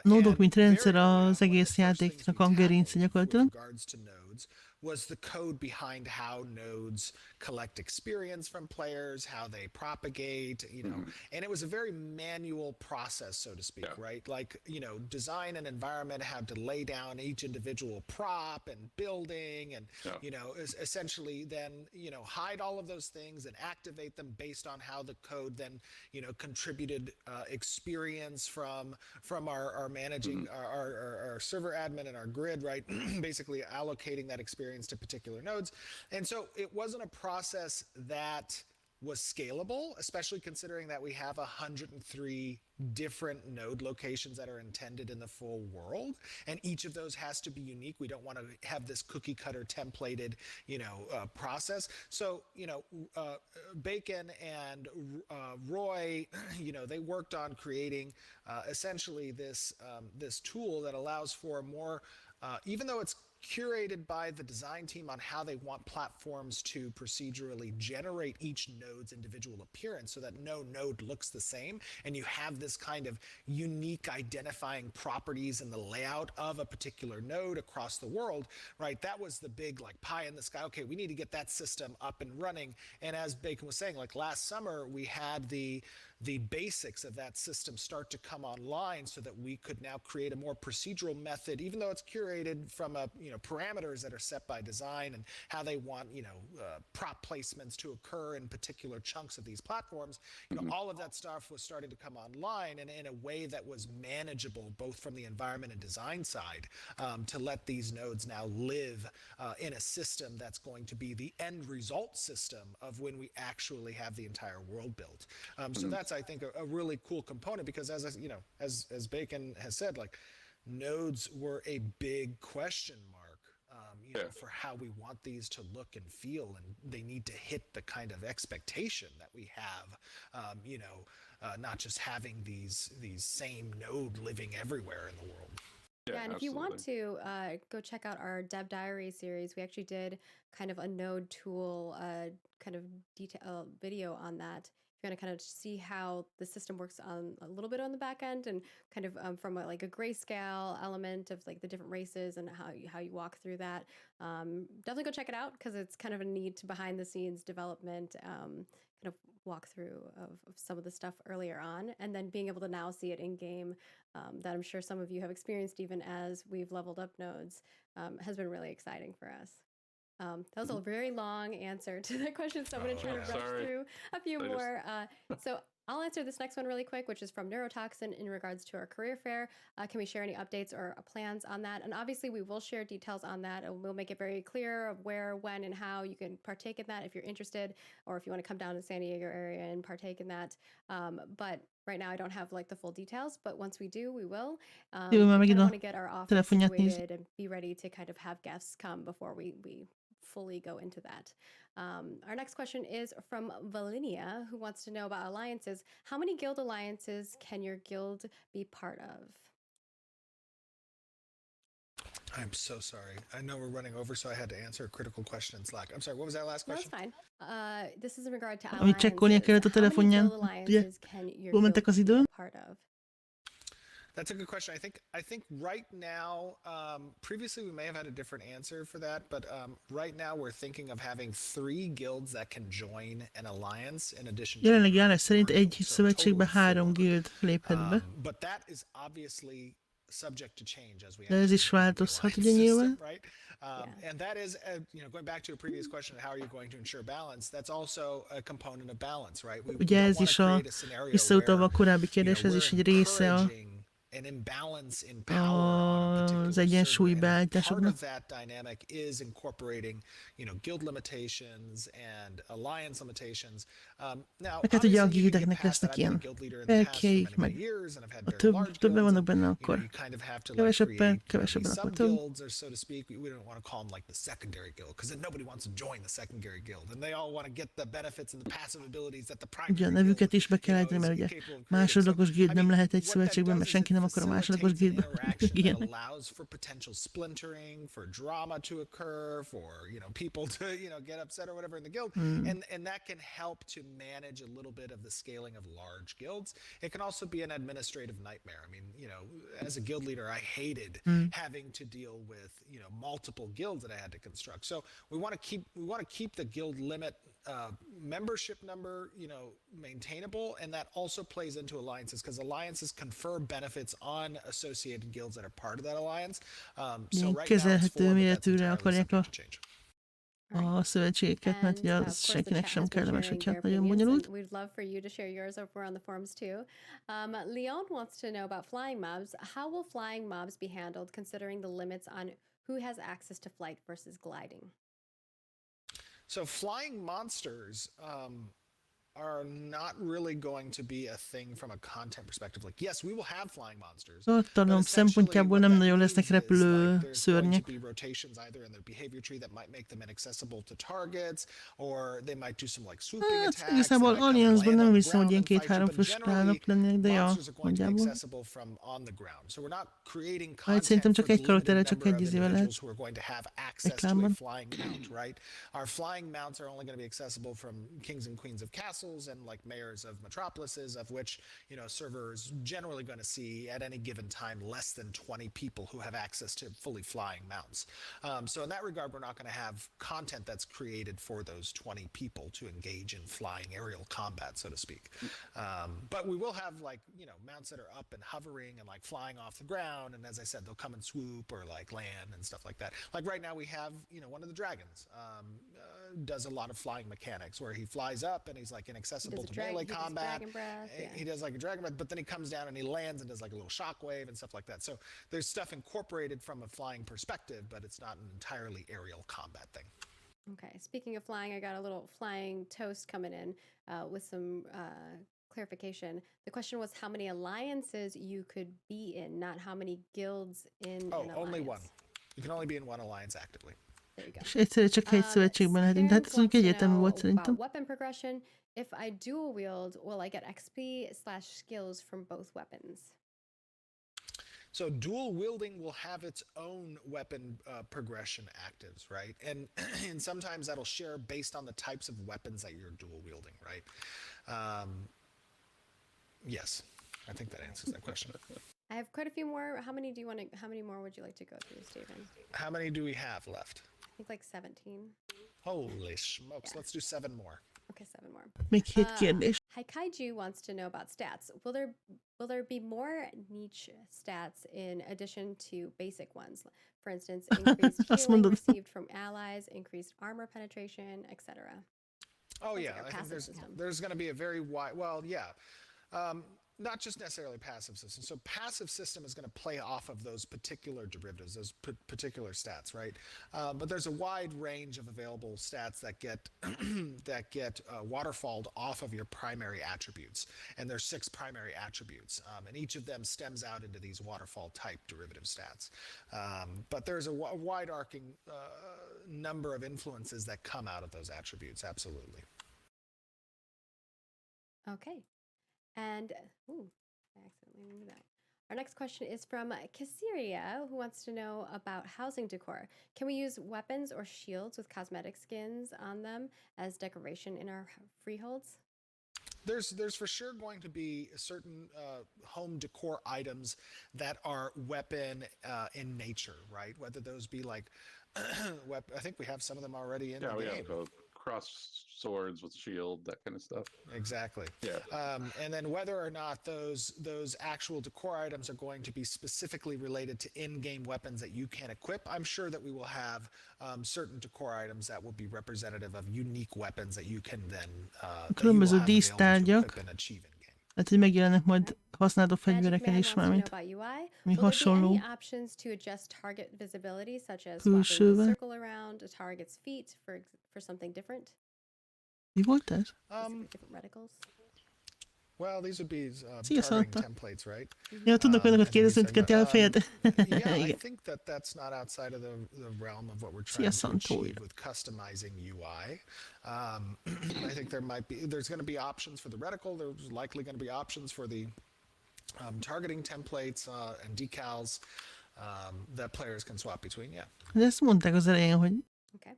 Nódok, mint rendszer az egész játéknak a gerince gyakorlatilag.
With regards to nodes was the code behind how nodes collect experience from players, how they propagate, you know, and it was a very manual process, so to speak, right? Like, you know, design an environment, had to lay down each individual prop and building and, you know, essentially then, you know, hide all of those things and activate them based on how the code then, you know, contributed experience from our managing, our server admin and our grid, right? Basically allocating that experience to particular nodes. And so it wasn't a process that was scalable, especially considering that we have 103 different node locations that are intended in the full world. And each of those has to be unique. We don't want to have this cookie cutter templated, you know, process. So, you know, Bacon and Roy, you know, they worked on creating essentially this tool that allows for a more, even though it's curated by the design team on how they want platforms to procedurally generate each node's individual appearance so that no node looks the same, and you have this kind of unique identifying properties in the layout of a particular node across the world, right? That was the big like pie in the sky. Okay, we need to get that system up and running. And as Bacon was saying, like last summer we had the basics of that system start to come online so that we could now create a more procedural method, even though it's curated from a, you know, parameters that are set by design and how they want, you know, prop placements to occur in particular chunks of these platforms. You know, all of that stuff was starting to come online and in a way that was manageable, both from the environment and design side, to let these nodes now live in a system that's going to be the end result system of when we actually have the entire world built. So that's, I think, a really cool component because as you know, as Bacon has said, like nodes were a big question mark, you know, for how we want these to look and feel, and they need to hit the kind of expectation that we have, you know, not just having these same node living everywhere in the world.
Yeah, and if you want to go check out our Dev Diary series, we actually did kind of a node tool kind of detail video on that. If you want to kind of see how the system works on a little bit on the back end and kind of from like a grayscale element of like the different races and how you walk through that, definitely go check it out because it's kind of a neat behind the scenes development kind of walkthrough of some of the stuff earlier on, and then being able to now see it in game that I'm sure some of you have experienced even as we've leveled up nodes has been really exciting for us. That was a very long answer to that question, so I'm going to try to rush through a few more. So I'll answer this next one really quick, which is from Neurotoxin in regards to our career fair. Can we share any updates or plans on that? And obviously we will share details on that, and we'll make it very clear of where, when, and how you can partake in that if you're interested, or if you want to come down to the San Diego area and partake in that. But right now I don't have like the full details, but once we do, we will. I want to get our office situated and be ready to kind of have guests come before we fully go into that. Our next question is from Valinia, who wants to know about alliances. How many guild alliances can your guild be part of?
I'm so sorry. I know we're running over, so I had to answer a critical question in Slack. I'm sorry, what was that last question?
No, that's fine. This is in regard to
Amit csekkolnia kellett a telefonján. Ugye, hol mentek az idő?
That's a good question. I think right now, previously we may have had a different answer for that, but right now we're thinking of having 3 guilds that can join an alliance in addition to...
Jelenlegi állás szerint egy szövetségbe 3 guild léphet be.
But that is obviously subject to change as we...
De ez is változhat, ugye nyilván.
Right? And that is, you know, going back to a previous question, how are you going to ensure balance? That's also a component of balance, right?
Ugye ez is a visszautalva a korábbi kérdés, ez is egy része
an imbalance in power
az egyensúly beállításoknak.
Part of that dynamic is incorporating, you know, guild limitations and alliance limitations. Now,
hát ugye a guildeknek lesznek ilyen elkéik, meg ha többen vannak benne, akkor kevesebben, akkor több.
So to speak, we don't want to call them like the secondary guild, because then nobody wants to join the secondary guild, and they all want to get the benefits and the passive abilities that the primary guild.
Ugye a nevüket is be kell ejteni, mert ugye másodlagos guild nem lehet egy szövetségben, mert senki nem nem akkor a másodlagos
facilitates an
gépben.
interaction that
Igen.
allows for potential splintering, for drama to occur, for people to get upset or whatever in the guild, and that can help to manage a little bit of the scaling of large guilds. It can also be an administrative nightmare. I mean, as a guild leader, I hated having to deal with multiple guilds that I had to construct. So we want to keep the guild limit membership number maintainable, and that also plays into alliances because alliances confer benefits on associated guilds that are part of that alliance. So
Ilyen
right now it's 4,
kezelhető
but that's
méretűre
entirely
akarják
subject to change.
a szövetségeket, mert ugye
And
az
of course, the
senkinek
chat
sem
has been
kellemes,
sharing
hogyha
their
nagyon
opinions,
bonyolult.
and we'd love for you to share yours over on the forums too. Leon wants to know about flying mobs. How will flying mobs be handled considering the limits on who has access to flight versus gliding?
So flying monsters are not really going to be a thing from a content perspective. Like, yes, we will have flying monsters.
Tartalom szempontjából nem nagyon lesznek repülő szörnyek.
There's going to be rotations either in the behavior tree that might make them inaccessible to targets, or they might do some like swooping attacks.
Igazából Alliance-ban nem hiszem, hogy ilyen 2-3 fős klánok lennének, de ja,
monsters are going to be
nagyjából.
accessible from on the ground. So we're not creating
Hát
content
szerintem
for
csak
the
egy karakterrel
limited
csak
number
egy
of
izével lehet.
individuals who are going to have access to a
klánban.
flying mount, right? Our flying mounts are only going to be accessible from kings and queens of castles and like mayors of metropolises, of which servers generally going to see at any given time less than 20 people who have access to fully flying mounts. So in that regard, we're not going to have content that's created for those 20 people to engage in flying aerial combat, so to speak. But we will have like mounts that are up and hovering and like flying off the ground, and as I said, they'll come and swoop or like land and stuff like that. Like right now we have one of the dragons does a lot of flying mechanics where he flies up and he's like inaccessible to melee combat. He does like a dragon breath, but then he comes down and he lands and does like a little shockwave and stuff like that. So there's stuff incorporated from a flying perspective, but it's not an entirely aerial combat thing.
Okay, speaking of flying, I got a little flying toast coming in with some clarification. The question was how many alliances you could be in, not how many guilds in an alliance.
Only one. You can only be in one alliance actively.
There you go.
És egyszerre csak egy szövetségben lehetünk, de hát ez úgy egyetemű volt szerintem.
Weapon progression. If I dual wield, will I get XP/skills from both weapons?
So dual wielding will have its own weapon progression actives, right? And sometimes that'll share based on the types of weapons that you're dual wielding, right? Yes, I think that answers that question.
I have quite a few more. How many more would you like to go through, Stephen?
How many do we have left?
I think like 17.
Holy smokes, let's do 7 more.
Okay, 7 more.
Még 7 kérdés.
Haikaiju wants to know about stats. Will there be more niche stats in addition to basic ones? For instance, increased healing received from allies, increased armor penetration, etc.
Oh yeah, I think there's going to be a very wide. Well, yeah. Not just necessarily passive system. So passive system is going to play off of those particular derivatives, those particular stats, right? But there's a wide range of available stats that get waterfalled off of your primary attributes, and there's 6 primary attributes, and each of them stems out into these waterfall type derivative stats. But there's a wide arcing number of influences that come out of those attributes, absolutely.
Okay. And, I accidentally moved that. Our next question is from Kasiria, who wants to know about housing decor. Can we use weapons or shields with cosmetic skins on them as decoration in our freeholds?
There's for sure going to be certain home decor items that are weapon in nature, right? Whether those be like, I think we have some of them already in the game.
Yeah, cross swords with shield, that kind of stuff.
Exactly.
Yeah.
And then whether or not those actual decor items are going to be specifically related to in-game weapons that you can equip, I'm sure that we will have certain decor items that will be representative of unique weapons that you can then
különböző dísztárgyak, hát hogy megjelennek majd használható fegyvereken is mármint, mi hasonló külsővel. Mi volt ez?
Well, these would be targeting templates, right?
Ja, tudnak olyanokat kérdezni, amiket elfejed.
Yeah, I think that's not outside of the realm of what we're trying to achieve with customizing UI. I think there's going to be options for the reticle. There's likely going to be options for the targeting templates and decals that players can swap between. Yeah.
De ezt mondták az elején, hogy
Okay.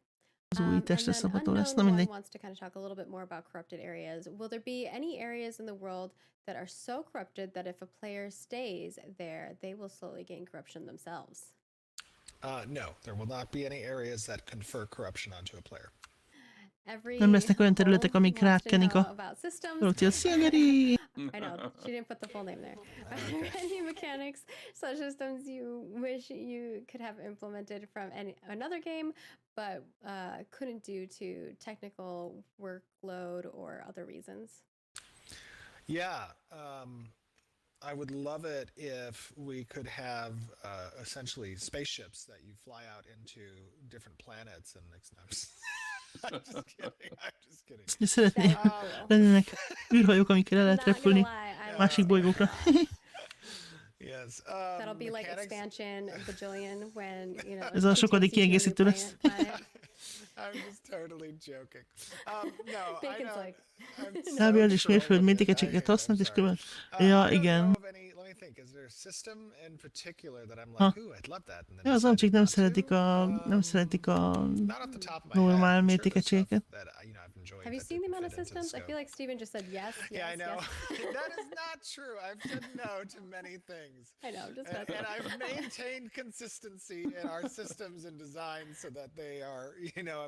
az új
And
testre
then
szabható lesz. Na
Unknown One
mindegy.
wants to kind of talk a little bit more about corrupted areas. Will there be any areas in the world that are so corrupted that if a player stays there, they will slowly gain corruption themselves?
No, there will not be any areas that confer corruption onto a player.
Nem lesznek olyan területek,
hole
amik
wants to
rátkenik
know
a
about systems.
korrupció. Szia, Geri!
I know, she didn't put the full name there. Are there any mechanics slash systems you wish you could have implemented from another game, but couldn't due to technical workload or other reasons?
Yeah, I would love it if we could have essentially spaceships that you fly out into different planets and I'm just kidding. I'm just kidding.
Szeretné, lennének űrhajók, amikkel el lehet
Not gonna
repülni
lie, I
másik bolygókra.
Yes.
that'll be like
mechanics-
expansion bajillion when, you know,
Ez a sokadik
it takes you to
kiegészítő
a new
lesz.
planet.
I'm just totally joking. No, I
Bacon's
don't.
like,
I'm so
Zábjel és
trolling
mérföld
with it.
mértékegységet használt, és
I'm sorry.
külön. Ja,
I don't
igen.
know of any, let me think. Is there a system in particular that I'm like,
Ha.
ooh, I'd love that. And then
Ja, az
decided
amcsik nem
not to?
szeretik a
Not off the top of my
normál
head. I'm sure there's
mértékegységeket.
stuff that, I've enjoyed
have you
that
seen the
didn't
amount of
fit into the
systems? I feel
scope.
like Steven just said yes.
Yeah, I
yes,
know.
yes.
That is not true. I've said no to many things.
I know, I'm just
And,
messing
and
with
I've
you.
maintained consistency in our systems and design so that they are,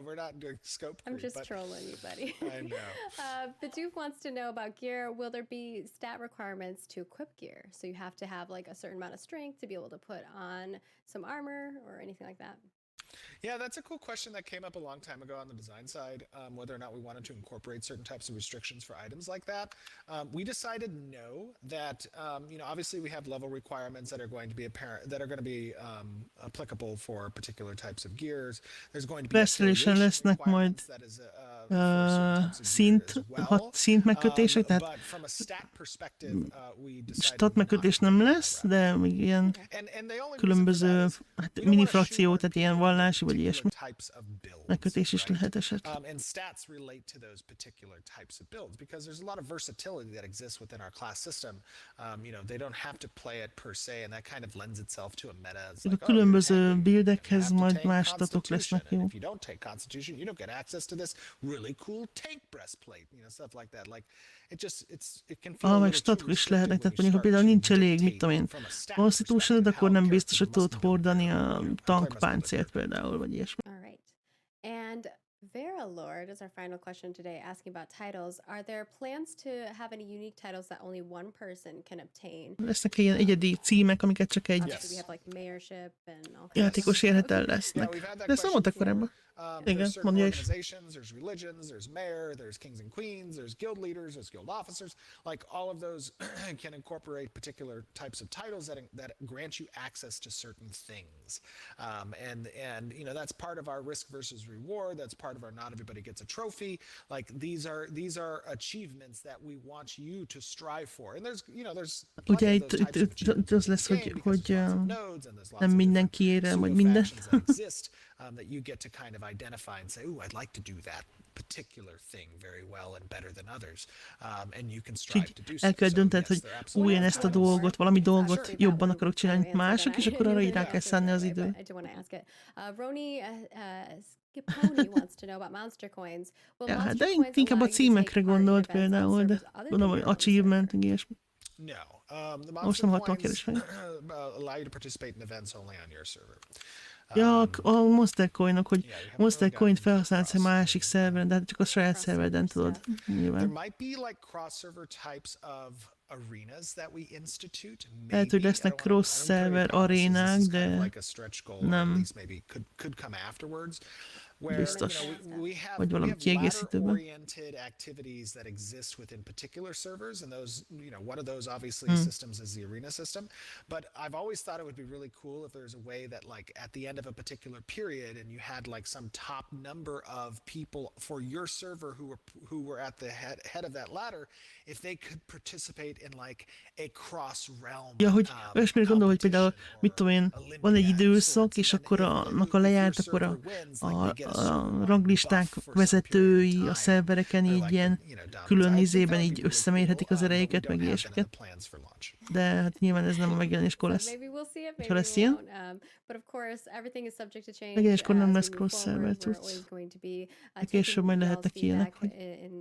we're not doing scope
I'm
creep,
just
but
trolling you, buddy.
I know.
Bidoof wants to know about gear. Will there be stat requirements to equip gear? So you have to have like a certain amount of strength to be able to put on some armor or anything like that.
Yeah, that's a cool question that came up a long time ago on the design side, whether or not we wanted to incorporate certain types of restrictions for items like that. We decided no, that, obviously we have level requirements that are going to be apparent, that are going to be applicable for particular types of gears. There's going to be
Beszélésen
affiliation
lesznek majd
requirements that is for certain types of
szint,
gear as well.
hat szint megkötések, tehát
But from a stat perspective, we decided
stat megkötés nem lesz, de még ilyen
and the only reason for
különböző
that is
hát,
we don't
mini
wanna
frakció,
shoehorn
tehát ilyen
people into
vallási vagy ilyesmi
particular types of builds,
megkötés is
right?
lehet esetleg.
And stats relate to those particular types of builds because there's a lot of versatility that exists within our class system. They don't have to play it per se, and that kind of lends itself to a meta. It's
A
like,
különböző
you're tanking,
buildekhez
you have to
majd
take
más statok
Constitution,
lesznek,
and
jó?
if you don't take Constitution, you don't get access to this really cool tank breastplate, stuff like that. Like it can feel a
Meg
little
statok
too
is lehetnek, tehát
restrictive when
mondjuk, ha
start
például
to
nincs elég, mit
dictate
tudom én,
from a stat
Constitution-od,
perspective
akkor
how
nem
a
biztos, hogy
character
tudod
must build
hordani
their,
a
player must
tankpáncélt
build their
például, vagy ilyesmi.
All right. And Vera Lord is our final question today, asking about titles. Are there plans to have any unique titles that only one person can obtain?
Lesznek ilyen egyedi címek, amiket csak egy
Obviously, we have like mayorship and all kinds
játékos
of
érhet el
stuff.
lesznek.
Yeah, we've had that
De ezt nem mondtak
question
korábban. Igen,
There's certain
mondja is.
organizations, there's religions, there's mayor, there's kings and queens, there's guild leaders, there's guild officers. Like all of those can incorporate particular types of titles that grant you access to certain things. And that's part of our risk versus reward. That's part of our not everybody gets a trophy. Like these are achievements that we want you to strive for. And there's
Ugye
plenty of those types of
itt
achievements
az
in
lesz,
the game
hogy
because there's lots of nodes and there's lots
nem
of
mindenki ér el, vagy mindent.
pseudo-factions that exist that you get to kind of identify and say, ooh, I'd like to do that particular thing very well and better than others. And you can strive to do so.
El kell
So,
döntened,
yes,
hogy
they're absolutely
én ezt a
titles.
dolgot, valami dolgot
Actually,
jobban
that one
akarok csinálni, mint
better answer
mások, és
than
akkor arra
I
így rá
knew
kell
the
szánni az
answer right,
idő.
but I do want to ask it. Roni Skiponi wants to know about monster coins. Will
Ja, hát
monster
de
coins
inkább a
allow you to
címekre
take part in
gondolt
events on
például, de
servers other
gondolom,
than
hogy
your own
achievement,
server?
ilyesmi.
No. The
Most
monster
nem hallottam a
coins
kérdést
allow you to participate in events only on your server.
Ja, a Monster Coinok, hogy
Yeah, you haven't
Monster
really
Coint
gotten
felhasználsz egy
across.
másik szerveren, de hát csak a saját
Cross
szervereden
servers,
tudod.
There
Nyilván.
might be like cross-server types of arenas that we institute.
Lehet, hogy
Maybe.
lesznek
I don't wanna- I don't
cross-server
carry promises.
arénák,
This is kind
de
of like a stretch goal, or
nem
at least maybe could come afterwards. Where
biztos,
we have
hogy valami kiegészítőben.
ladder-oriented activities that exist within particular servers, and those, one of those obviously systems is the arena system. But I've always thought it would be really cool if there's a way that, like, at the end of a particular period, and you had like some top number of people for your server who were at the head of that ladder, if they could participate in like a cross-realm.
Ja, hogy olyasmire gondol, hogy például, mit tudom én, van egy időszak, és akkor annak a lejárt, akkor a ranglisták vezetői a szervereken így ilyen külön izében így összemérhetik az erejüket, meg ilyesmiket. De hát nyilván ez nem a megjelenéskor
So
lesz.
maybe we'll see it,
Ha
maybe we
lesz ilyen.
won't. But of course, everything is subject to change
Megjelenéskor nem
as
lesz
we move
cross-server
forward. We're
cucc.
always going to be
De
taking
később majd
y'all's
lehetnek ilyenek,
feedback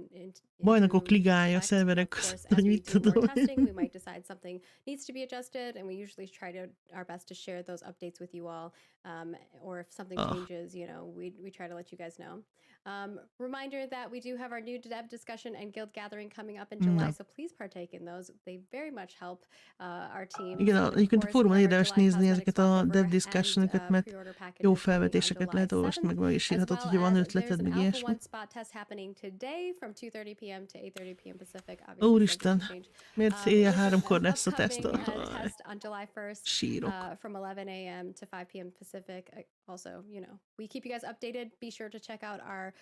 hogy bajnokok
into
ligája a
effect.
szerverek
Of
között,
course,
hogy
as we
mit
do more
tudom.
testing, we might decide something needs to be adjusted, and we usually try our best to share those updates with you all. Or if something changes, you know, we try to let you guys know. Reminder that we do have our new dev discussion and guild gathering coming up in July, so please partake in those. They very much help our team.
Igen, egyébként a fórumon érdemes nézni ezeket a dev discussion-öket, mert jó felvetéseket lehet olvasni, meg is írhatod, hogyha van ötleted, meg ilyesmi. Úristen, miért éjjel 3-kor lesz a teszt? Sírok.
From 11 a.m. to 5 p.m. Pacific. Also, you know, we keep you guys updated. Be sure to check out our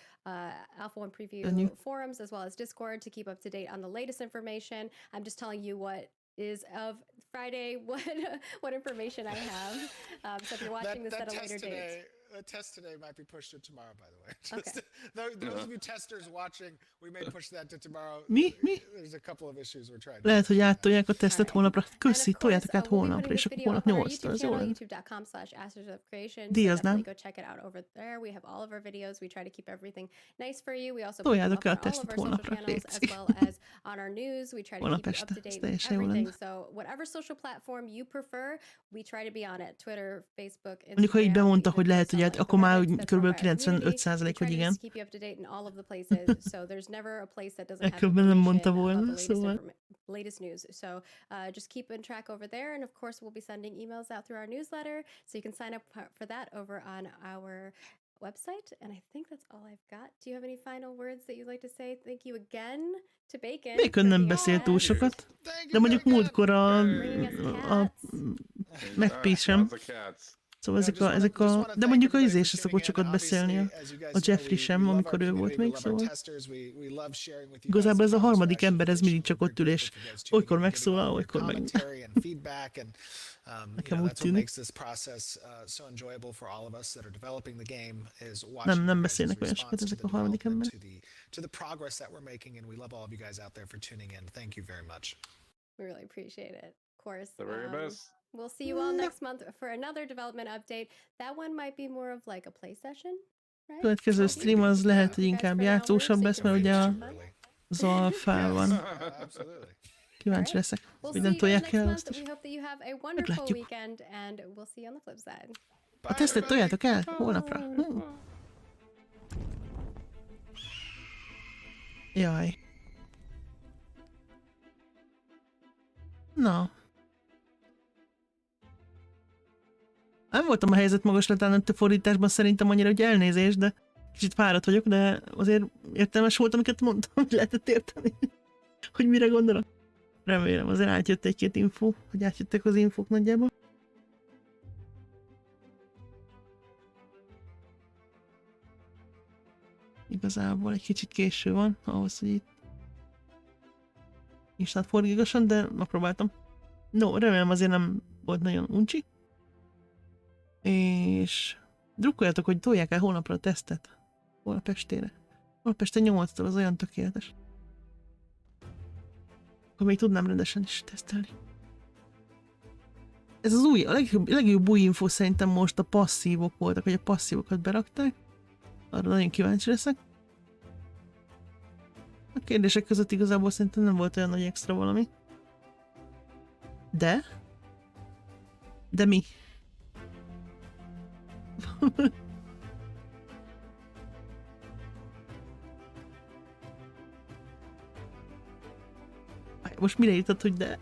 Alpha 1 preview forums as well as Discord to keep up to date on the latest information. I'm just telling you what is of Friday, what information I have. So if you're watching this at a later date.
The test today might be pushed to tomorrow, by the way.
Okay.
Those of you testers watching, we may push that to tomorrow.
Mi?
There's a couple of issues we're trying to.
Lehet, hogy áttolják a tesztet holnapra. Köszi, toljátok át holnapra, és akkor holnap 8-tól, az jó lenne. Díjaznám. Toljátok át a tesztet holnapra, létszik. Holnap este, ez teljesen jó lenne. Mondjuk, ha így bemondta, hogy lehet, hogy akkor már úgy kb. 95%, hogy igen. Ekkor nem mondta volna, szóval.
Latest news. So just keep in track over there, and of course we'll be sending emails out through our newsletter, so you can sign up for that over on our website. And I think that's all I've got. Do you have any final words that you'd like to say? Thank you again to Bacon.
Bacon nem beszélt túl sokat, de mondjuk múltkor a megpís sem. Szóval de mondjuk a izé se szokott sokat beszélni, a Jeffrey sem, amikor ő volt még, szóval. Igazából ez a harmadik ember, ez mindig csak ott ül, és olykor megszólal, olykor meg. Nekem úgy tűnik. Nem beszélnek olyan sokat ezek a harmadik emberek.
We really appreciate it. Of course.
The very best.
We'll see you all next month for another development update. That one might be more of like a play session, right?
Következő stream az lehet, hogy inkább játszósabb lesz, mert ugye az alfában. Kíváncsi leszek. Mindent tolják el azt is. Meglátjuk. A tesztet toljátok el holnapra. Jaj. Na. Nem voltam a helyzet magaslatán a fordításban szerintem annyira, hogy elnézés, de kicsit fáradt vagyok, de azért értelmes volt, amiket mondtam, hogy lehetett érteni, hogy mire gondolok. Remélem, azért átjött egy-két info, hogy átjöttek az infók nagyjából. Igazából egy kicsit késő van, ahhoz, hogy itt nincs forgigasan, de megpróbáltam. No, remélem azért nem volt nagyon uncsi. És drukkoljatok, hogy tolják el holnapra a tesztet. Holnap estére. Holnap este 8-tól, az olyan tökéletes. Akkor még tudnám rendesen is tesztelni. Ez az új, a legjobb új info szerintem most a passzívok voltak, hogy a passzívokat berakták. Arra nagyon kíváncsi leszek. A kérdések között igazából szerintem nem volt olyan nagy extra valami. De mi? Most mire írtad, hogy de?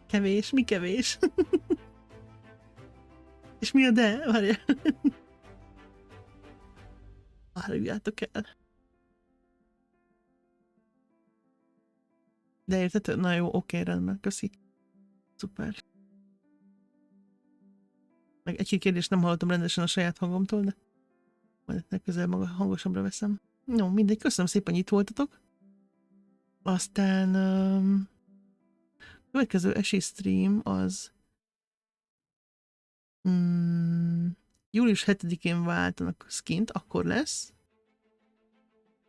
Kevés? Mi kevés? És mi a de? Várjál. Várjátok el. De érted? Na jó, oké, rendben, köszi. Szuper. Meg egy-két kérdést nem hallottam rendesen a saját hangomtól, de Majd legközelebb maga hangosabbra veszem. No, mindegy, köszönöm szépen, hogy itt voltatok. Aztán következő stream az július 7-én váltanak skint, akkor lesz.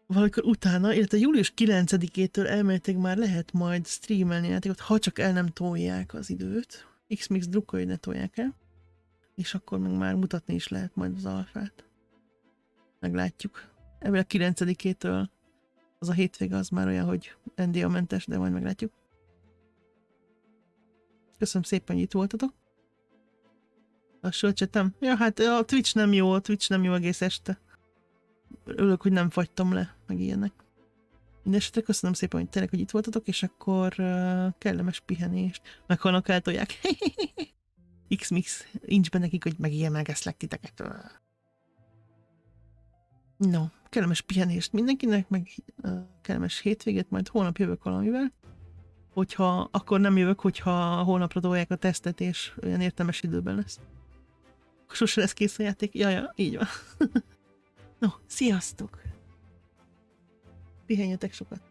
Valamikor utána, illetve július 9-től elméletileg már lehet majd streamelni játékot, ha csak el nem tolják az időt. X-Mix drukkolja, hogy ne tolják el. És akkor meg már mutatni is lehet majd az alfát. Meglátjuk. Ebből a 9-től az a hétvége az már olyan, hogy NDA-mentes, de majd meglátjuk. Köszönöm szépen, hogy itt voltatok. Lassú a csetem. Ja, hát a Twitch nem jó egész este. Örülök, hogy nem fagytam le, meg ilyenek. Mindenesetre köszönöm szépen, hogy tényleg, hogy itt voltatok, és akkor kellemes pihenést. Meghalnak, eltolják. X-Mix, nincs be nekik, hogy megijemegeszlek titeket. No, kellemes pihenést mindenkinek, meg kellemes hétvégét, majd holnap jövök valamivel. Hogyha, akkor nem jövök, hogyha holnapra tolják a tesztet, és olyan értelmes időben lesz. Sose lesz kész a játék. Ja, így van. No, sziasztok! Pihenjetek sokat!